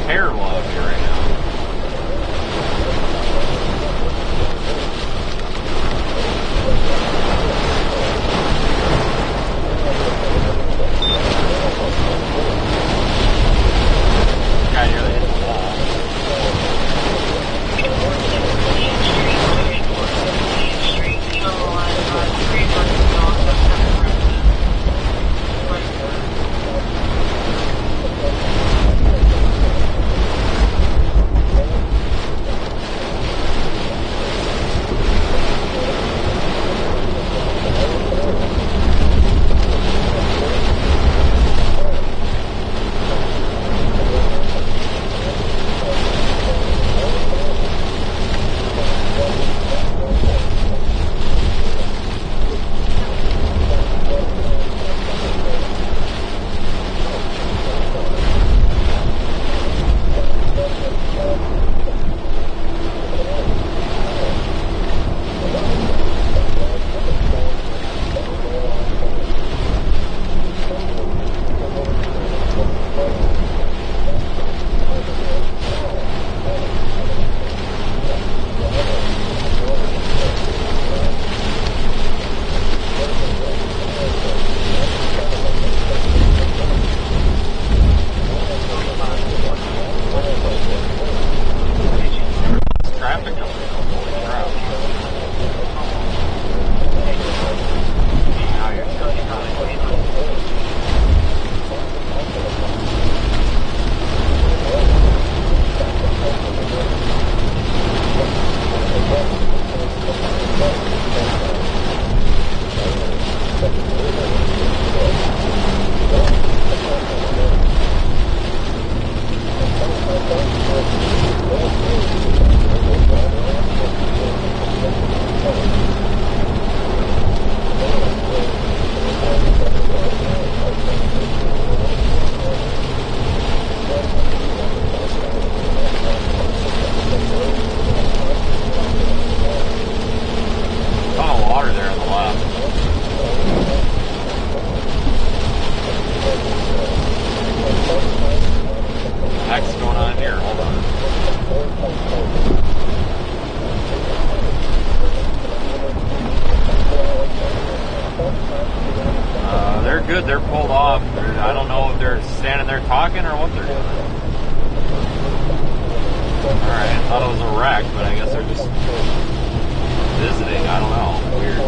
terrible out here right now. Guy nearly hit the wall. Good, they're pulled off. I don't know if they're standing there talking or what they're doing. Alright, I thought it was a wreck, but I guess they're just visiting. I don't know. Weird.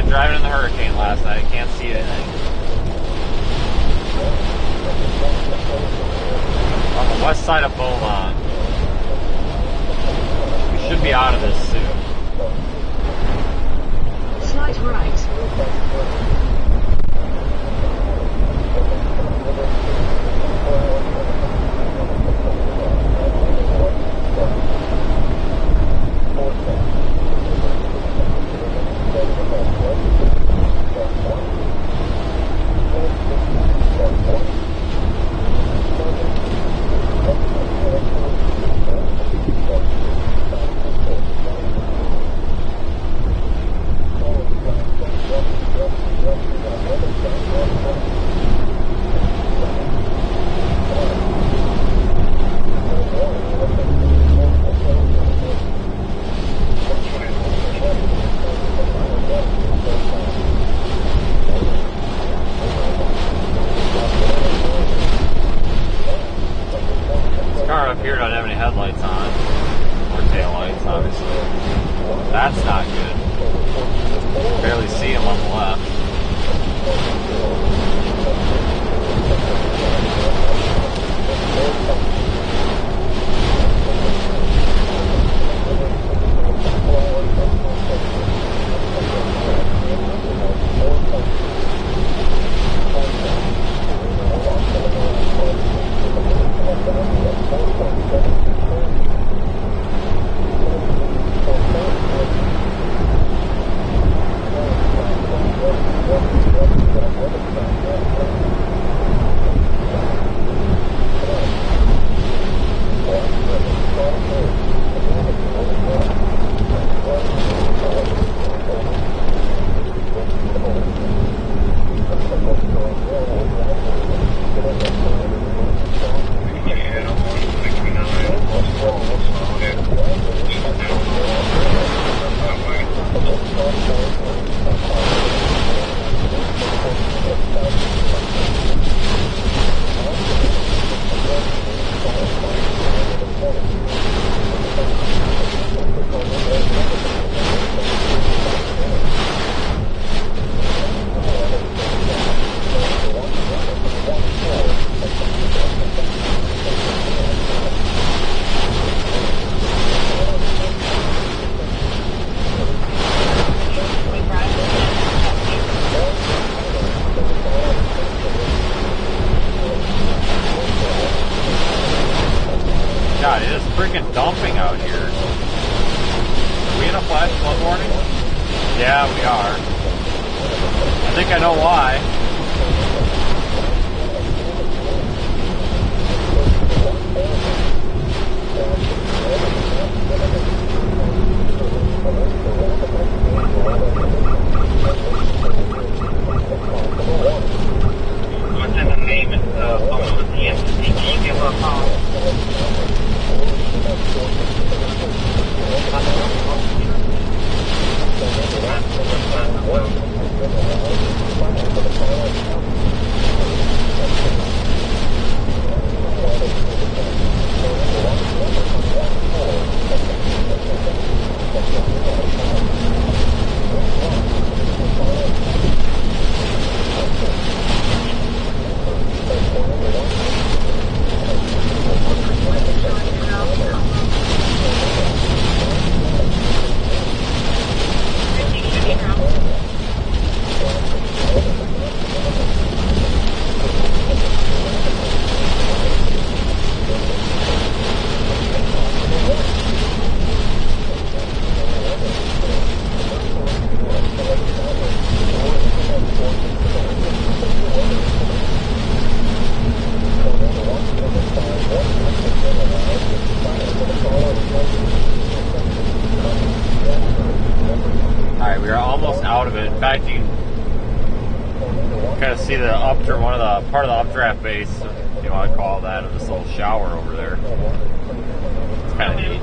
Driving in the hurricane last night, I can't see anything. On the west side of Beaumont. We should be out of this soon. Slight right. That's not good. Barely see him on the left. God, it is freaking dumping out here. Are we in a flash flood warning? Yeah, we are. I think I know why. What's in the name of the entity? Can you give a call? Alright, we are almost out of it. In fact, you can kind of see the part of the updraft base, if you want to call that, of this little shower over there. It's kind of neat.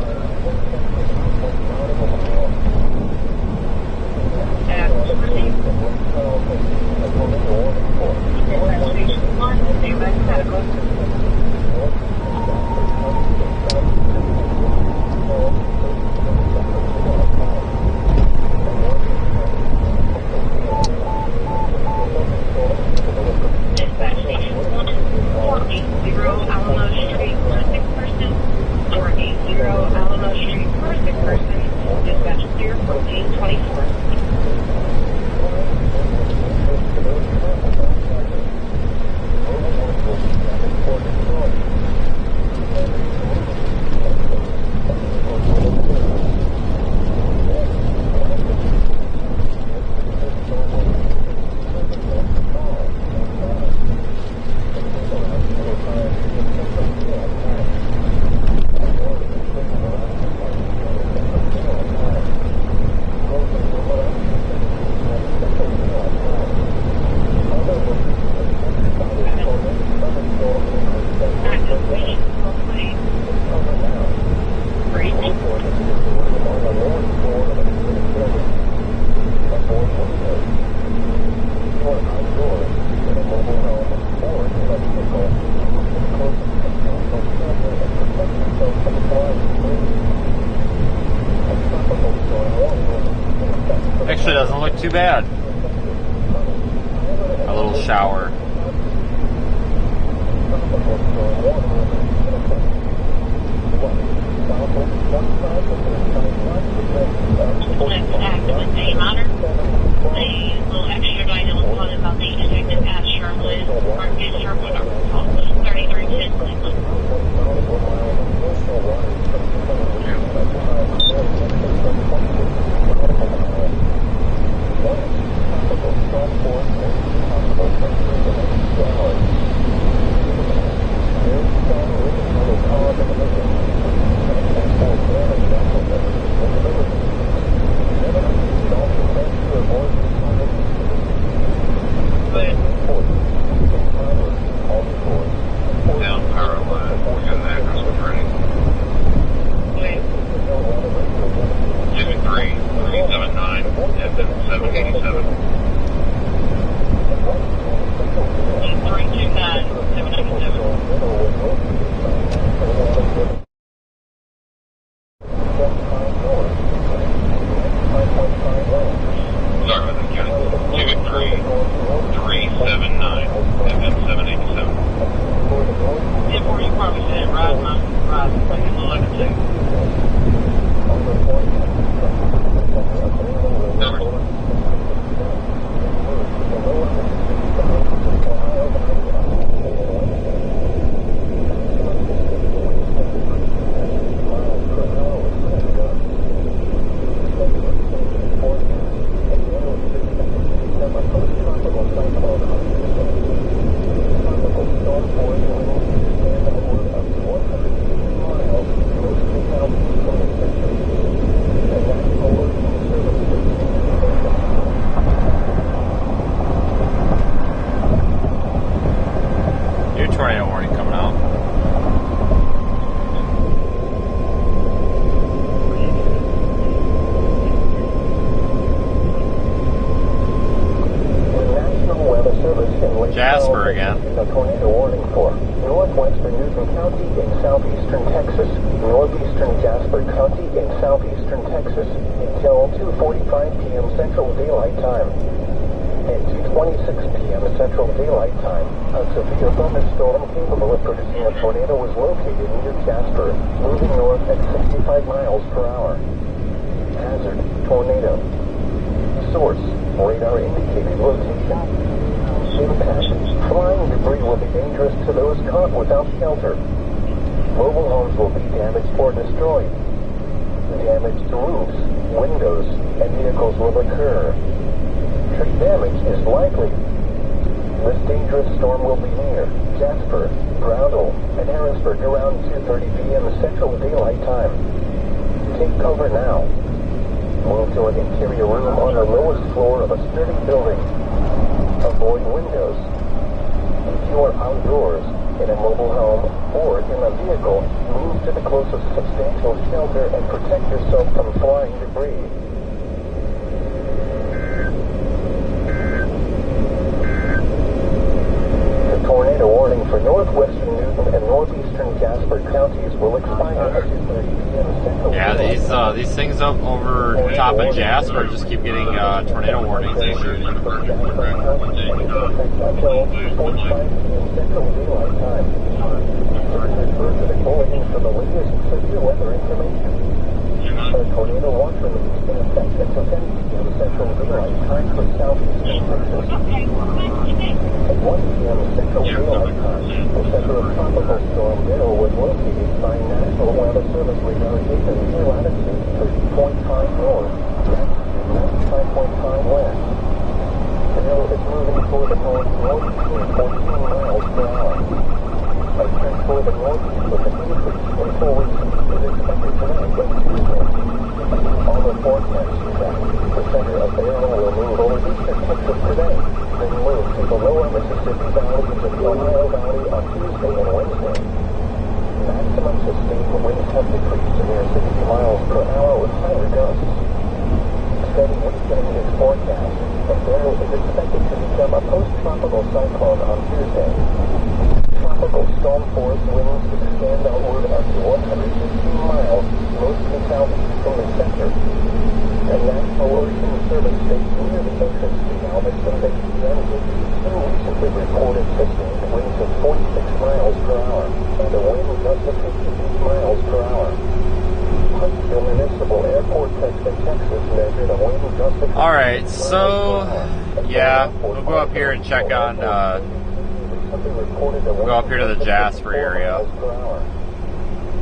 Actually, doesn't look too bad. A little shower. Let's act with the honor. A little extra guide will tell about the effective at Charlotte or District 3310 Cleveland. Down power line. We got an address for training. 23379 FM 787. 329 797. Sorry about that, County. 23379 FM 787. Yeah, or you probably said ride my ride. It's like a little like a two. Tornado warning coming out. Jasper again. A tornado warning for northwestern Newton County in southeastern Texas, northeastern Jasper County in southeastern Texas until 2:45 p.m. Central Daylight Time. At 2:26 p.m. Central Daylight Time, a severe thunderstorm capable of producing a tornado was located near Jasper, moving north at 65 miles per hour. Hazard, tornado. Source, radar indicated rotation. Impact, flying debris will be dangerous to those caught without shelter. Mobile homes will be damaged or destroyed. Damaged roofs, windows, and vehicles will occur. Tree damage is likely. This dangerous storm will be near Jasper, Browdle, and Harrisburg around 2:30 p.m. Central Daylight Time. Take cover now. Move to an interior room on the lowest floor of a sturdy building. Avoid windows. If you are outdoors, in a mobile home, or in a vehicle, move to the closest substantial shelter and protect yourself from flying debris. Tornado warning for northwestern Newton and northeastern Jasper counties will expire at 2:30 p.m. Central. Yeah, these things up over top of Jasper just keep getting tornado warnings issued. Until 2:45 p.m. Central Daylight Time. Refer to the bulletin for the latest severe weather information. A tornado watch remains in effect until 10 p.m. Central Daylight Time for southeastern Texas. At 1 p.m. Central Daylight Time, the center of tropical storm BERYL was located by National Weather Service radar data near latitude 30.5 north, latitude 95.5 west. BERYL is moving toward the north-northeast at 14 miles per hour. A trend toward the northeast with an increase in forward speed is expected tonight and Tuesday. All the forecasts suggest the center of BERYL will move over eastern Texas today, then move to the lower Mississippi Valley into the Ohio Valley on Tuesday and Wednesday. Maximum sustained winds have decreased to near 60 miles per hour with higher gusts. Steady weakening is forecast, and BERYL is expected to become a post-tropical cyclone on Tuesday. Tropical storm force winds extend outward up to 115 miles, mostly southeast from the center. A National Ocean Service station Alright, so yeah, we'll go up here and check on we'll go up here to the Jasper area.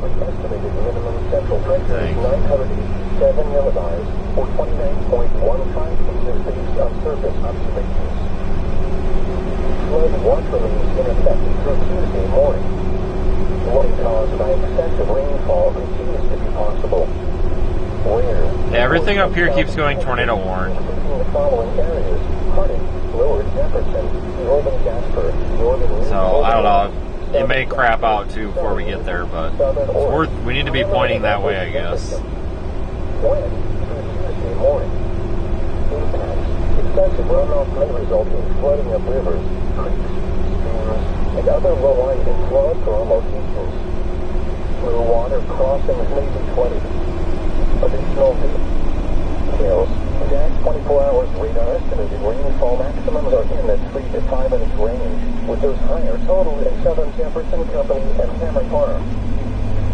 Estimated minimum central pressure is 907 millibars, or 29.15 feet of space of surface observations. Flood watch release in effect through Tuesday morning. Flooding caused by excessive rainfall continues to be possible. Where? Yeah, everything up here keeps going tornado warned. Including the following areas: Harding, Lower Jefferson, Northern Jasper, Northern. So I don't know. It may crap out too before we get there, but we need to be pointing that way, I guess. When through Tuesday morning. Impacts. Excessive runoff may result in flooding of rivers, creeks, streams, and other low-lying flood prone locations. Low water crossings may be flooded. Additional details. Today's 24 hours radar estimated rainfall maximums are in the 3 to 5 inch range, with those higher total in Southern Jefferson Company and Hammer Farm.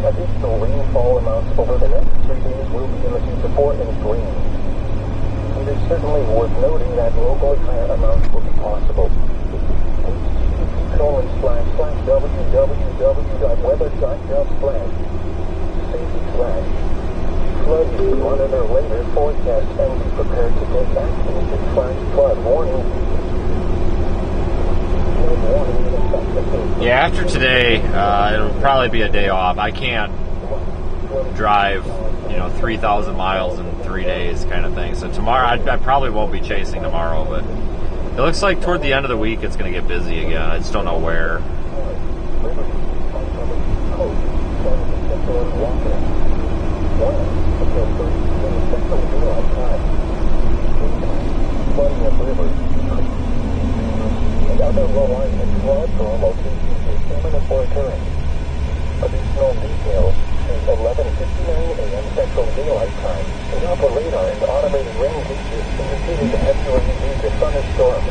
Additional rainfall amounts over the next 3 days will be in the 2 to 4 inch range. It is certainly worth noting that locally higher amounts will be possible. http://www.weather.gov/safety/ flood you monitor later forecast and be prepared to take action to flash flood warning. Yeah, after today, it'll probably be a day off. I can't drive, 3,000 miles in 3 days kind of thing. So tomorrow, I probably won't be chasing tomorrow, but it looks like toward the end of the week it's going to get busy again. I just don't know where. Flooding of rivers, and other low-lying flood prone locations is imminent or occurring. Additional details since 11:59 a.m. Central Daylight Time. An upper radar and automated rain gauges indicated the heavy rain due to thunderstorm.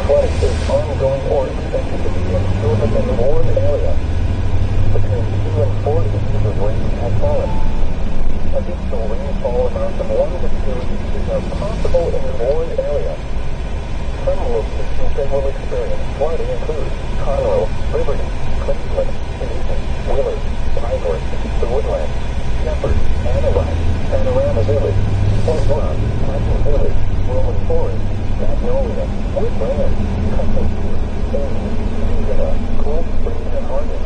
Flooding is ongoing or expected to be in urban and warm area. Between 2 and 4 inches of rain have fallen. Additional rainfall amounts of 1 to 2 inches are possible in the warm area. Some locations that will experience flooding include Conroe, Liberty, Cleveland, Eden, Willard, Pinehurst, The Woodlands, Shepherd, Anaheim, Panorama Village, Fort Rock, Patton Village, Roman Forest, Magnolia, Woodland, Customfield, Ames, Indiana, Cold Spring, and Harding.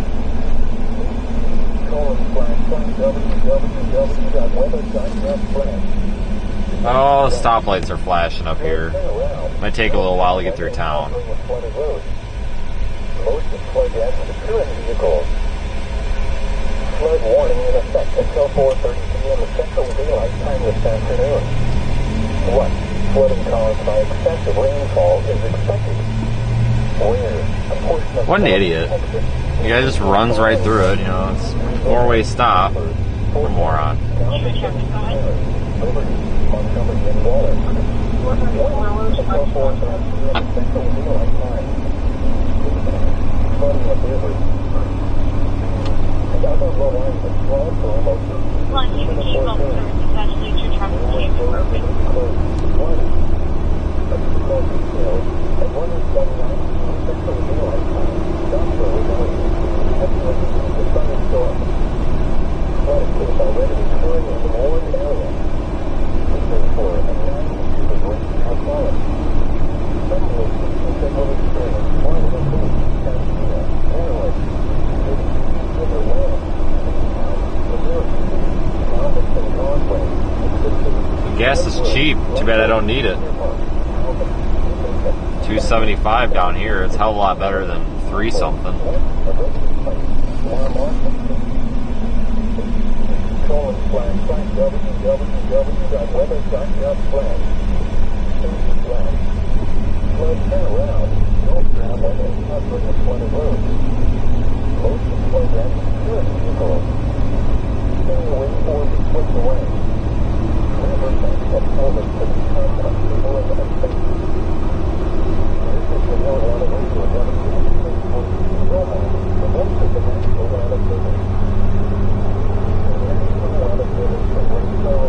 Oh, stoplights are flashing up here. Might take a little while to get through town. Most of flood damage to current vehicles. Flood warning in effect until 4:30 p.m. Central Daylight Time this afternoon. What? Flooding caused by excessive rainfall is expected. Where? A portion of What an idiot. The guy just runs right through it, it's a 4-way stop. What a moron. Montgomery and Waller. Flooding of rivers. And other low-lying flood prone locations. Well, you can keep all the services actually to traffic police department. Additional details at 1:29 Central Daylight Time. Jasper was out. Heavy rain due to thunderstorm. Flooding is already occurring in the warm area. Therefore, a 9 inches of rain has fallen. Some locations that will experience flooding include Alexandria, Maryland, City, Riverland, Newtown, Missouri, Galveston Causeway, Mississippi. Gas is cheap. Too bad I don't need it. $2.75 down here. It's a hell of a lot better than $3 something. Flood turnaround. Don't grab on and covering the flooded roads. Most of flood damage to current vehicles. Stay away or be swept away. River banks have pelvis to become unstable and unsafe. This is the North Alabama WC640 Beaumont, the voice of the National Alabama. The National Alabama from Rainfall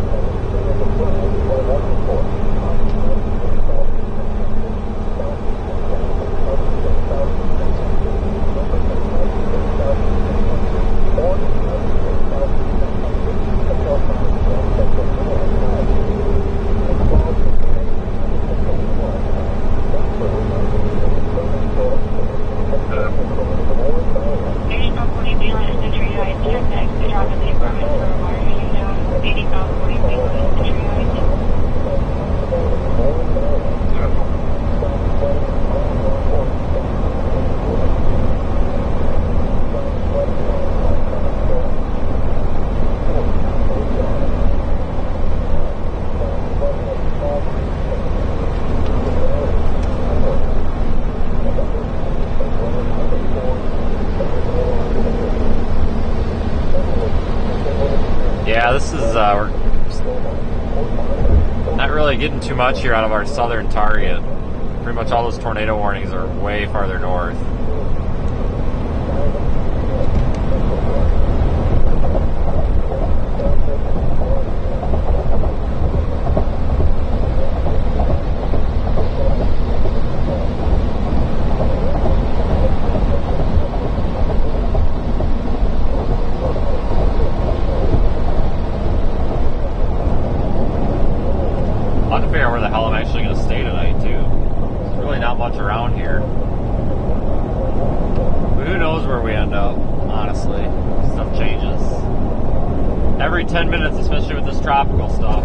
really getting too much here out of our southern target. Pretty much all those tornado warnings are way farther north. Every 10 minutes, especially with this tropical stuff.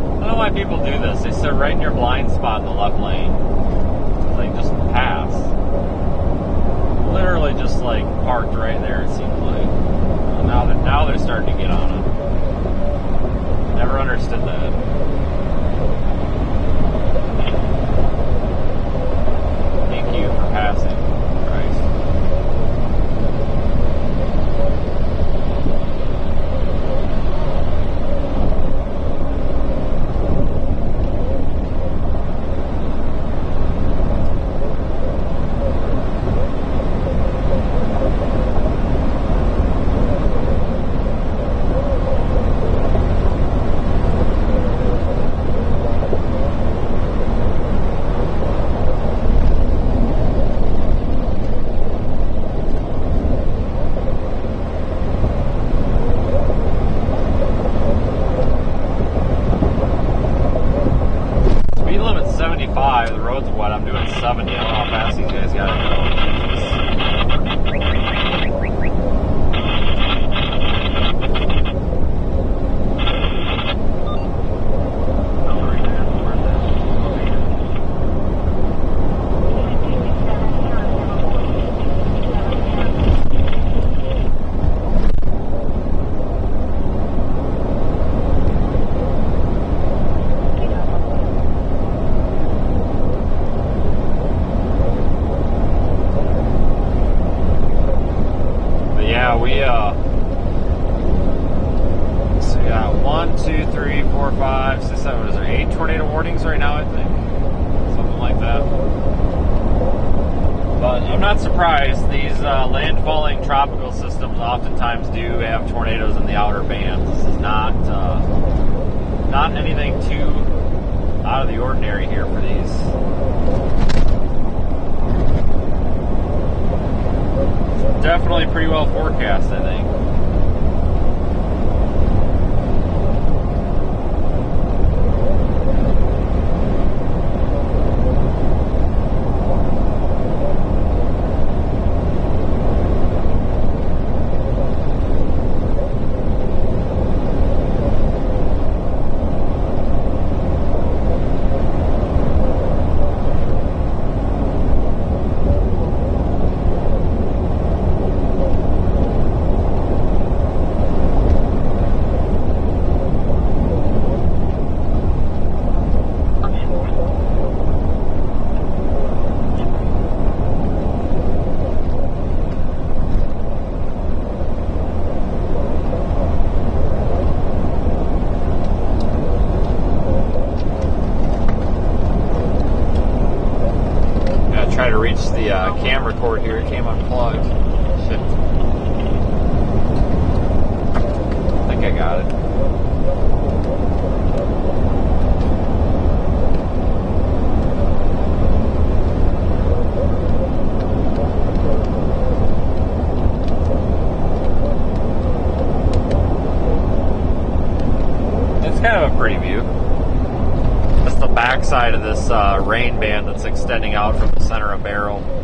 I don't know why people do this. They sit right in your blind spot in the left lane. Like, just pass. Literally just like parked right there, it seems like. Now they're starting to get on it. Never understood that. Thank you for passing. Christ. The road's wet. I'm doing 70. I don't know how fast these guys got to so we got 1, 2, 3, 4, 5, 6, 7, what is there, 8 tornado warnings right now, I think. Something like that. But I'm not surprised. These landfalling tropical systems oftentimes do have tornadoes in the outer bands. This is not anything too out of the ordinary here for these. Definitely pretty well forecast, I think. Camera cord here, it came unplugged. Shit. I think I got it. It's kind of a pretty view. That's the backside of this rain band that's extending out from the center of BERYL.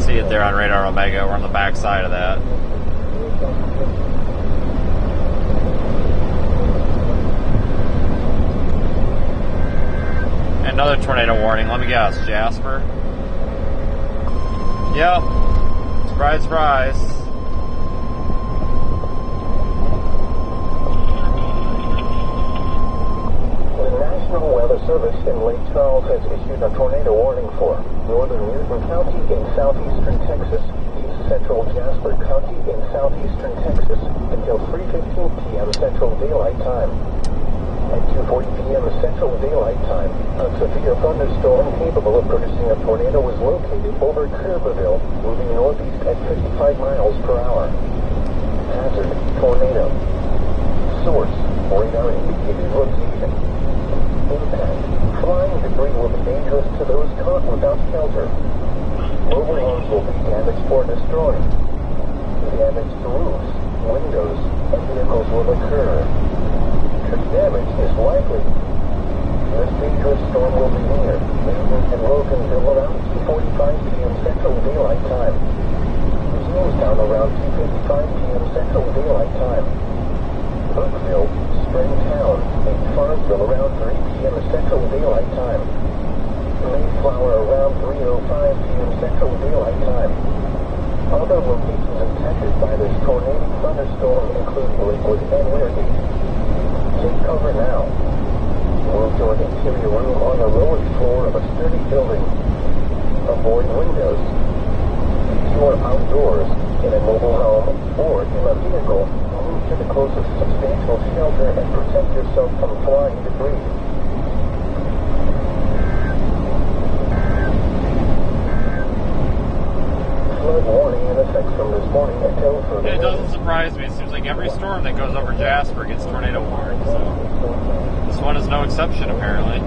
See it there on Radar Omega. We're on the back side of that. Another tornado warning. Let me guess, Jasper. Yep. Surprise, surprise. The National Weather Service in Lake Charles has issued a tornado warning for northern Newton County in southeastern Texas, east central Jasper County in southeastern Texas until 3:15 p.m. Central Daylight Time. At 2:40 p.m. Central Daylight Time, a severe thunderstorm capable of producing a tornado was located over Kerrville, moving northeast at 55 miles per hour. Hazard, tornado. Source, radar indicated location. Impact, flying debris will be dangerous to those caught without shelter. Mobile homes will be damaged or destroyed. Damage to roofs, windows, and vehicles will occur. Tree damage is likely. This dangerous storm will be near Beaumont and Loganville around 2:45 p.m. Central Daylight Time. Jamestown around 2:55 p.m. Central Daylight Time. Oakville, Springtown, and Farmville around 3 p.m. Central Daylight Time. Mayflower around 3:05 p.m. Central Daylight Time. Other locations impacted by this tornadic thunderstorm include Lakewood and Waelti. Take cover now. Move to an interior room on the lowest floor of a sturdy building. Avoid windows. If you are outdoors, in a mobile home, or in a vehicle, move to the closest substantial shelter and protect yourself from flying debris. Flood warning in effect from this morning until further. It doesn't surprise me. It seems like every storm that goes over Jasper gets tornado warned. So this one is no exception, apparently.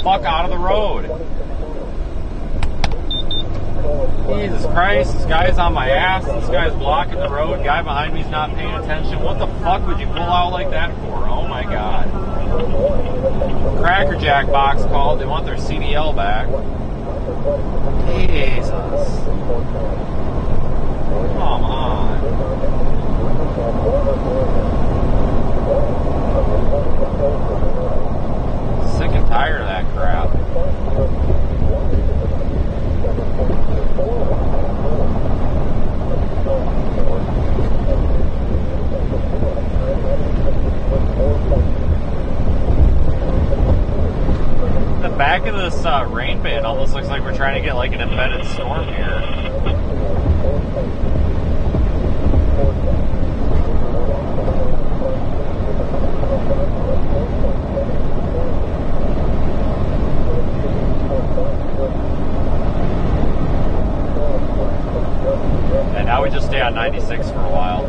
Fuck out of the road. Jesus Christ, this guy's on my ass, this guy's blocking the road, guy behind me's not paying attention. What the fuck would you pull out like that for? Oh my god. Cracker Jack box called, they want their CDL back. Jesus. Come on. Sick and tired of that crap. The back of this rain band almost looks like we're trying to get like an embedded storm here. And now we just stay on 96 for a while.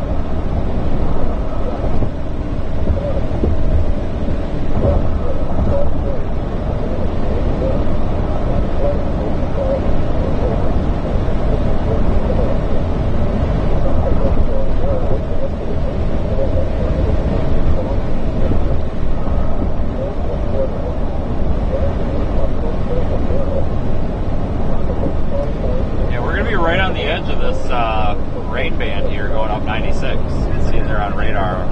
Rain band here going up 96. You can see they're on radar.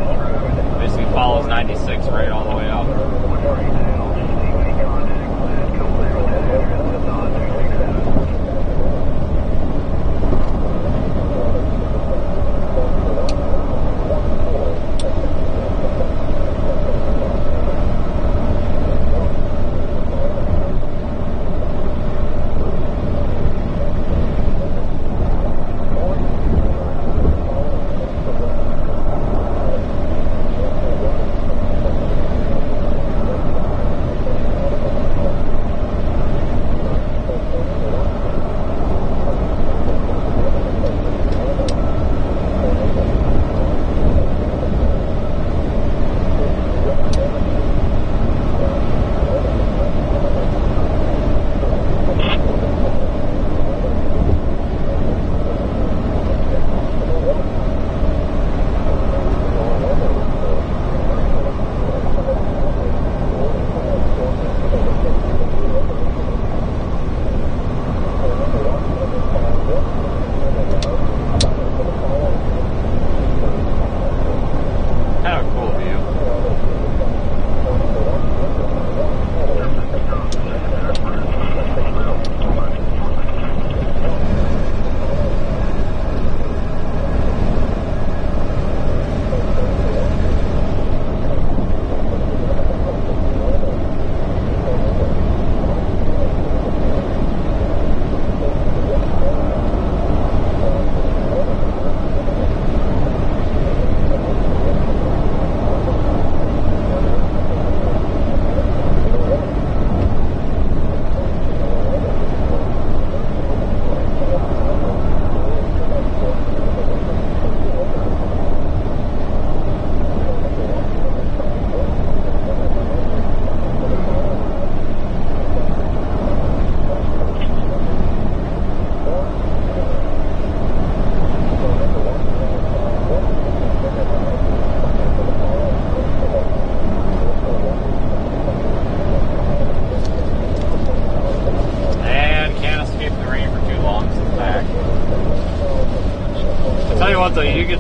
Basically follows 96 right all the way up.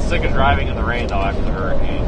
sick of driving in the rain though after the hurricane.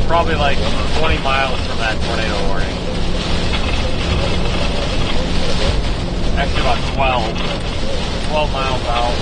Probably like 20 miles from that tornado warning. Actually about 12 miles out.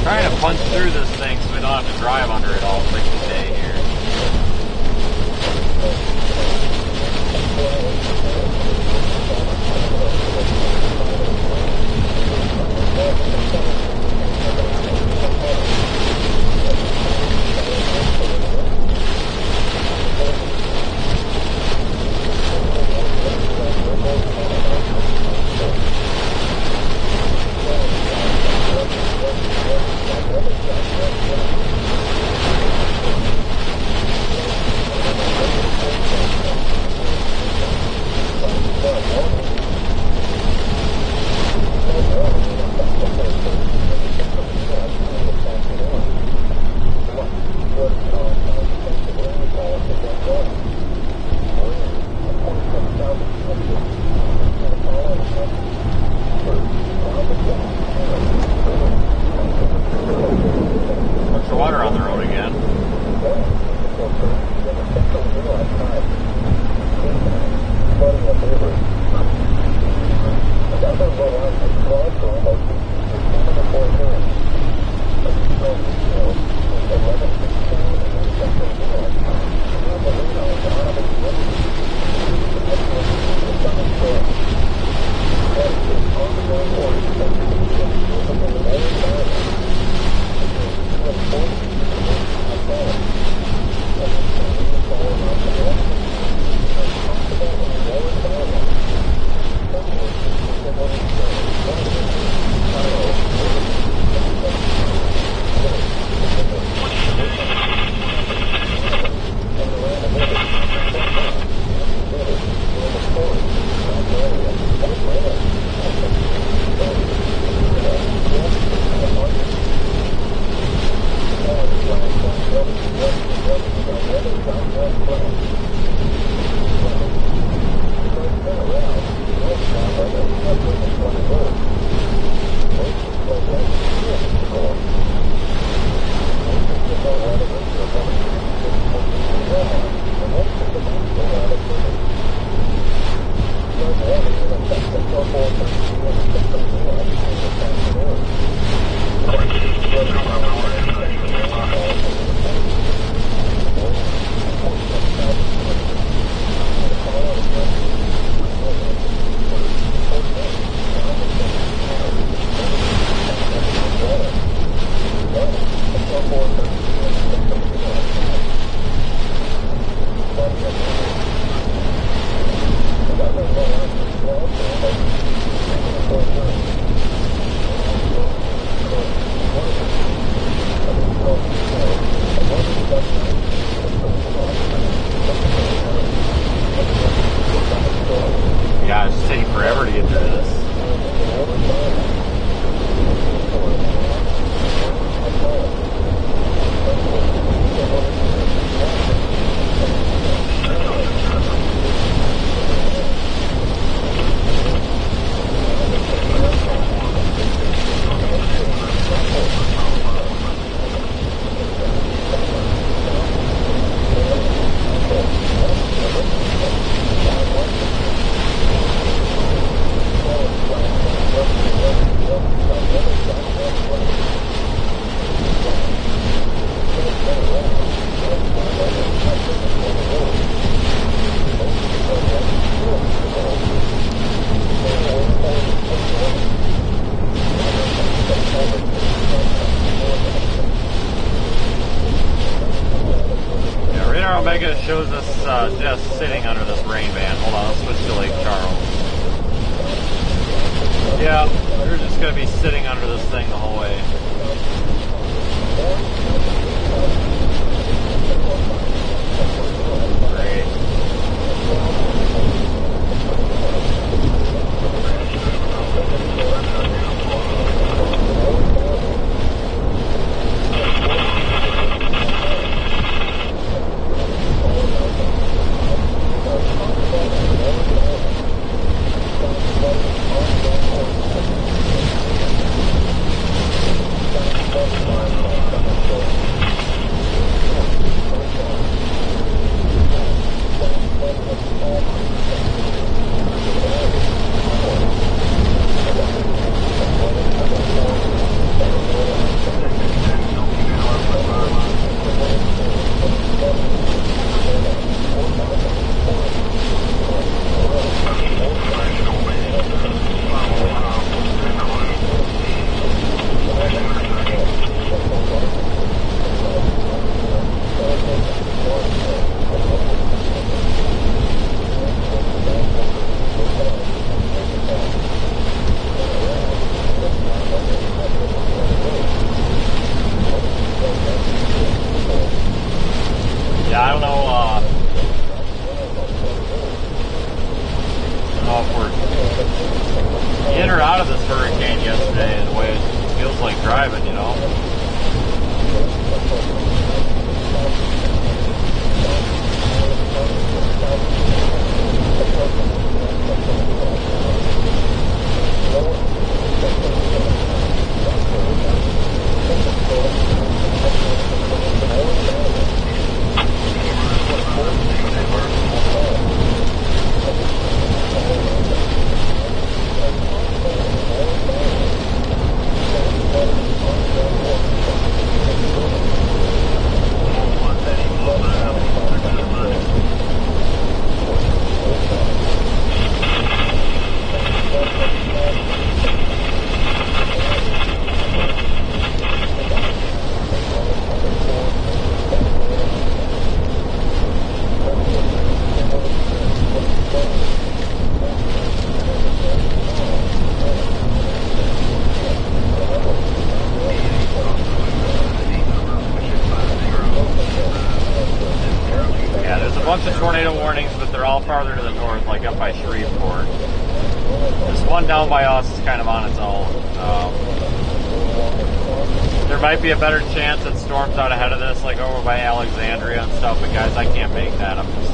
Trying to punch through this thing so we don't have to drive under it all freaking day here. Sierra Omega shows us just sitting under this rain band. Hold on, let's switch to Lake Charles. Yeah, we're just going to be sitting under this thing the whole way. Great. Be a better chance that storms out ahead of this, like over by Alexandria and stuff, but guys, I can't make that. I'm just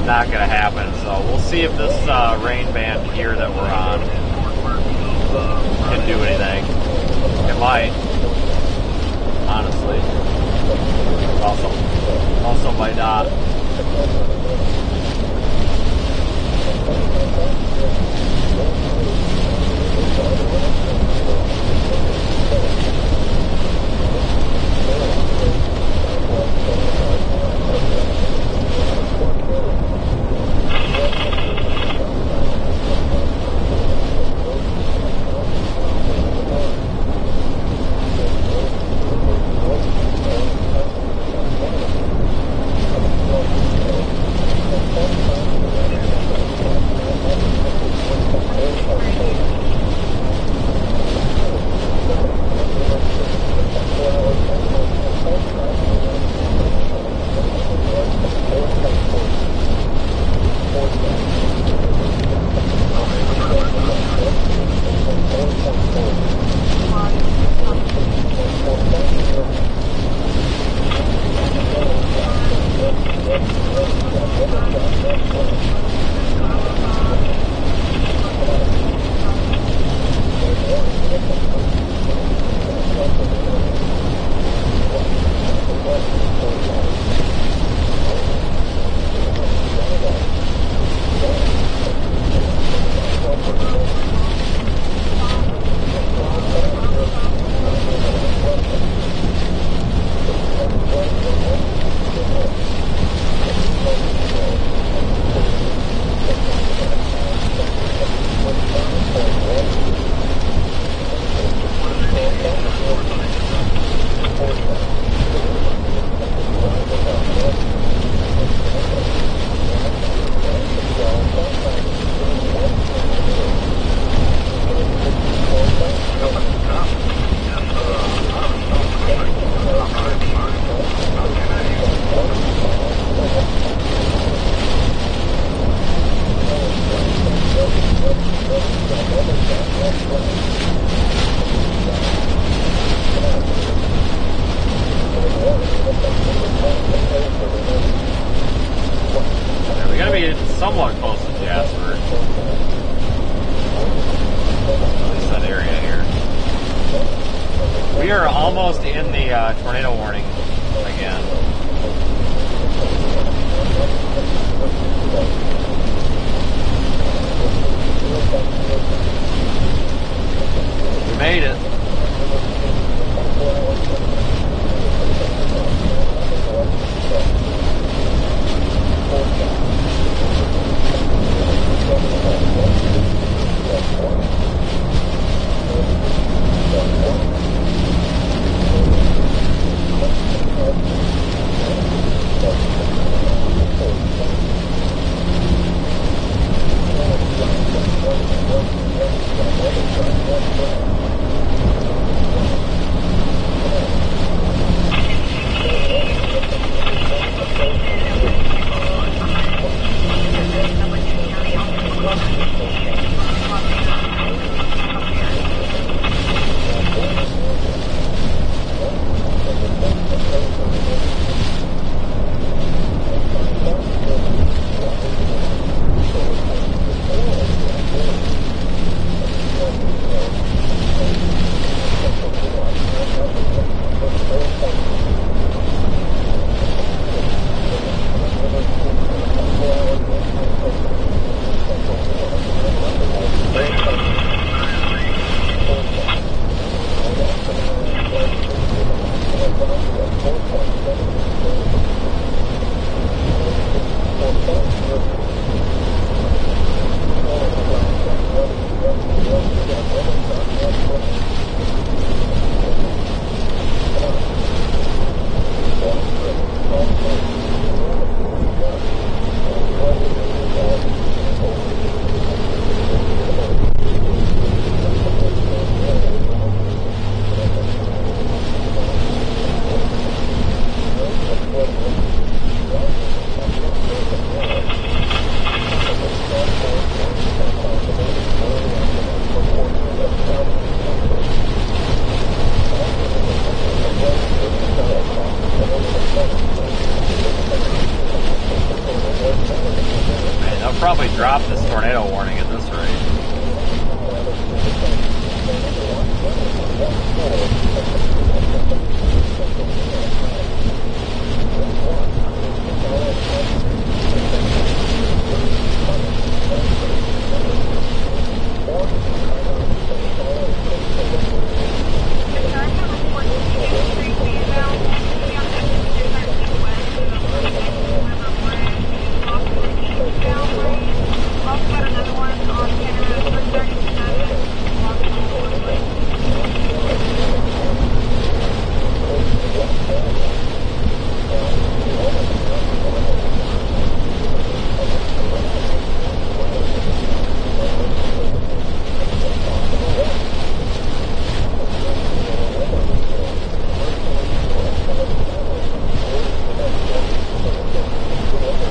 not gonna happen. So we'll see if this rain band here that we're on can do anything. It might, honestly. Also might not. somewhat close to Jasper. At least that area here. We are almost in the tornado warning again. We made it. Probably drop this tornado warning at this rate.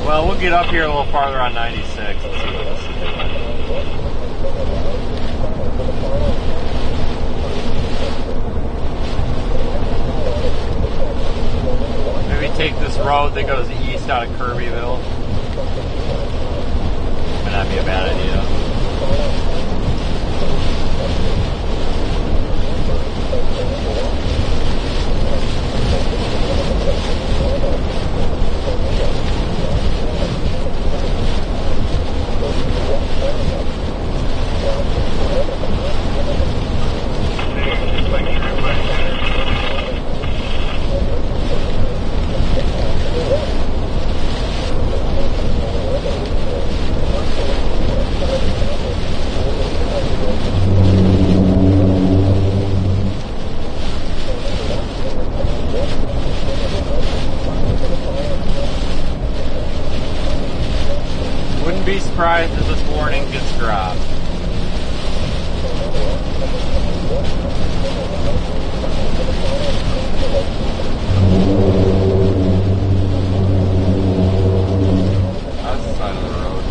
Well, we'll get up here a little farther on 96 and see what this is doing. Maybe take this road that goes east out of Kirbyville. Might not be a bad idea. Wouldn't be surprised if this warning gets dropped. That's the side of the road.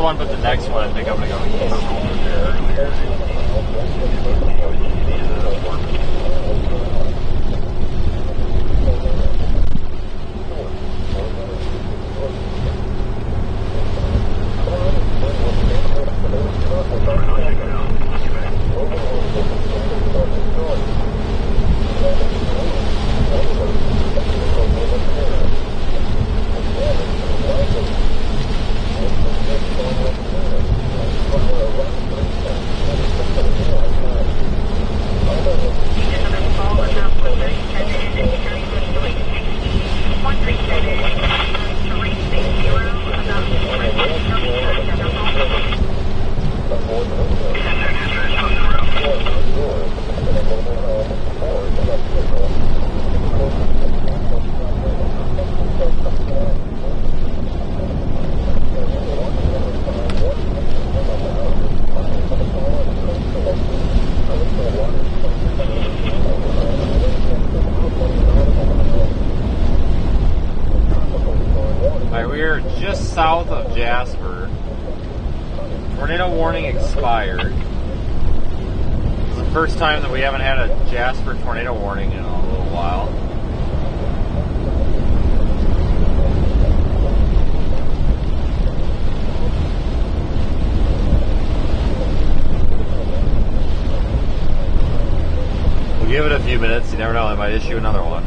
one, but the next one I think I'm gonna go east. We're just south of Jasper. Tornado warning expired. It's the first time that we haven't had a Jasper tornado warning in a little while. We'll give it a few minutes. You never know, they might issue another one.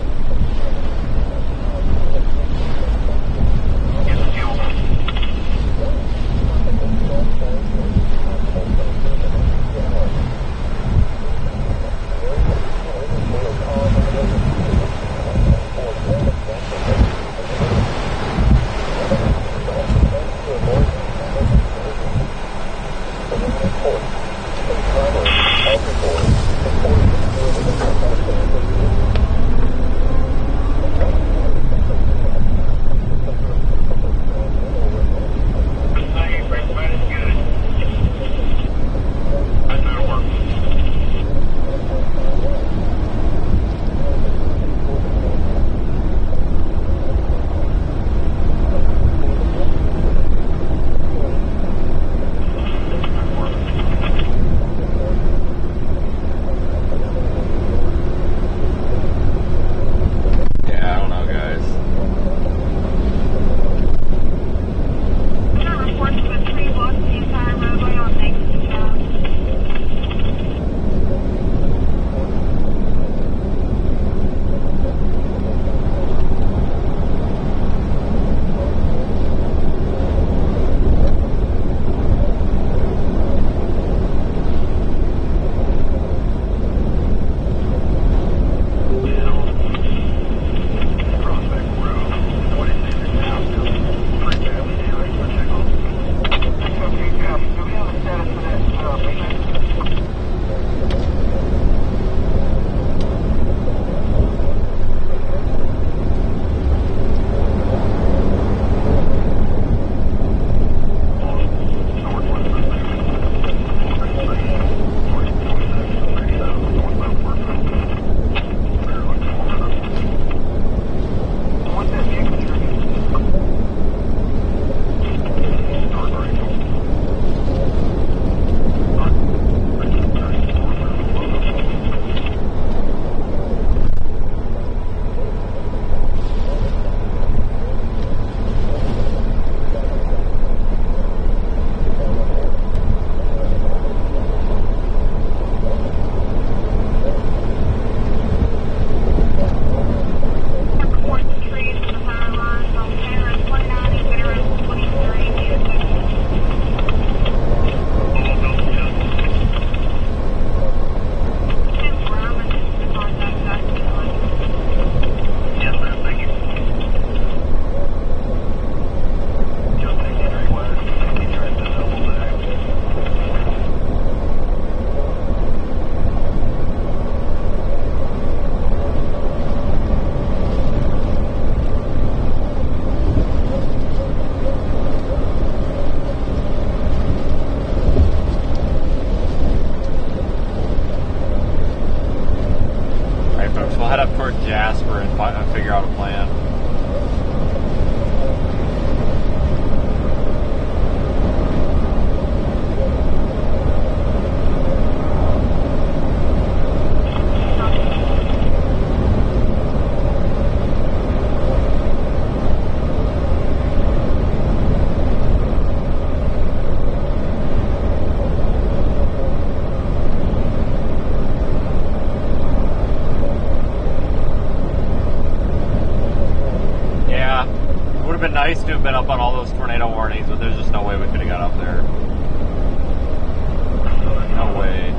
Jasper and figure out a plan. have been nice to have been up on all those tornado warnings, but there's just no way we could have got up there. No way.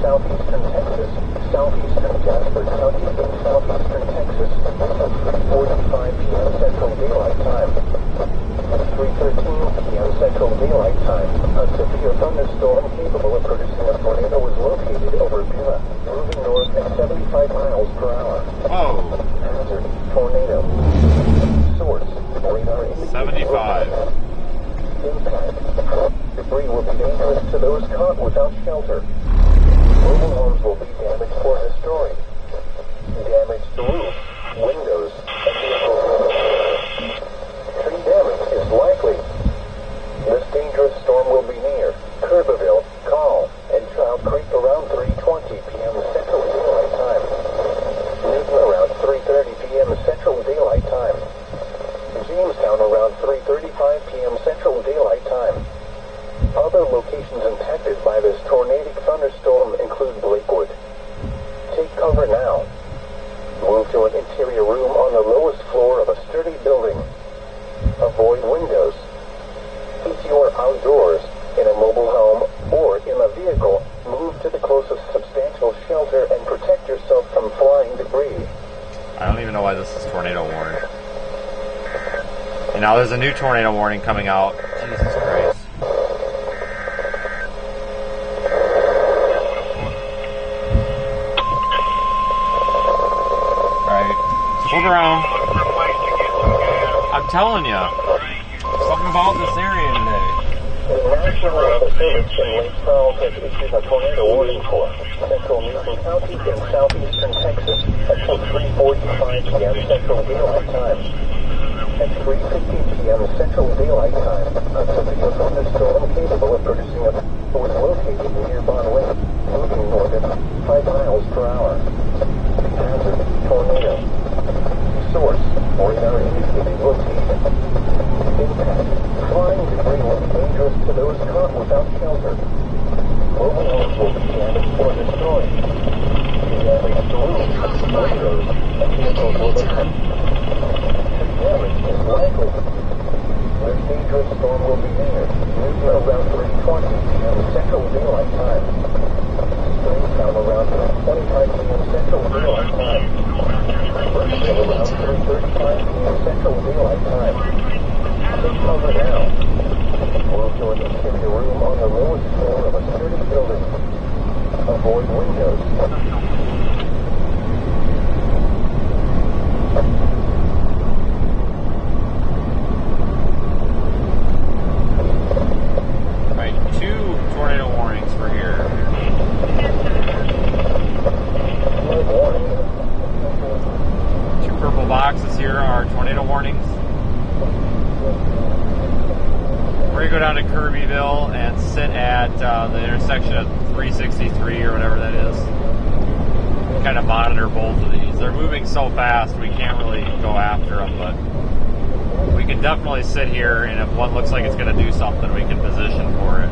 southeastern Texas, southeastern Jasper County, and southeastern Texas. 3:45 p.m. Central Daylight Time. 3:13 p.m. Central Daylight Time. A severe thunderstorm capable of producing a tornado was located over BERYL, moving north at 75 miles per hour. Whoa. Hazard, tornado. Source, radar indicating 75. Impact. Debris will be dangerous to those caught without shelter. Mobile homes will be damaged or destroyed. Damaged roof, windows, and vehicles will be damaged. Tree damage is likely. This dangerous storm will be near Kerberville, Call, and Child Creek around 3:20 p.m. Central Daylight Time. Newton around 3:30 p.m. Central Daylight Time. Jamestown around 3:35 p.m. Central Daylight Time. Other locations impacted by this tornadic thunderstorm include Blakewood. Take cover now. Move to an interior room on the lowest floor of a sturdy building. Avoid windows. If you are outdoors, in a mobile home, or in a vehicle, move to the closest substantial shelter and protect yourself from flying debris. I don't even know why this is tornado warning. And now there's a new tornado warning coming out. Jesus Christ. Hold around. I'm telling you. Something about this area today. The National Weather Service in Lake Charles has issued a tornado warning for central Newton County and southeastern Texas until 3:45 p.m. Central Daylight Time. At 3:15 p.m. Central Daylight Time, a severe thunderstorm capable of producing a was located near Bon Lake, moving north at 5 miles per hour. Hazard, tornado. Source, radar indicating location. Impact, flying debris will be dangerous to those caught without shelter. Mobile homes will be damaged or destroyed. Damaged roofs, windows, and vehicles will be damaged. Damage is likely. This dangerous storm will be near Newton around 3:20 p.m. Central Daylight Time. Jamestown around 3:25 p.m. Central Daylight Time. Brooksville around 3:35 p.m. Central Daylight Time. Take cover now. Move to an interior room on the lowest floor of a sturdy building. Avoid windows. Tornado warnings for here. Two purple boxes here are tornado warnings. We're going to go down to Kirbyville and sit at the intersection of 363 or whatever that is. Kind of monitor both of these. They're moving so fast we can't really go after them, but we can definitely sit here, and if one looks like it's going to do something, we can position for it.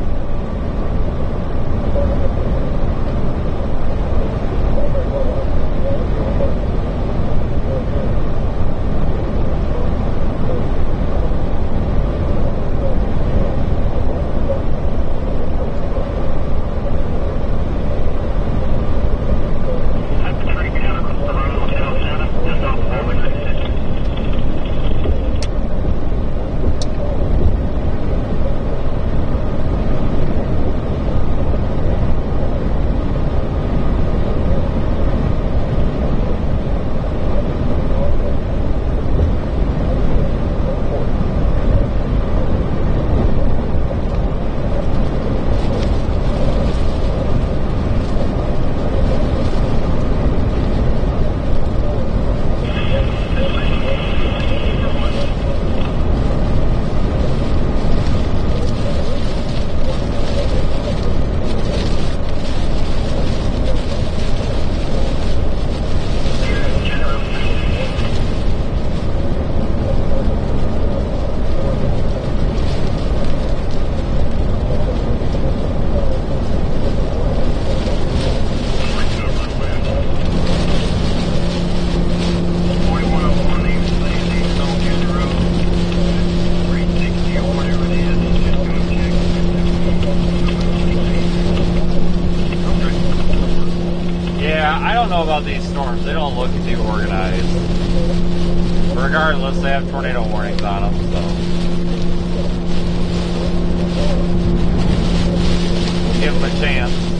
about these storms, they don't look too organized. Regardless, they have tornado warnings on them, so give them a chance.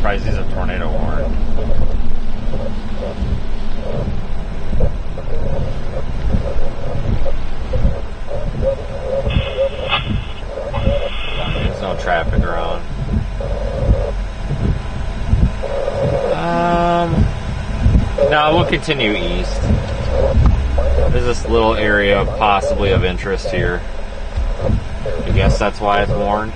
surprised he's a tornado warning. There's no traffic around. No, we'll continue east. There's this little area possibly of interest here. I guess that's why it's warned.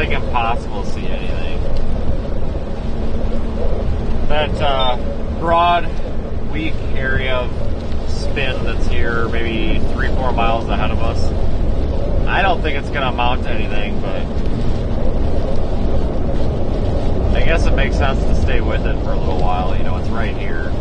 Impossible to see anything. That broad, weak area of spin that's here, maybe 3-4 miles ahead of us, I don't think it's going to amount to anything, but I guess it makes sense to stay with it for a little while. You know, it's right here.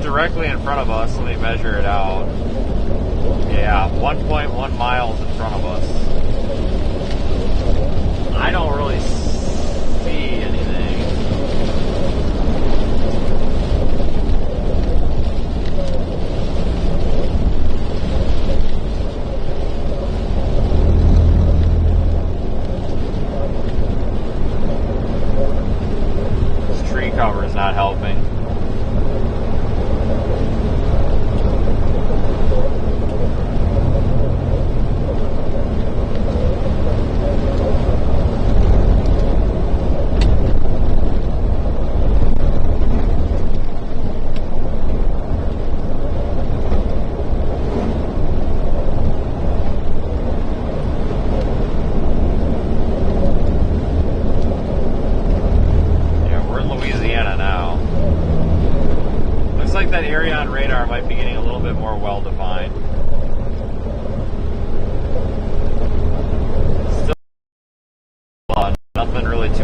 Directly in front of us, let me measure it out. Yeah, 1.1 miles in front of us. I don't really see anything. This tree cover is not helping.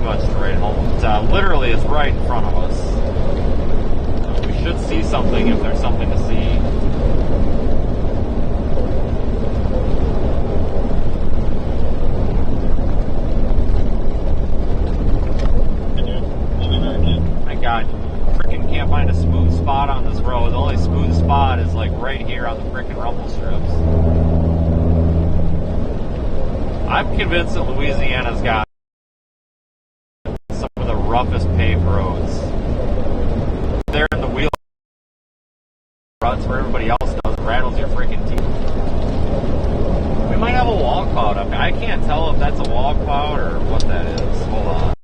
much straight home. Literally, it's right in front of us. We should see something if there's something to see. My God, freaking can't find a smooth spot on this road. The only smooth spot is like right here on the freaking rumble strips. I'm convinced that Louisiana's got some of the roughest paved roads. There in the wheel ruts where everybody else does, it rattles your freaking teeth. We might have a wall cloud up here. I can't tell if that's a wall cloud or what that is. Hold on.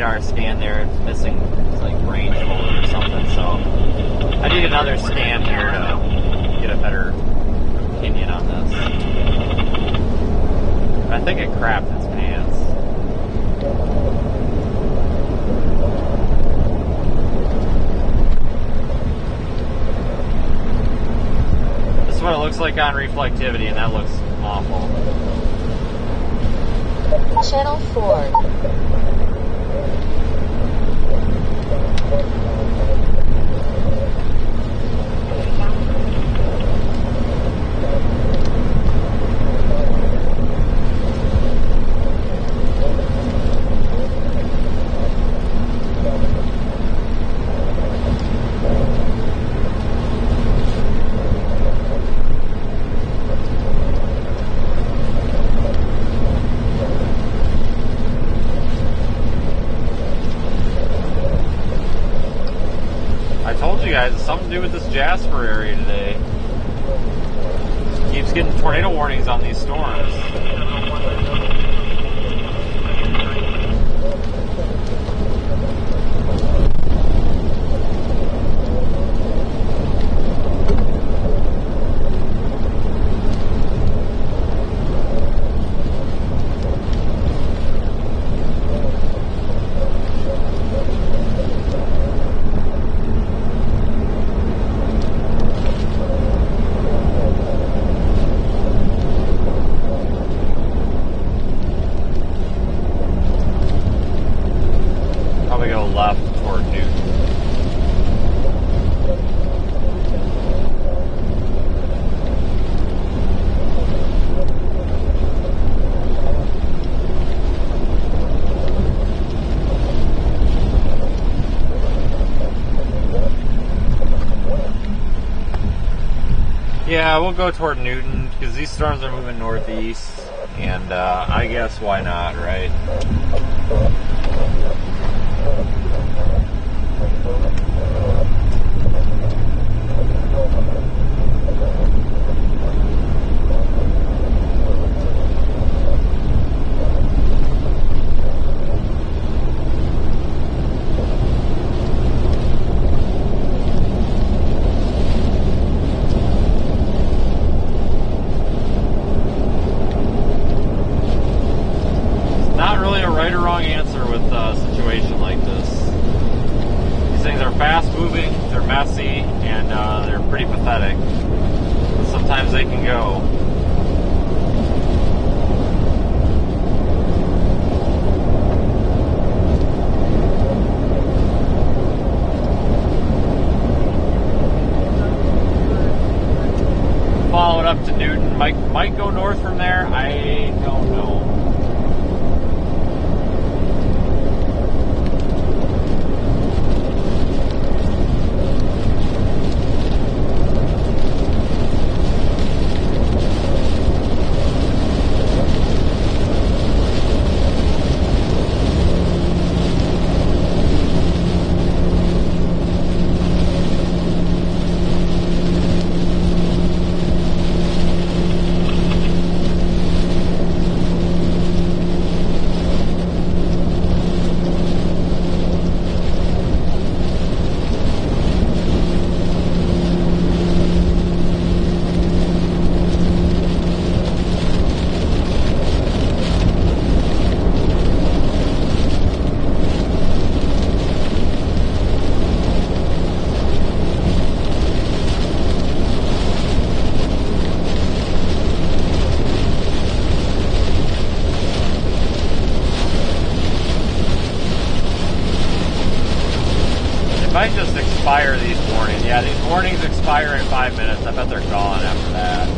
radar scan there. It's missing like range holder or something. So I need another scan here to get a better opinion on this. I think it crapped its pants. This is what it looks like on reflectivity, and that looks awful. Channel 4. Guys, it's something to do with this Jasper area today. Keeps getting tornado warnings on these storms. Yeah, we'll go toward Newton because these storms are moving northeast, and I guess why not, right? Might go north from there. I don't know. Might just expire these warnings. Yeah, these warnings expire in 5 minutes. I bet they're gone after that.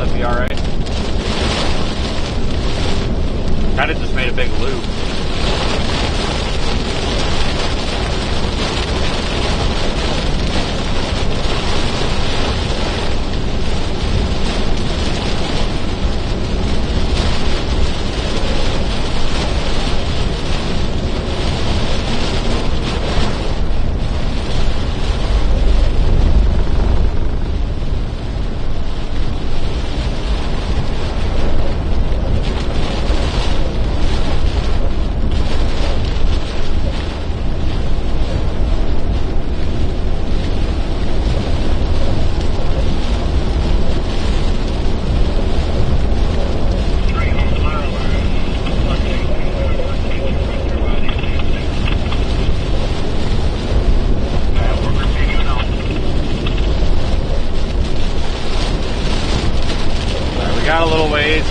That'd be alright. Kinda just made a big loop.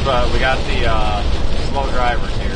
But we got the slow drivers here.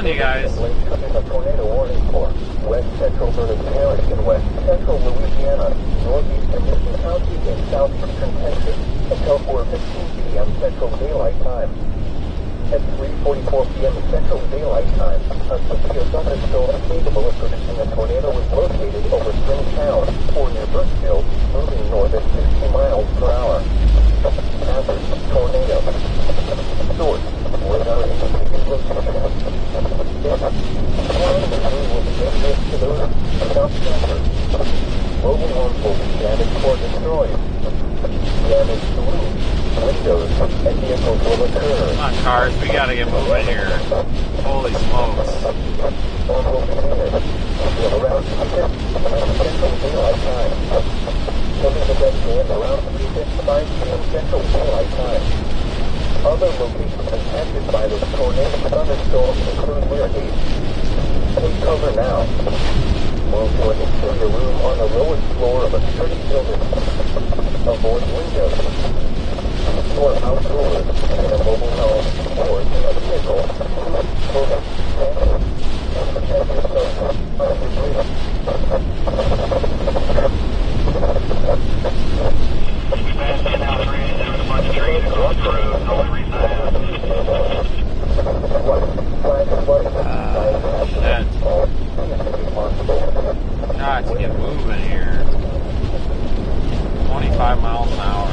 You guys. A tornado warning for west central Bernard Parish in west central Louisiana, northeastern Mission County, and southeastern Texas until 4:15 p.m. Central Daylight Time. At 3:44 p.m. Central Daylight Time, a severe thunderstorm capable of producing a tornado was located over Spring Town or near Burkeville, moving north at 60 miles per hour. Hazard: tornado. Source: radar indicated location. Will be dangerous to those without shelter. Mobile homes will be damaged or destroyed. Damage to roofs, windows, and vehicles will occur. Come on, cars, we gotta get moving here. Holy smokes. Storm will be near. Around 3:55 Central Daylight Time. Coming to that wind around 3:55 p.m. Central Daylight Time. Other locations impacted by this tornado thunderstorm include Weirgate. Take cover now. Move to an interior room on the lowest floor of a sturdy building. Avoid windows. Store outdoors in a mobile home or in a vehicle. Protect yourself on the bridge. There's a bunch of trees across the road. The only reason I have Got to get moving here. 25 miles an hour.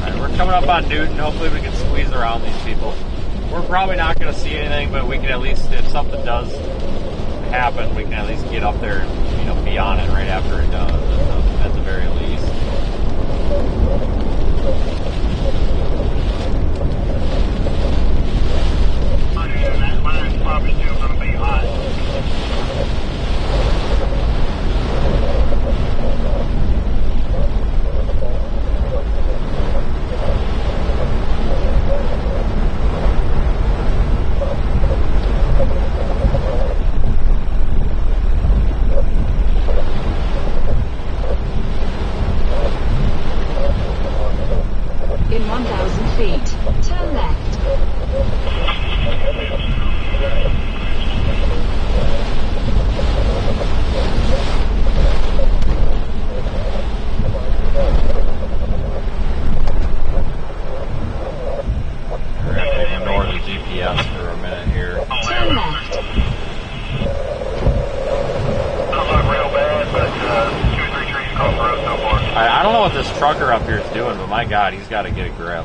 Alright, we're coming up on Newton. Hopefully we can squeeze around these people. We're probably not going to see anything, but we can at least, if something does happen, we can at least get up there and, you know, be on it right after it does, at the very least. That line's probably still going to be hot. In 1,000 feet, turn left. We're going to ignore the GPS for a minute here. Turn left. Don't look real bad, but 2 or 3 trees across the road so far. I don't know what this trucker up here is doing, but my God, he's got to get a grip.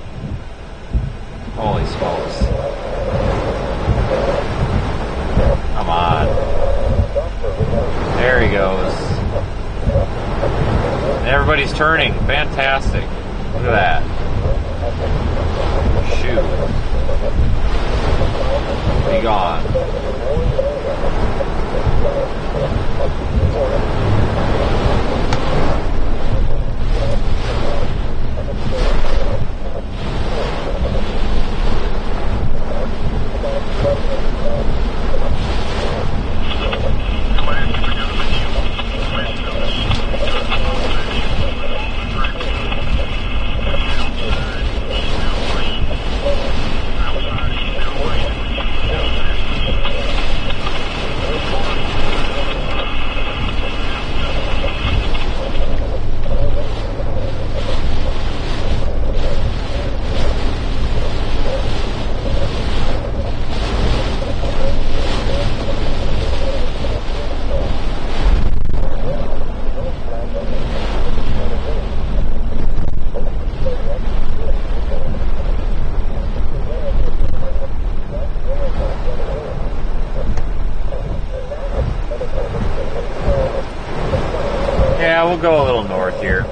Holy smokes. Come on. There he goes. And everybody's turning. Fantastic. Look at that. Shoot. Be gone. Yeah, we'll go a little north here.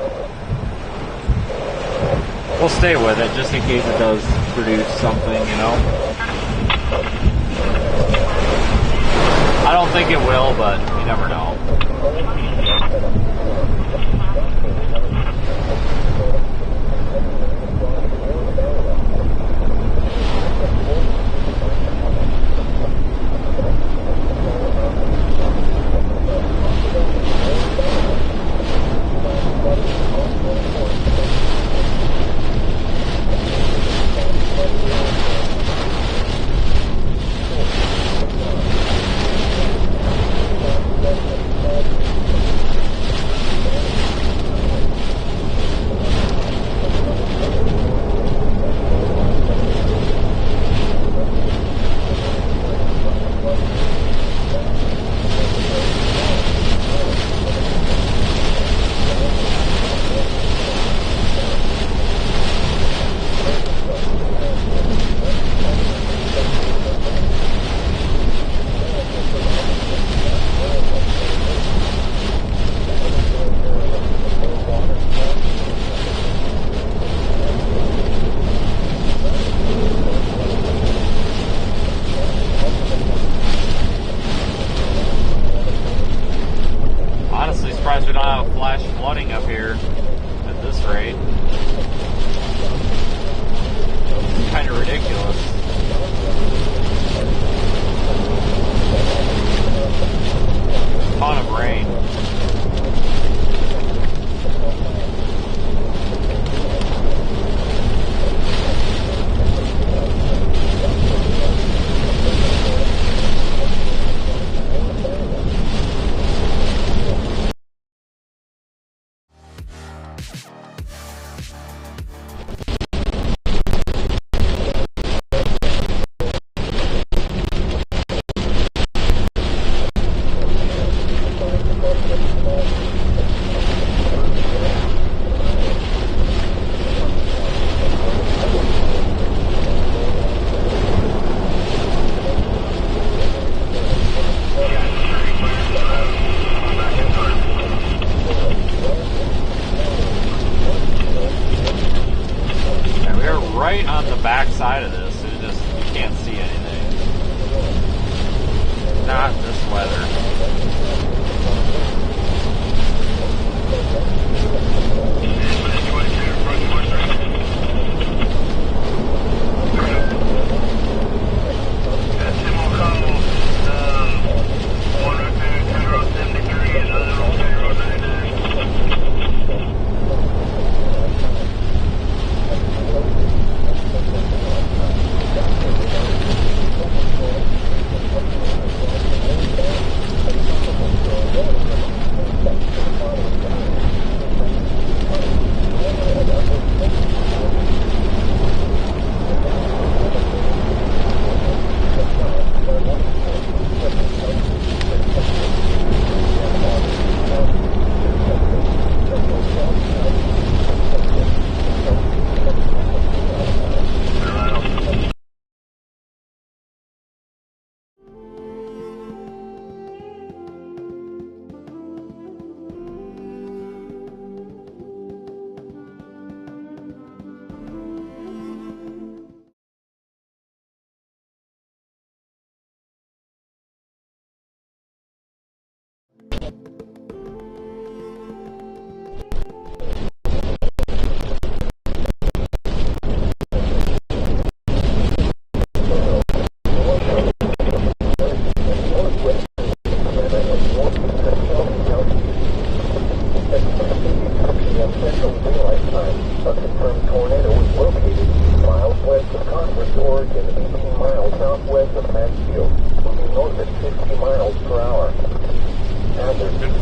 We'll stay with it just in case it does produce something, you know. I don't think it will, but you never know. Surprised we don't have flash flooding up here at this rate. It's kind of ridiculous. Ton of rain.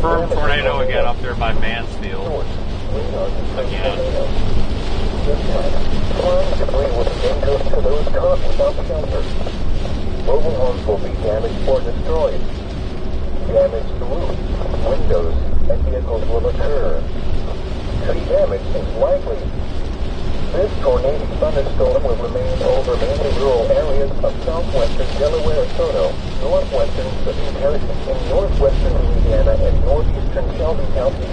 Confirmed tornado again up there by Mansfield. Again. Flying debris will be dangerous to those caught without shelter. Mobile homes will be damaged or destroyed. Damage to roofs, windows, and vehicles will occur. Tree damage is likely. This tornadic thunderstorm will remain over mainly rural areas of southwestern Delaware Soto, northwestern Sabine Parish, and northwestern Louisiana and northeastern Shelby counties,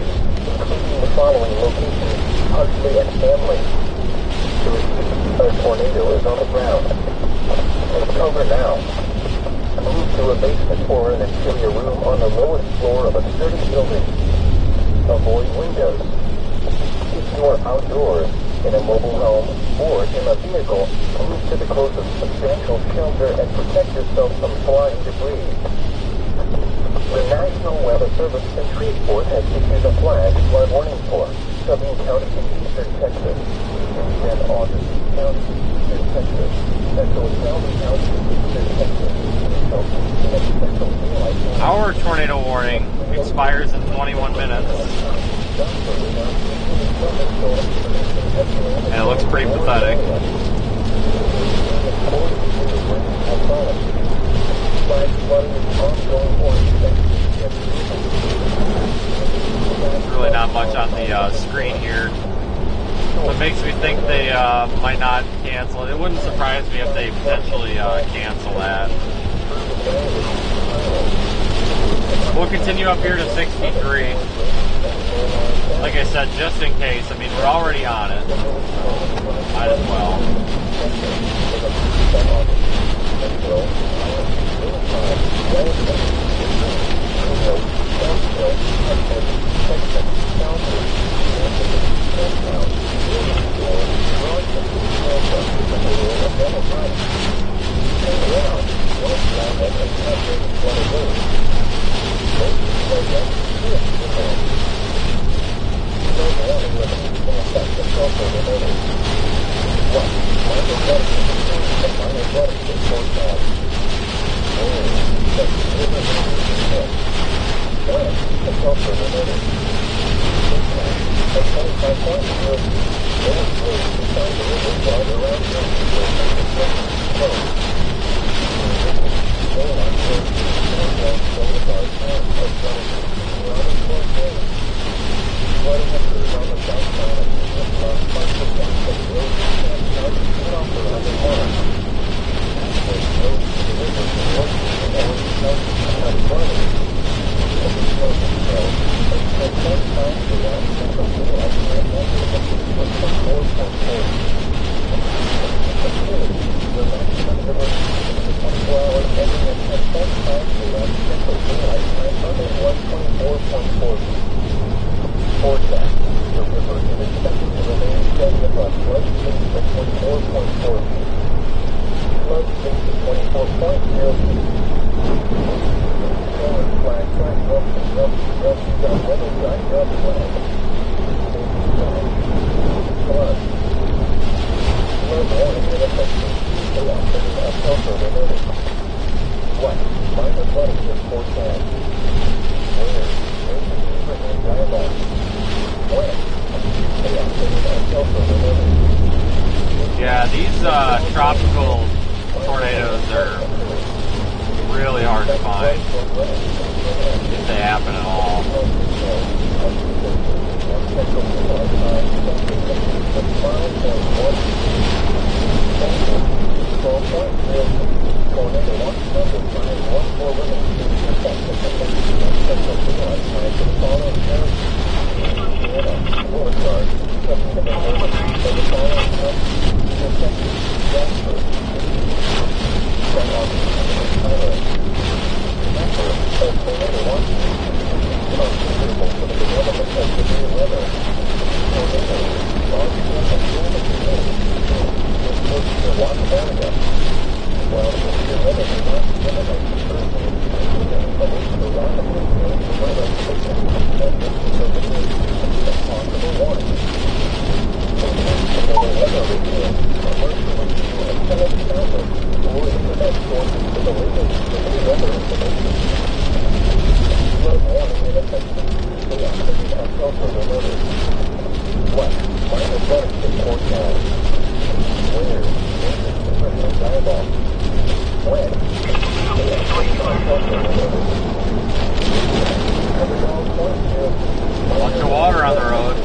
including the following locations: Huxley and Hamlin. A tornado is on the ground. Take cover now. Move to a basement or an interior room on the lowest floor of a sturdy building. Avoid windows. If you are outdoors, in a mobile home, or in a vehicle, move to the closest substantial shelter and protect yourself from flying debris. The National Weather Service in Shreveport has issued a flash flood warning for Sabine County in eastern Texas, and August County, eastern Texas, Central Shelby County, eastern Texas, Our tornado warning expires in 21 minutes. And it looks pretty pathetic. There's really not much on the screen here. What makes me think they might not cancel it. It wouldn't surprise me if they potentially cancel that. We'll continue up here to 63. Like I said, just in case. I mean, we're already on it. Might as well. Yeah, these tropical tornadoes are really hard to find, if they happen at all. Bunch of water on the road.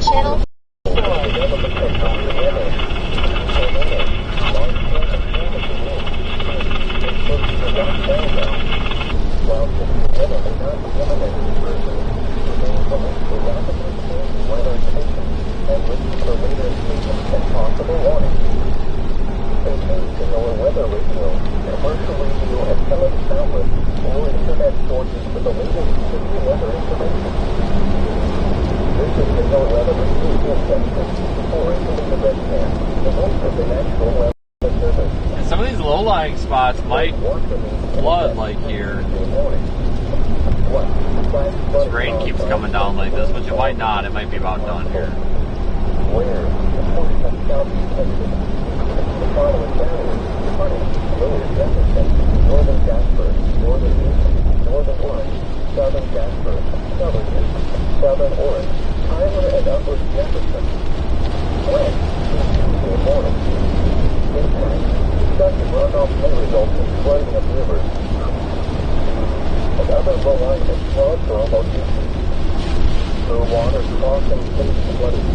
Channel. And some of these low-lying spots might flood like here. This rain keeps coming down like this, but it might not. It might be about done here. Northern Jasper, northern East, northern Orange, southern Jasper, southern East, southern Orange, Tyler and Upper Jefferson. Wind, Tuesday morning. Impact, sudden runoff may result in flooding of rivers. And other low-lying floods are almost easy. Through water crossing state flooding.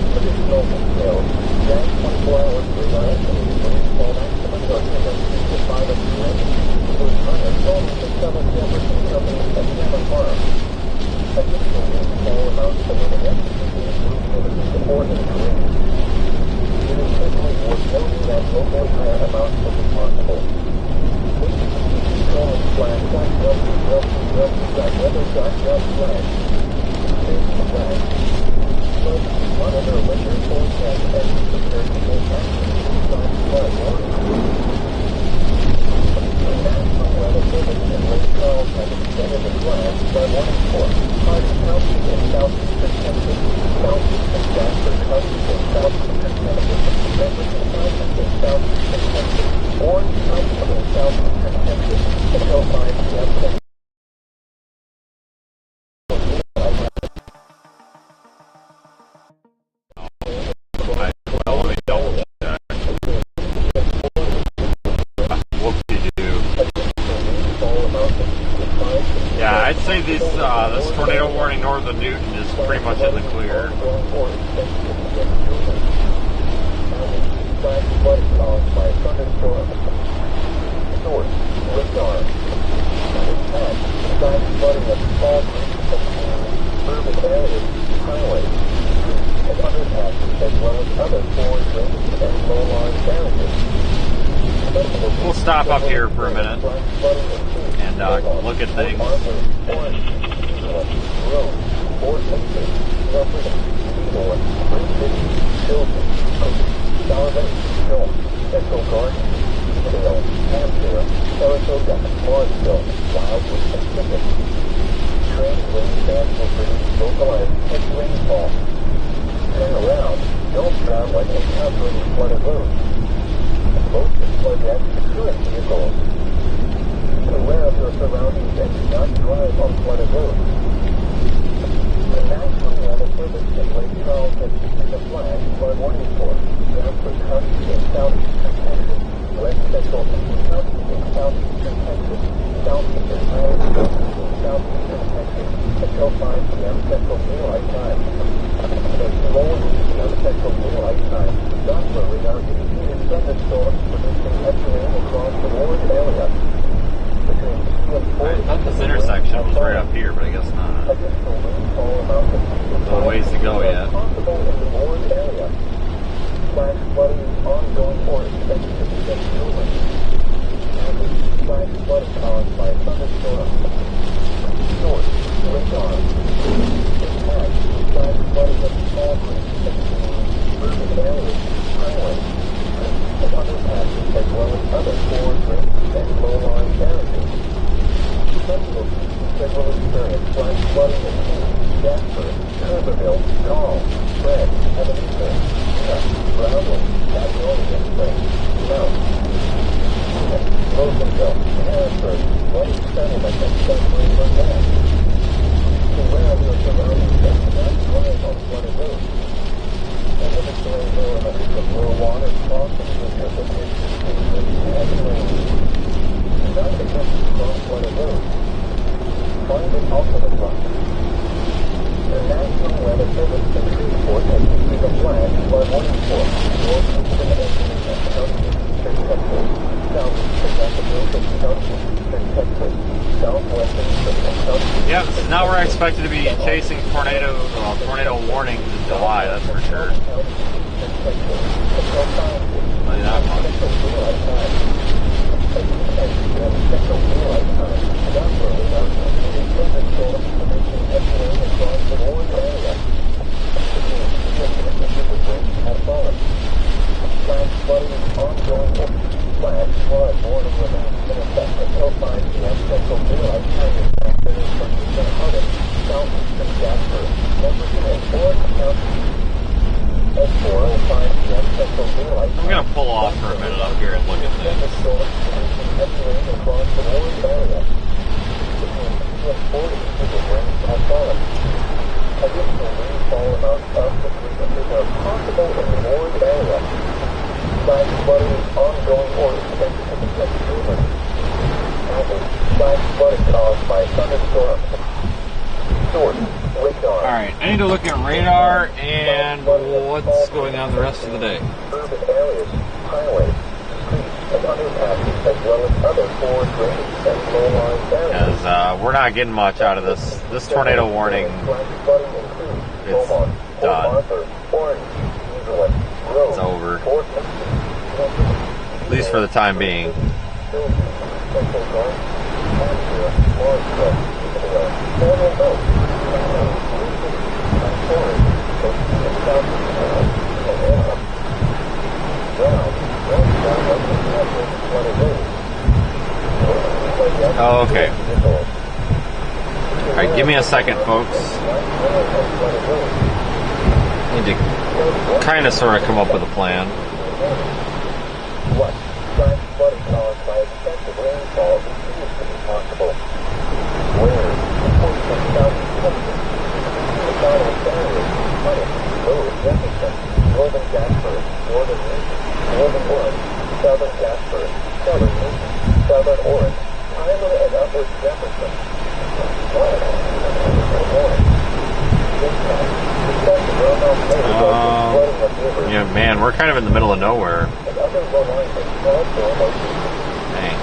Additional details, Jack 24 hours overnight and rainfall maximum of 65 of the rain. Was uncontrolled in the Southern Jefferson Company and Seven Farms. Additional rainfall amounts to more than more than the rain. It is simply worth noting that locally higher amounts will be possible. Monitor weather forecast and prepare to take action besides flood warning. The National Weather Service in Lake Charles has extended the class flood warning for Hardin County in southeastern Texas, southeastern Jasper County in southeastern Texas, Jefferson County in southeastern Texas, Orange County in southeastern Texas until 5 p.m. Yeah, I'd say this tornado warning north of Newton is pretty much in the clear. We'll stop up here for a minute and look at things. Turn around, don't drive like encountering flooded roads. Most flood accidents current vehicles. Be aware of your surroundings and do not drive on flooded roads. The National Weather Service possible in the Warren area. Flash flooding is ongoing or expected to begin soon. Flash flooding caused by thunderstorms. Source, radar. Impact, flash flooding of small creeks between urban areas, highways, and underpasses, as well as other forward drains and low-lying areas. Sentinel said will experience flash flooding in Jasper, BERYL, Gall, Fred, Ebenezer, Brownwood, Magnolia Springs, Mount, Rosenville, Harrisburg, White Settlement, and Sudbury, Burnett. Beware of your surroundings and do not drive on flooded roads. And if it's rain, there are hundreds of low water crossings with your location with heavy rain. Do not attempt to cross flooded roads. Find an alternate route. The National Weather Service in Shreveport has issued a flash flood warning for northeastern Angelina County, eastern Texas, southeastern Nacogdoches County, eastern Texas, southwestern Criminal County. Yeah, so now we're expected to be chasing tornado warnings in July, that's for sure. Only that much. Flash flooding is ongoing. Flash flood warning remains in effect until 5 p.m. Central Daylight Time in San Hardin, southeastern Jasper, Jefferson, and Orange County. At 4:05 p.m. Central Daylight Time. I'm going to pull off for a minute up here and look at this. Heavy rain across the Orange area. Between 2 and 4 inches of rain have fallen. Additional rainfall amounts up to 3 inches are possible in the Orange area. Flash flooding is ongoing or expected to become soon. Flash flooding caused by thunderstorms. Source, radar. Alright, I need to look at radar and what's going on the rest of the day. Urban areas, highways, streets, and underpasses, as well as other forward drains and low-lying areas. Because we're not getting much out of this. This tornado warning, Flash flooding includes it's Beaumont, done. Arthur, Orange, Evelyn, Grove, It's over. Fort At least for the time being. Oh, okay. Alright, give me a second, folks. Need to kind of sort of come up with a plan. What? Flash flooding caused by excessive rainfall continues to be possible. Where? Portion southeast Texas. The southern areas, Hunting, Lower Jefferson, northern Jasper, northern Newton, northern Orange, southern Jasper, southern Newton, southern Orange, Tyler and upper Jefferson. Yeah, man, we're kind of in the middle of nowhere. Dang.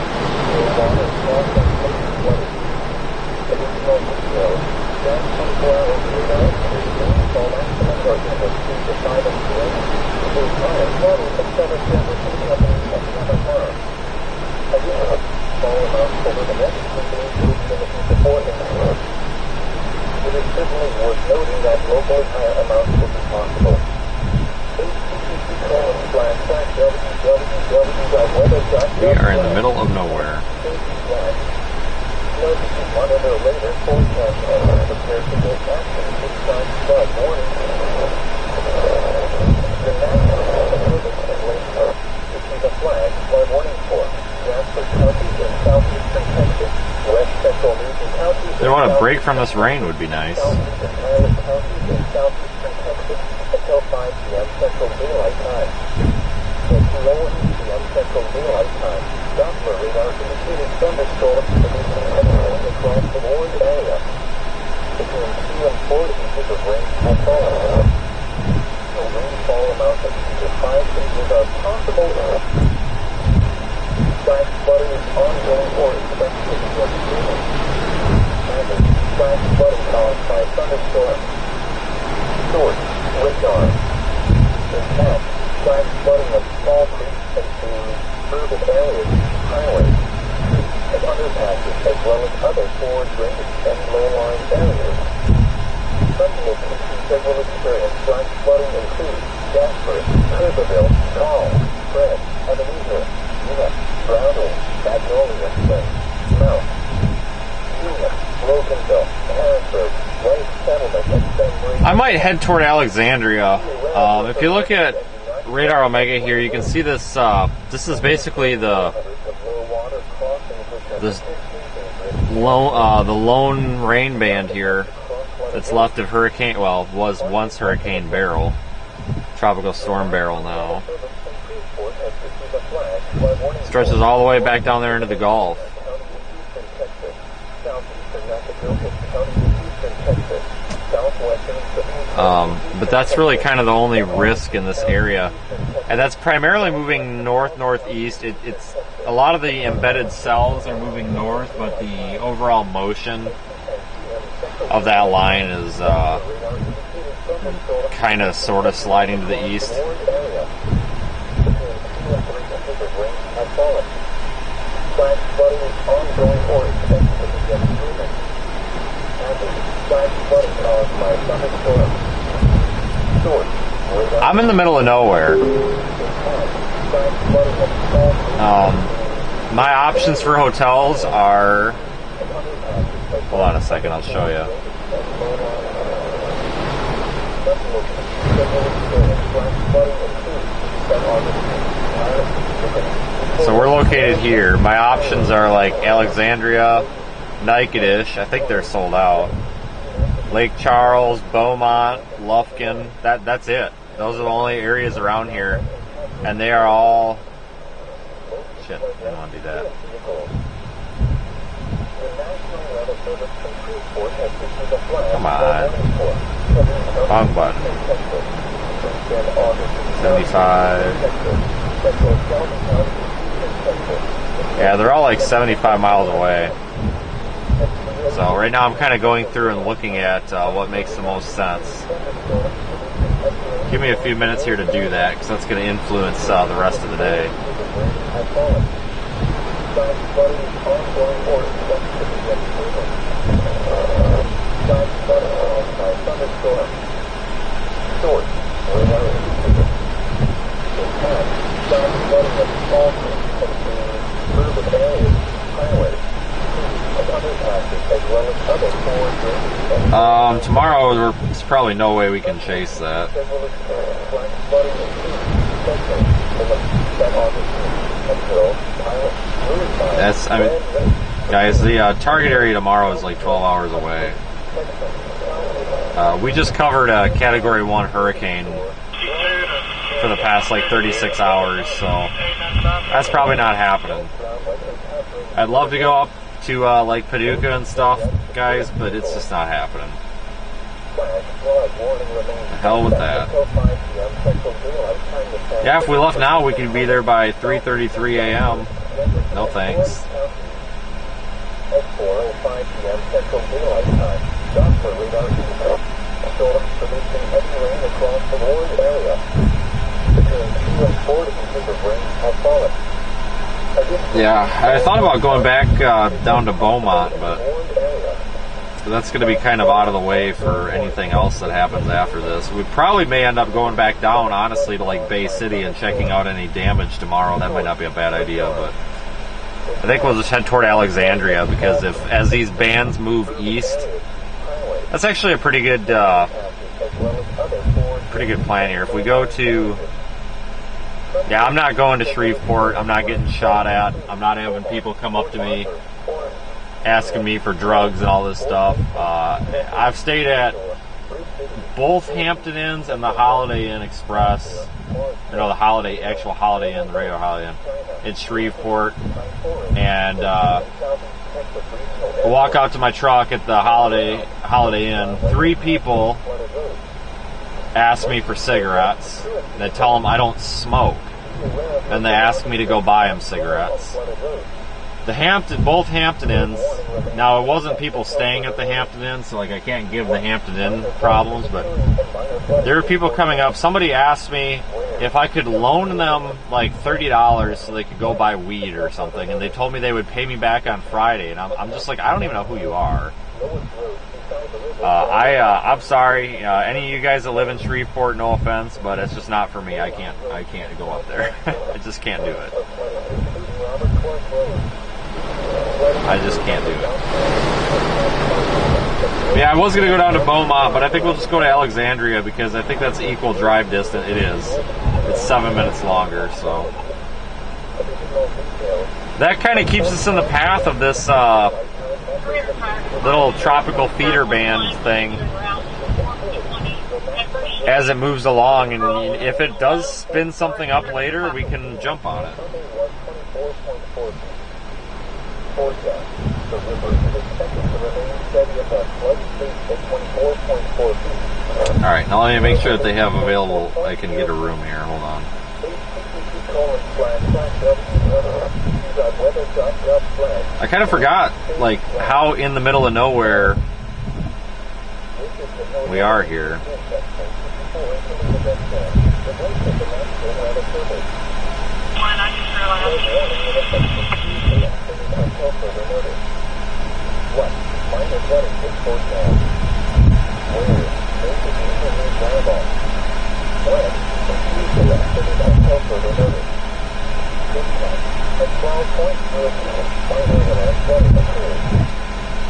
It is certainly worth noting that locally higher amounts will be possible. We are in the middle of nowhere. Monitor later forecast and prepare to take action this time flood warning. The National Weather Service issued a flash flood warning for Jasper County in southeastern Texas, west central Newton County. They want a break from this rain would be nice. Southeastern Iowa County in southeastern Texas until 5 p.m. Central Daylight Time. At 2:01 p.m. Central Daylight Time, Jasper radar indicated thunderstorms across the Orange area. Between 2 and 4 inches of rain have fallen. The rainfall amounts of 2 to 5 inches are possible. Flash flooding is ongoing or expected to begin soon. Flash flooding caused by thunderstorms. include Jasper, BERYL, Tall, Fred, Ebenezer, Unit, Browning, Magnolia Spring, Mount, Unit, Loganville, Harrisburg, White Settlement, and St. I might head toward Alexandria. If you look at Radar Omega here, you can see this. This is basically the lone rain band here that's left of Hurricane. Well, was once Hurricane BERYL, Tropical Storm BERYL now. Stretches all the way back down there into the Gulf. But that's really kind of the only risk in this area, and that's primarily moving north-northeast. It's a lot of the embedded cells are moving north, but the overall motion of that line is kind of sort of sliding to the east. I'm in the middle of nowhere. My options for hotels are... Hold on a second, I'll show you. So we're located here. My options are like Alexandria, Natchitoches, I think they're sold out. Lake Charles, Beaumont, Lufkin, that's it. Those are the only areas around here. And they are all... Shit, I don't want to do that. Come on. Wrong button. 75. Yeah, they're all like 75 miles away. So right now I'm kind of going through and looking at what makes the most sense. Give me a few minutes here to do that, because that's going to influence the rest of the day. Tomorrow there's probably no way we can chase that. Guys, the target area tomorrow is like 12 hours away. We just covered a Category 1 hurricane for the past like 36 hours, so that's probably not happening. I'd love to go up to like Paducah and stuff, guys, but it's just not happening. The hell with that. Yeah, if we left now, we could be there by 3:33 a.m. No thanks. Yeah, I thought about going back down to Beaumont, but that's going to be kind of out of the way for anything else that happens after this. We probably may end up going back down, honestly, to like Bay City and checking out any damage tomorrow. That might not be a bad idea, but I think we'll just head toward Alexandria, because as these bands move east, that's actually a pretty good plan here. If we go to... Yeah, I'm not going to Shreveport. I'm not getting shot at. I'm not having people come up to me asking me for drugs and all this stuff. I've stayed at both Hampton Inns and the Holiday Inn Express. You know, the actual Holiday Inn, the regular Holiday Inn, in Shreveport. And I walk out to my truck at the Holiday Inn. 3 people ask me for cigarettes. They tell them I don't smoke. And they ask me to go buy them cigarettes. Both Hampton Inns, now it wasn't people staying at the Hampton Inn, so like I can't give the Hampton Inn problems, but there were people coming up. Somebody asked me if I could loan them like $30 so they could go buy weed or something, and they told me they would pay me back on Friday, and I'm just like, I don't even know who you are. I'm sorry. Any of you guys that live in Shreveport, no offense, but it's just not for me. I can't go up there. I just can't do it. I just can't do it. Yeah, I was going to go down to Beaumont, but I think we'll just go to Alexandria because I think that's equal drive distance. It is. It's 7 minutes longer, so. That kind of keeps us in the path of this little tropical feeder band thing as it moves along, and if it does spin something up later, we can jump on it. Alright, now let me make sure that they have available, I can get a room here, hold on. I kind of forgot, like, how in the middle of nowhere we are here.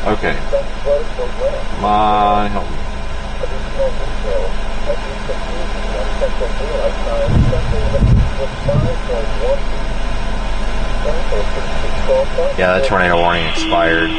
Okay. Come on, help me. Yeah, that tornado warning expired.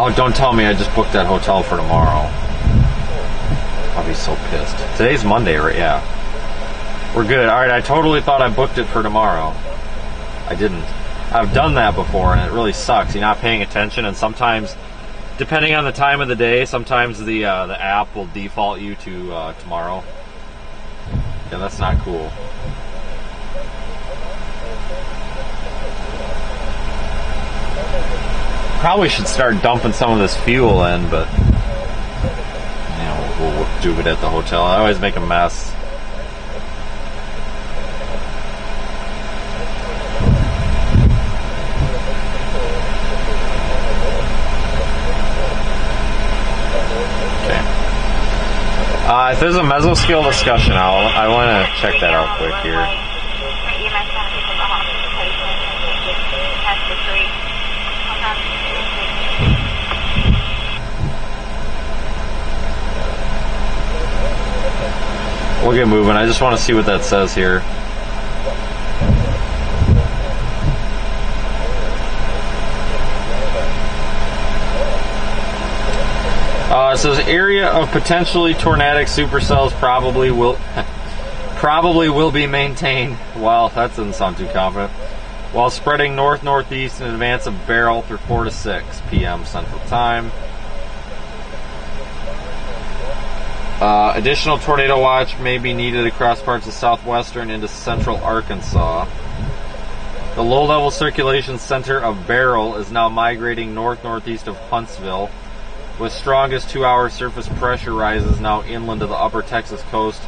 Oh, don't tell me I just booked that hotel for tomorrow. I'll be so pissed. Today's Monday, right? Yeah. We're good. Alright, I totally thought I booked it for tomorrow. I didn't. I've done that before, and it really sucks. You're not paying attention, and sometimes, depending on the time of the day, sometimes the app will default you to tomorrow. Yeah, that's not cool. Probably should start dumping some of this fuel in, but you know, we'll do it at the hotel. I always make a mess. Okay. If there's a mesoscale discussion, I want to check that out quick here. We'll get moving. I just want to see what that says here. It says area of potentially tornadic supercells probably will be maintained. Well, that doesn't sound too confident. While spreading north-northeast in advance of BERYL through 4 to 6 p.m. Central Time. Additional tornado watch may be needed across parts of southwestern into central Arkansas. The low-level circulation center of BERYL is now migrating north-northeast of Huntsville, with strongest 2-hour surface pressure rises now inland of the upper Texas coast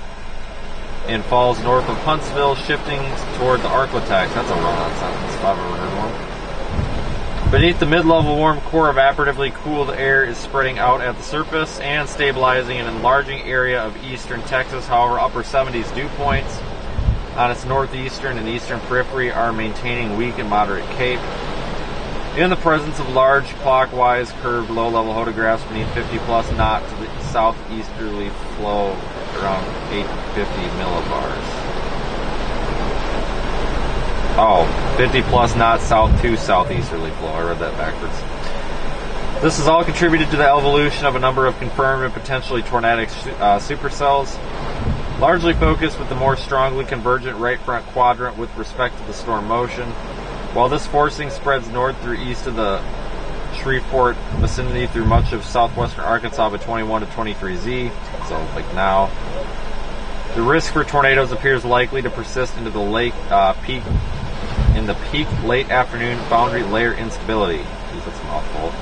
and falls north of Huntsville, shifting toward the Arklatex. That's a run-on sentence if I've ever heard one. Beneath the mid-level warm core, evaporatively cooled air is spreading out at the surface and stabilizing an enlarging area of eastern Texas. However, upper 70s dew points on its northeastern and eastern periphery are maintaining weak and moderate cape. In the presence of large clockwise curved low-level photographs beneath 50-plus knot to the southeasterly flow around 850 millibars. Oh, 50-plus knot south to southeasterly flow. I read that backwards. This has all contributed to the evolution of a number of confirmed and potentially tornadic supercells, largely focused with the more strongly convergent right front quadrant with respect to the storm motion. While this forcing spreads north through east of the Shreveport vicinity through much of southwestern Arkansas by 21 to 23Z, so like now, the risk for tornadoes appears likely to persist into the peak late afternoon boundary layer instability. Jeez, that's a mouthful.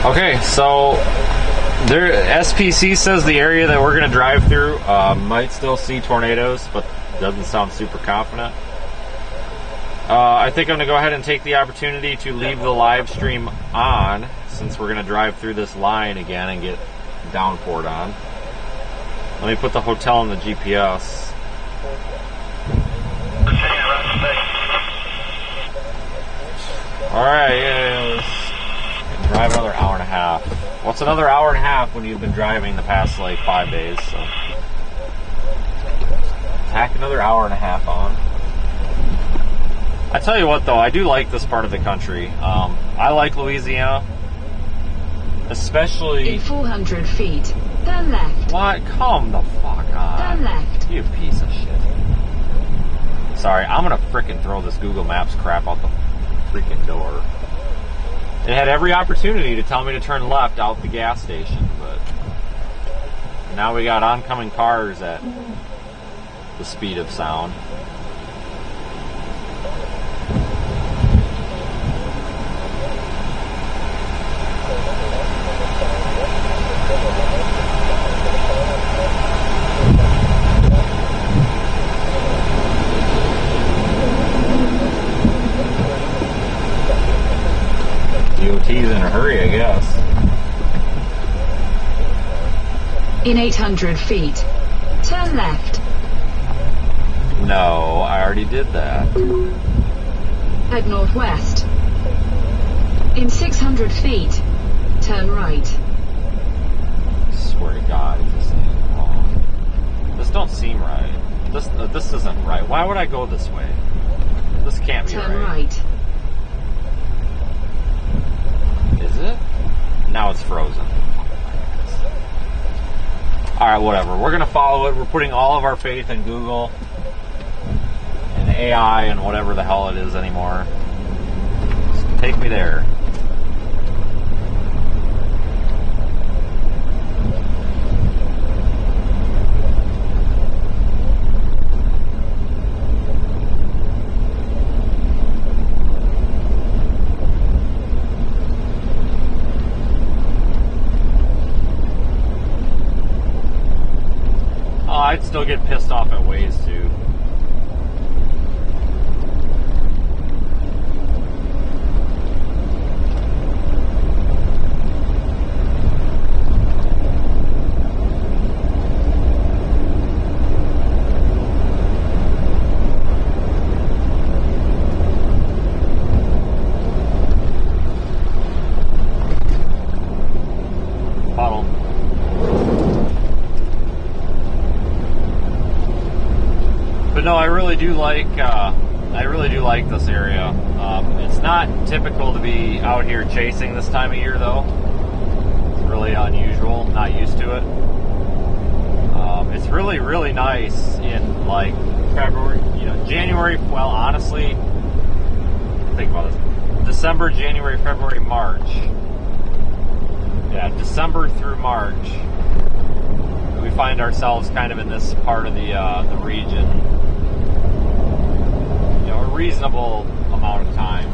Okay, so SPC says the area that we're going to drive through might still see tornadoes, but doesn't sound super confident. I think I'm going to go ahead and take the opportunity to leave the live stream on, since we're going to drive through this line again and get downpoured on. Let me put the hotel in the GPS. Alright, drive another hour and a half. What's another hour and a half when you've been driving the past like 5 days? So tack another hour and a half on. I tell you what though, I do like this part of the country. I like Louisiana, especially In 400 feet, turn left. What? Come the fuck on. Turn left. You piece of shit. Sorry, I'm gonna frickin' throw this Google Maps crap out the freaking door. It had every opportunity to tell me to turn left out the gas station, but now we got oncoming cars at the speed of sound. DOT's in a hurry, I guess. In 800 feet, turn left. No, I already did that. Head northwest. In 600 feet, turn right. I swear to God, if this ain't wrong. This don't seem right. This isn't right. Why would I go this way? This can't be Turn right. right. Is it? Now it's frozen. Alright, whatever. We're going to follow it. We're putting all of our faith in Google and AI and whatever the hell it is anymore. Just take me there. I'd still get pissed off at Waze too. Puddle. But no, I really do like this area. It's not typical to be out here chasing this time of year, though. It's really unusual. Not used to it. It's really, really nice in like February, January. Well, honestly, think about this: December, January, February, March. Yeah, December through March, we find ourselves kind of in this part of the region. A reasonable amount of time.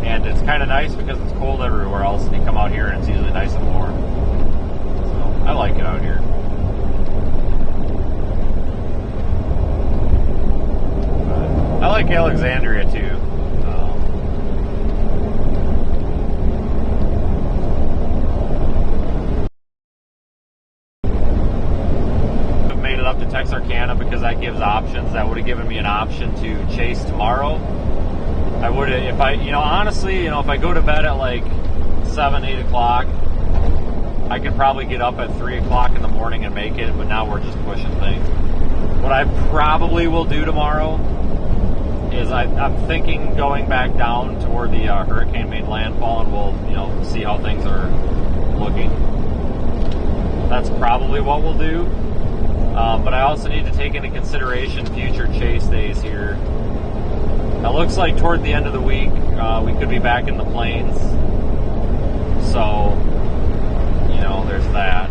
And and it's kind of nice because it's cold everywhere else, and you come out here and it's usually nice and warm. So I like it out here. But I like Alexandria too. Up to Texarkana because that gives options. That would have given me an option to chase tomorrow. I would have, if I, honestly, if I go to bed at like 7, 8 o'clock, I could probably get up at 3 o'clock in the morning and make it, but now we're just pushing things. What I probably will do tomorrow is I'm thinking going back down to where the hurricane made landfall, and we'll, see how things are looking. That's probably what we'll do. But I also need to take into consideration future chase days here. It looks like toward the end of the week, we could be back in the plains. So, there's that.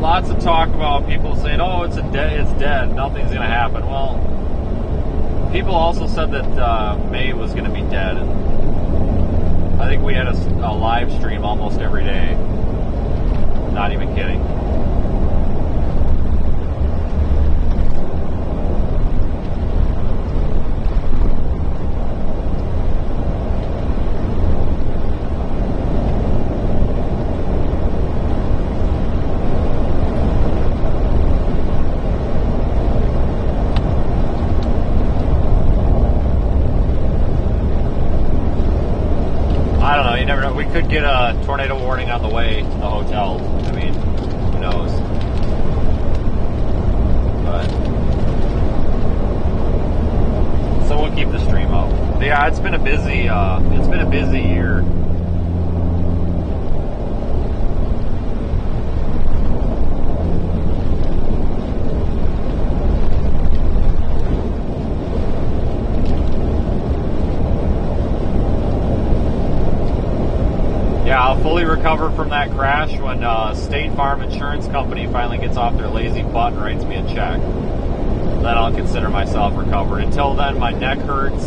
Lots of talk about people saying, "Oh, it's dead. Nothing's going to happen." Well, people also said that May was going to be dead. And I think we had a live stream almost every day. Not even kidding. I don't know, you never know. We could get a tornado warning on the way to the hotel. I mean, who knows? But so we'll keep the stream up. But yeah, it's been a busy year. Yeah, I'll fully recover from that crash when State Farm Insurance Company finally gets off their lazy butt and writes me a check. Then I'll consider myself recovered. Until then, my neck hurts.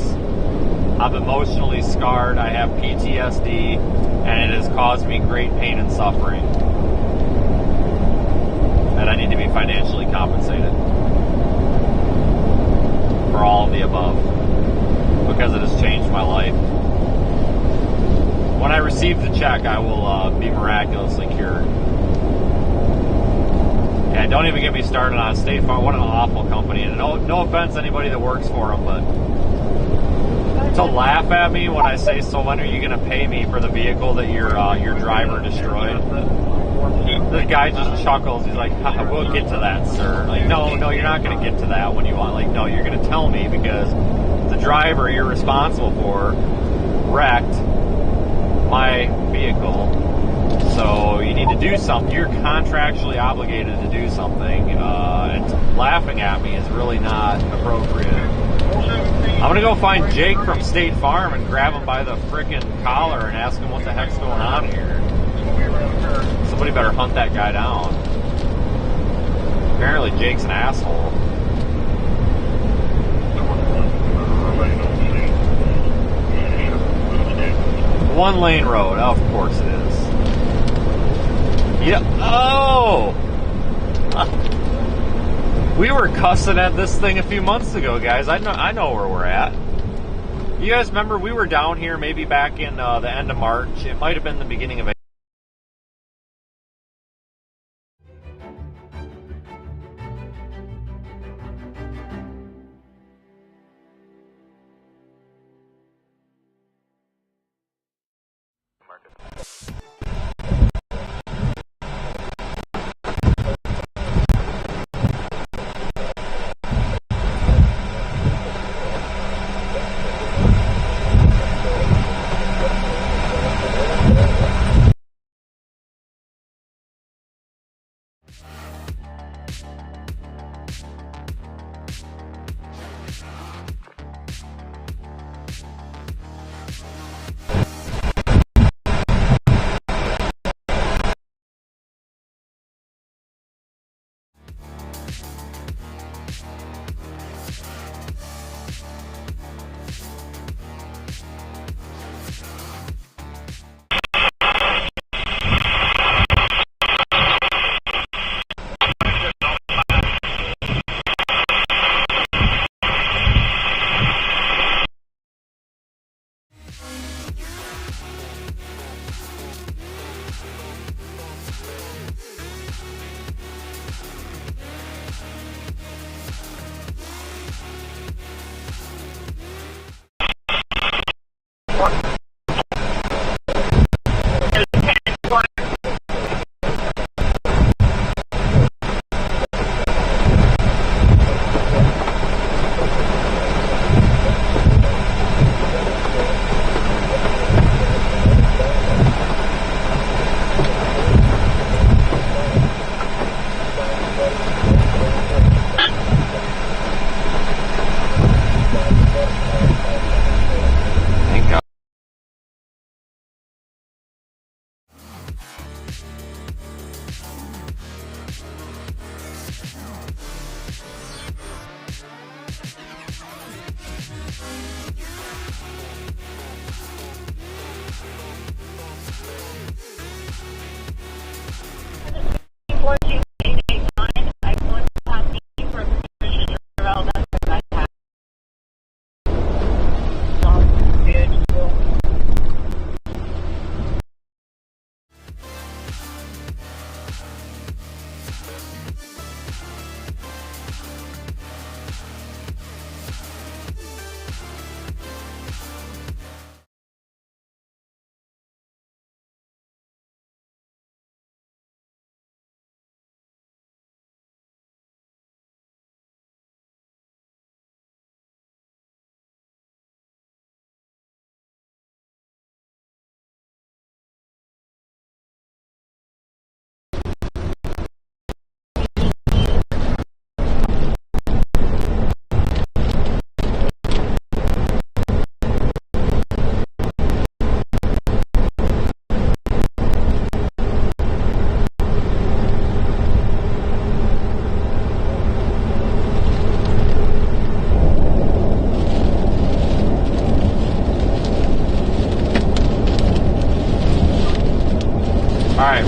I'm emotionally scarred. I have PTSD, and it has caused me great pain and suffering. And I need to be financially compensated for all of the above because it has changed my life. When I receive the check, I will be miraculously cured. Yeah, don't even get me started on State Farm. What an awful company. And no offense to anybody that works for them, but to laugh at me when I say, "So when are you going to pay me for the vehicle that your driver destroyed?" The guy just chuckles. He's like, "We'll get to that, sir." Like, no, you're not going to get to that when you want. Like, no, you're going to tell me because the driver you're responsible for wrecked my vehicle, so you need to do something. You're contractually obligated to do something, and laughing at me is really not appropriate. I'm gonna go find Jake from State Farm and grab him by the frickin' collar and ask him what the heck's going on here. Somebody better hunt that guy down. Apparently Jake's an asshole. One lane road, of course it is. Yeah. Oh! We were cussing at this thing a few months ago, guys. I know where we're at. You guys remember we were down here maybe back in the end of March. It might have been the beginning of April.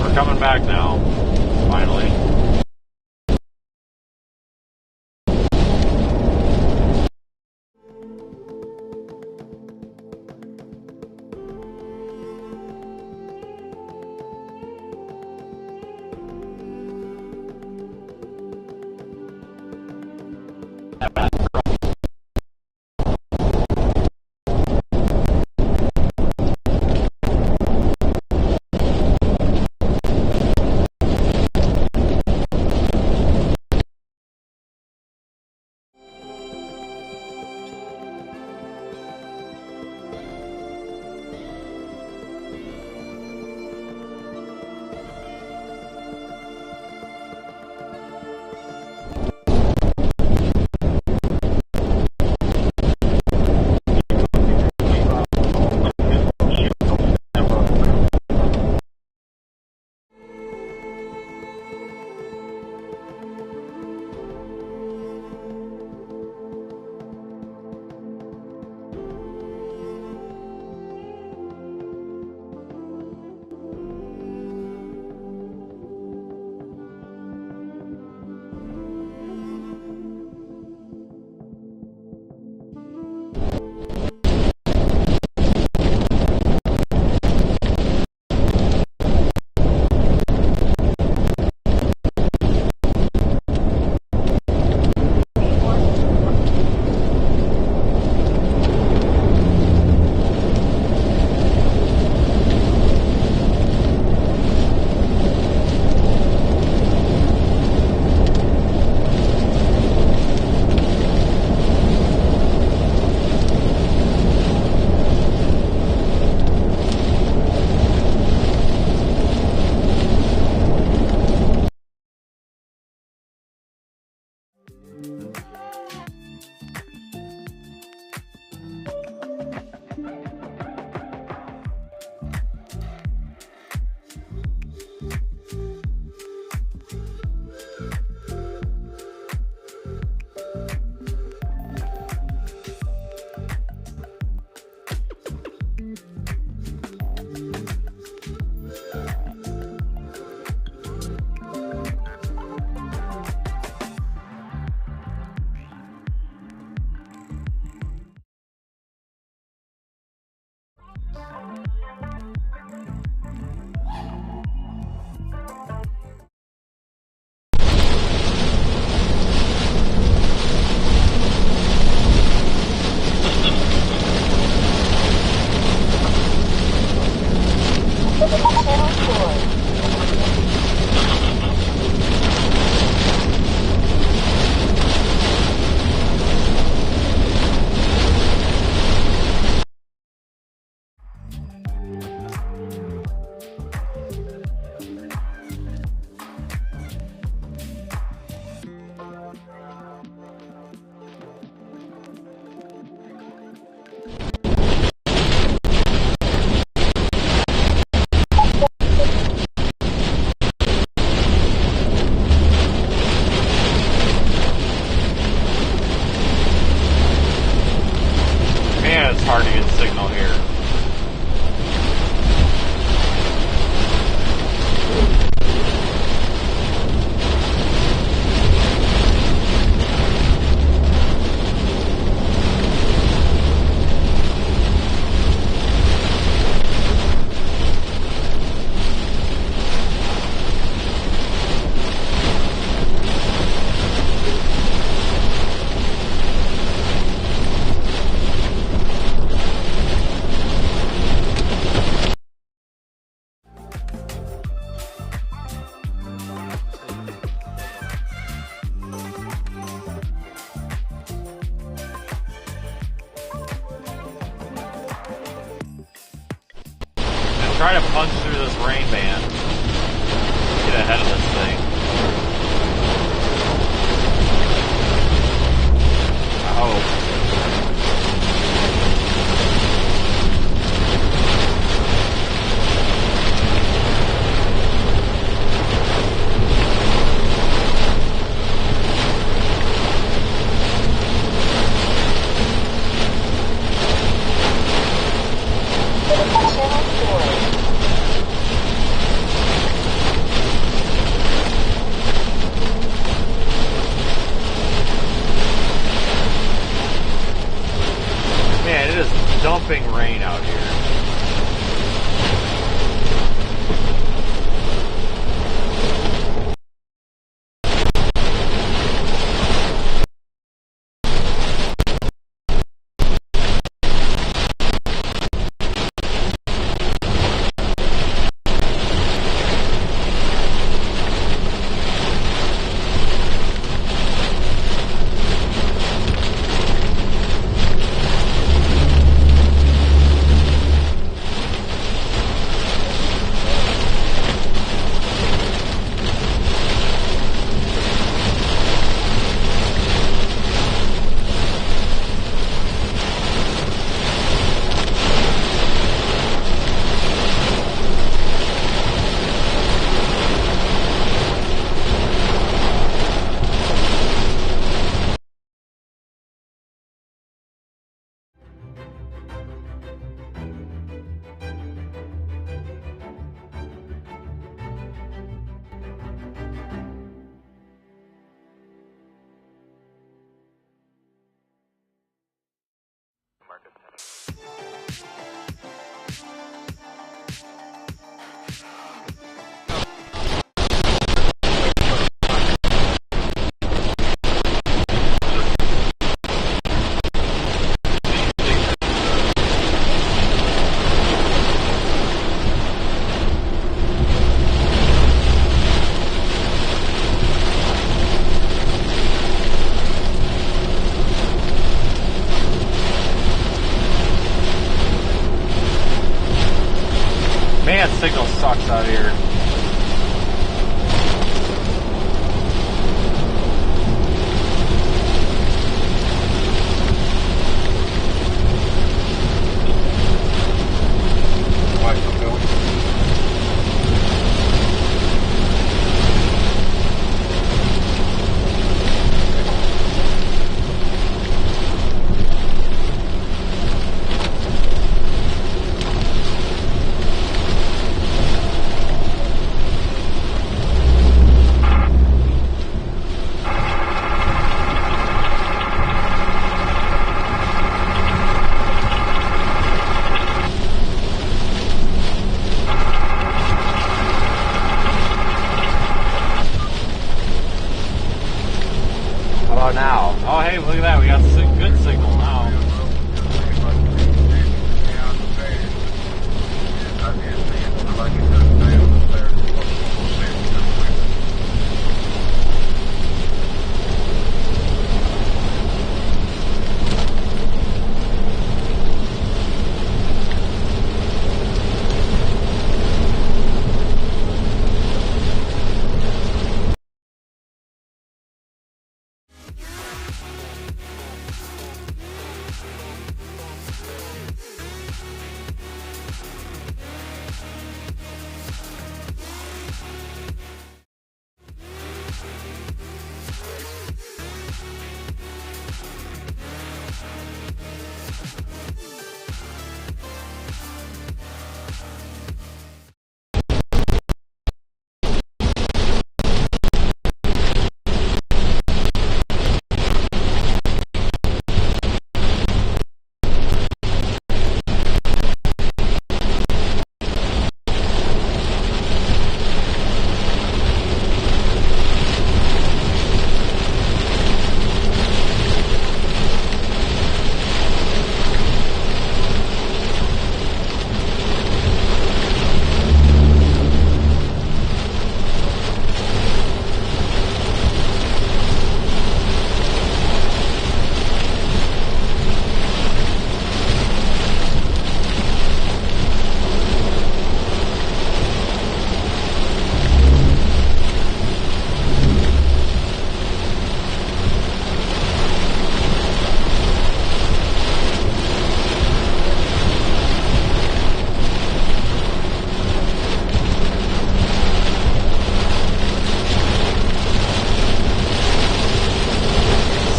We're coming back now, finally. try to punch through this rain band. Get ahead of this thing. I hope. drizzling rain out here. Man, signal sucks out here. Now. Oh, hey, look at that. We got good signal now.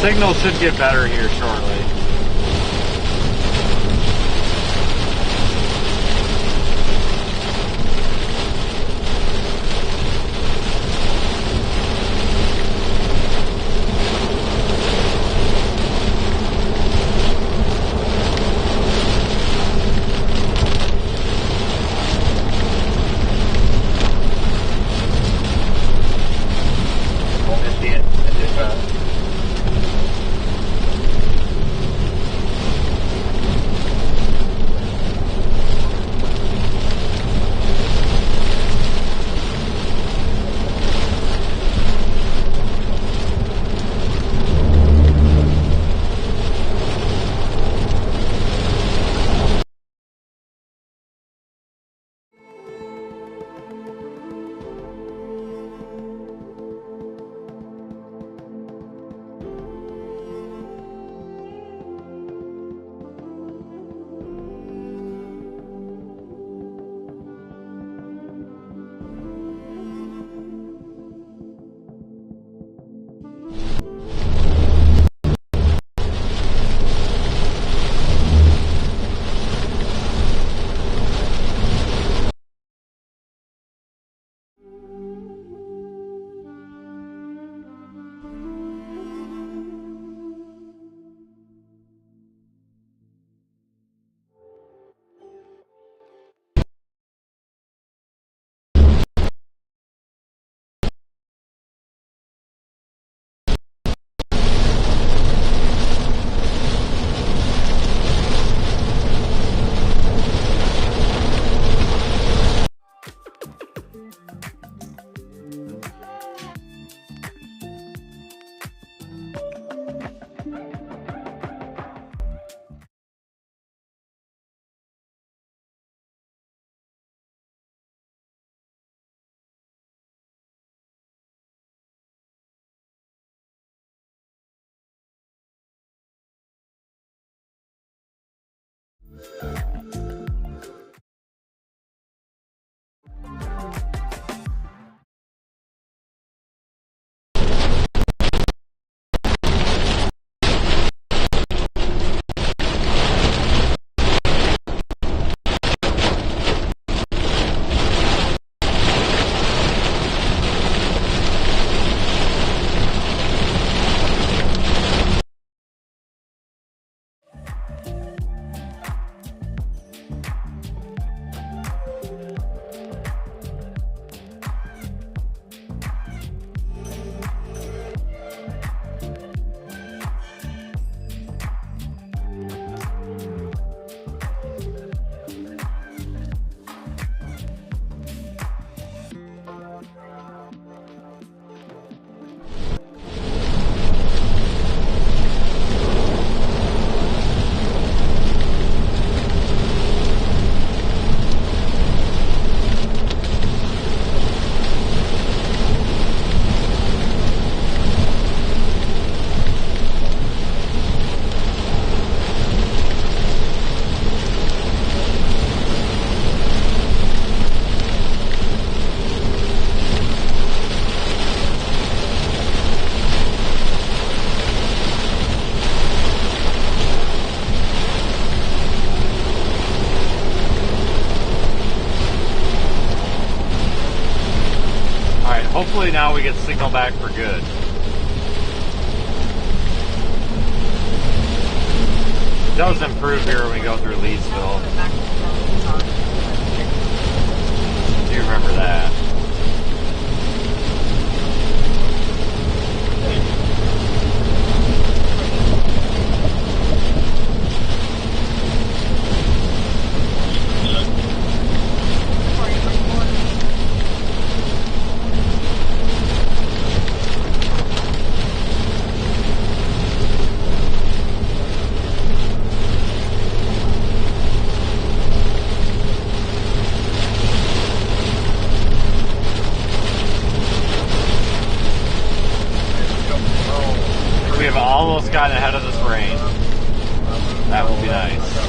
Signal should get better here shortly. Hopefully now we get signal back for good. It does improve here when we go through Leesville. Do you remember that? Almost got ahead of this rain. That would be nice.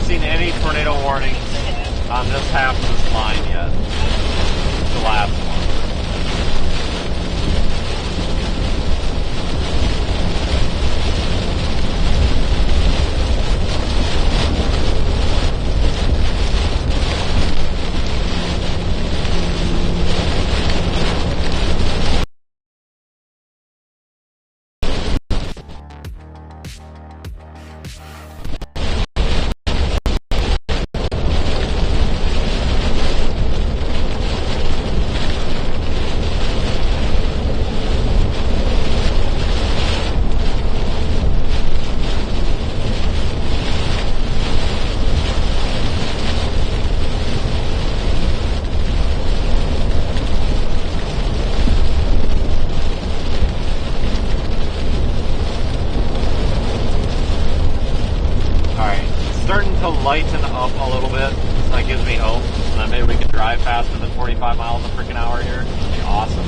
Seen any tornado warnings on this half of this line yet. The last one. Lighten up a little bit, so that gives me hope. And then maybe we can drive faster than 45 miles a freaking hour here. That'd be awesome.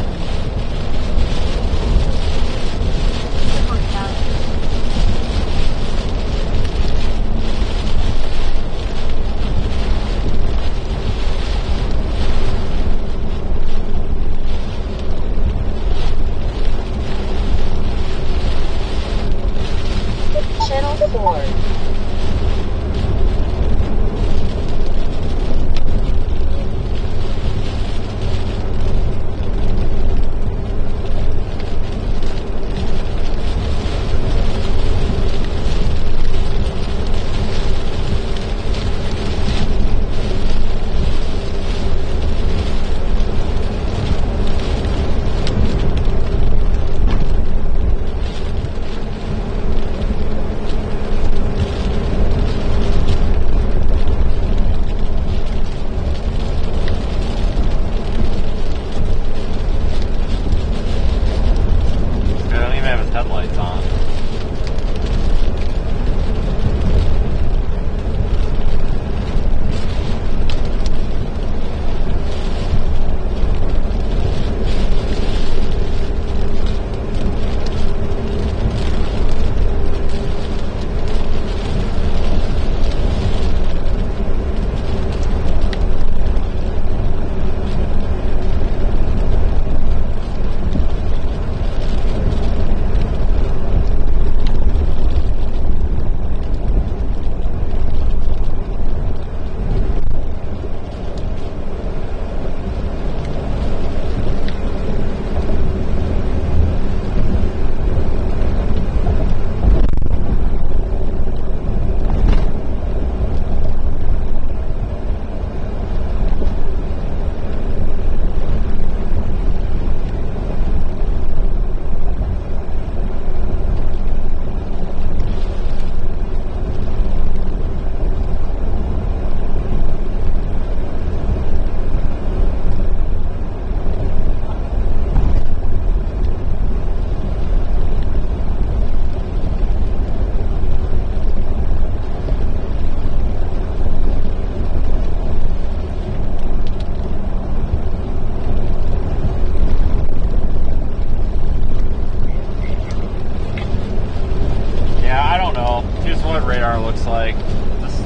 like this.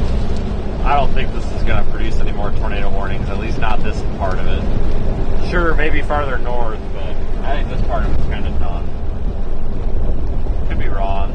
I don't think this is going to produce any more tornado warnings. At least not this part of it. Sure, maybe farther north, but I think this part of it's kind of done. Could be wrong.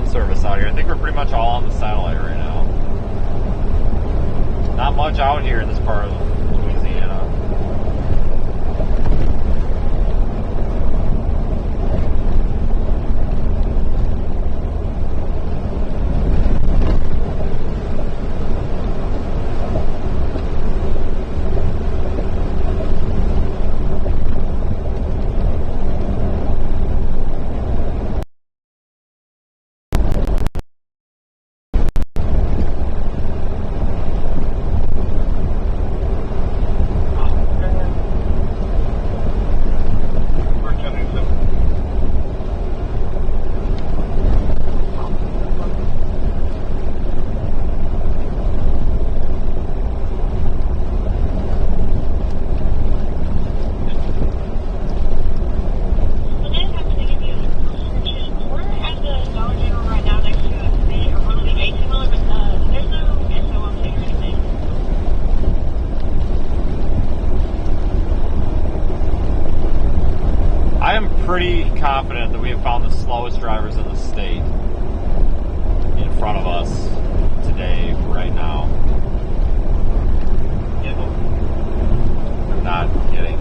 Service out here. I think we're pretty much all on the satellite right now. Not much out here in this part of Louisiana. Pretty confident that we have found the slowest drivers in the state in front of us today, right now. I'm not kidding.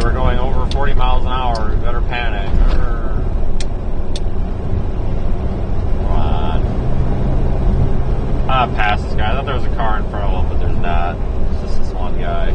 We're going over 40 miles an hour. We better panic. Come on. I'm not past this guy. I thought there was a car in front of him, but there's not. It's just this one guy.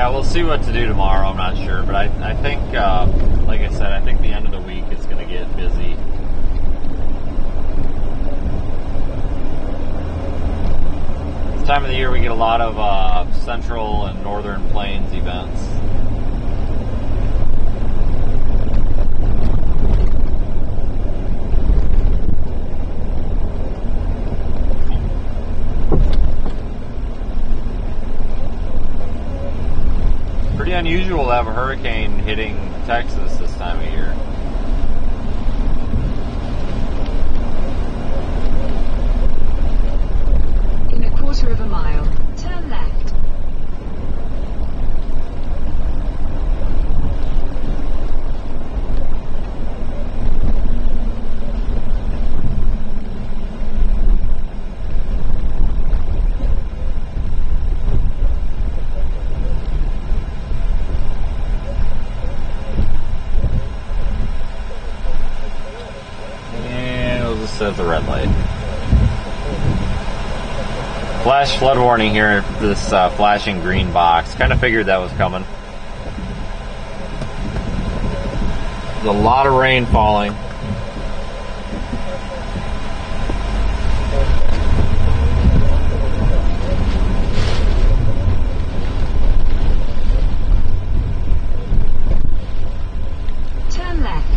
Yeah, we'll see what to do tomorrow. I'm not sure, but I think, like I said, I think the end of the week is going to get busy. This time of the year, we get a lot of central and northern plains events. Pretty unusual to have a hurricane hitting Texas this time of year. In a quarter of a mile, turn left. At the red light. Flash flood warning here, this flashing green box. Kind of figured that was coming. There's a lot of rain falling. Turn left.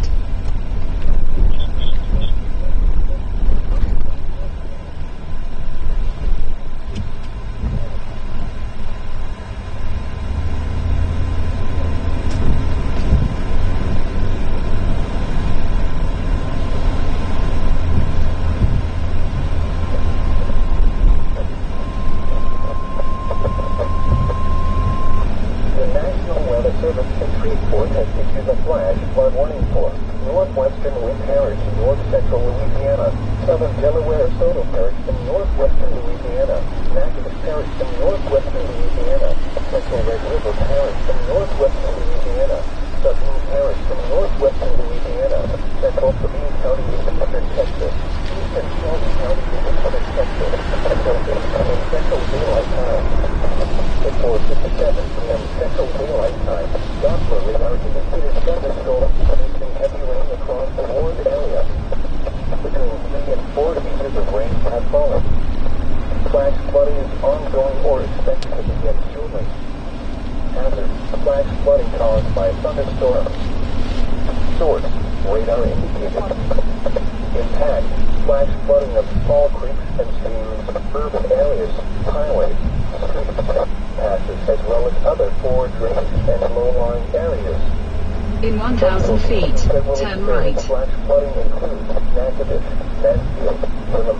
In 1,000 feet, turn right. Flash flooding includes Natchitoches, Mansfield, Wynnum,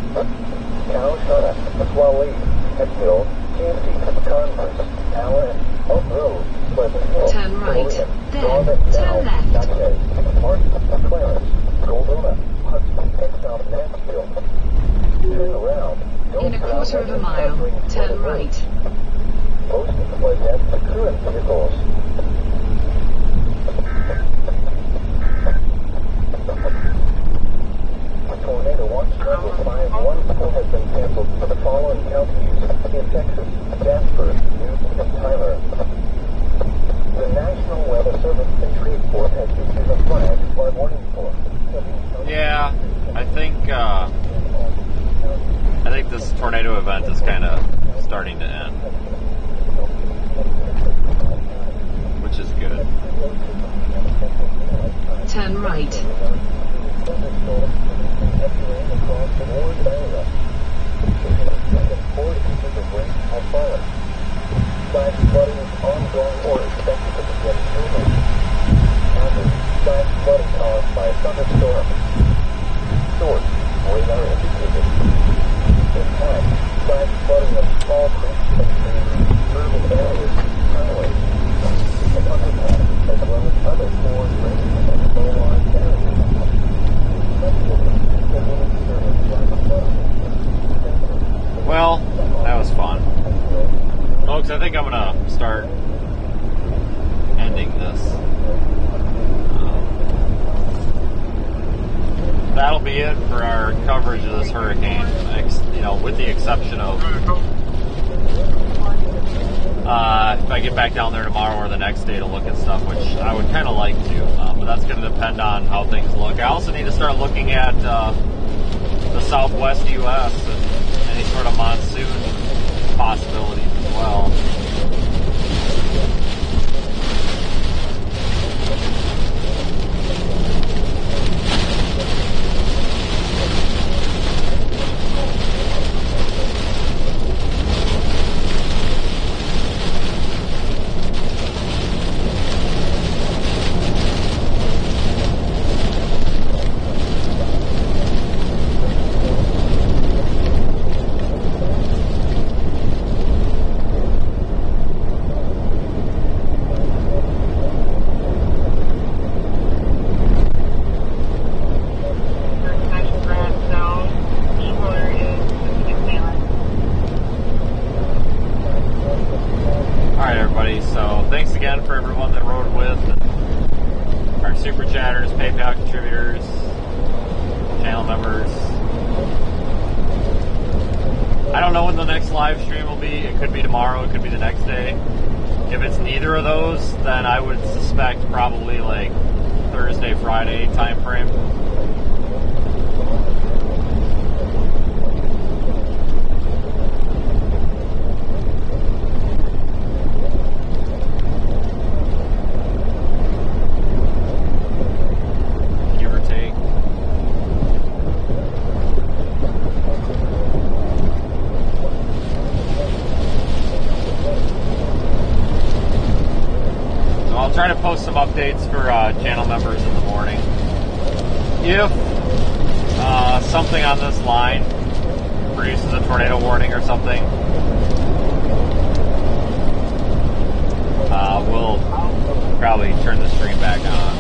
Cowshana, Waelti, Hemphill, Kansas, Converse, Allen, Oak Grove, Pleasant Hill, Turn right. Colonial, Then, Northern turn left. Natchez, Martin, Clarence, Goldona, Hudson, and South Mansfield. Turn around. In a quarter of a mile, turn right. Most of the flood deaths occur in vehicles. Tornado watch level 5-1 has been canceled for the following counties in Texas: Jasper, Newton, and Tyler. The National Weather Service in Shreveport has issued a flash flood warning for. Yeah, I think this tornado event is kind of starting to end, which is good. Turn right. Flash flooding is ongoing or expected to begin soon. Flash flooding caused by a thunderstorm. Source: radar indicated. Impact: flash flooding of small creeks and streams, urban areas, highways, and underpass, as well as other foreign drainage and low-lying areas. Well, that was fun. Folks, I think I'm going to start ending this. That'll be it for our coverage of this hurricane, with the exception of if I get back down there tomorrow or the next day to look at stuff, which I would kind of like to, but that's going to depend on how things look. I also need to start looking at the southwest U.S. and any sort of monsoon possibilities as well. Live stream will be. It could be tomorrow, it could be the next day. If it's neither of those, then I would suspect probably like Thursday, Friday time frame. Try to post some updates for channel members in the morning. If something on this line produces a tornado warning or something, we'll probably turn the stream back on.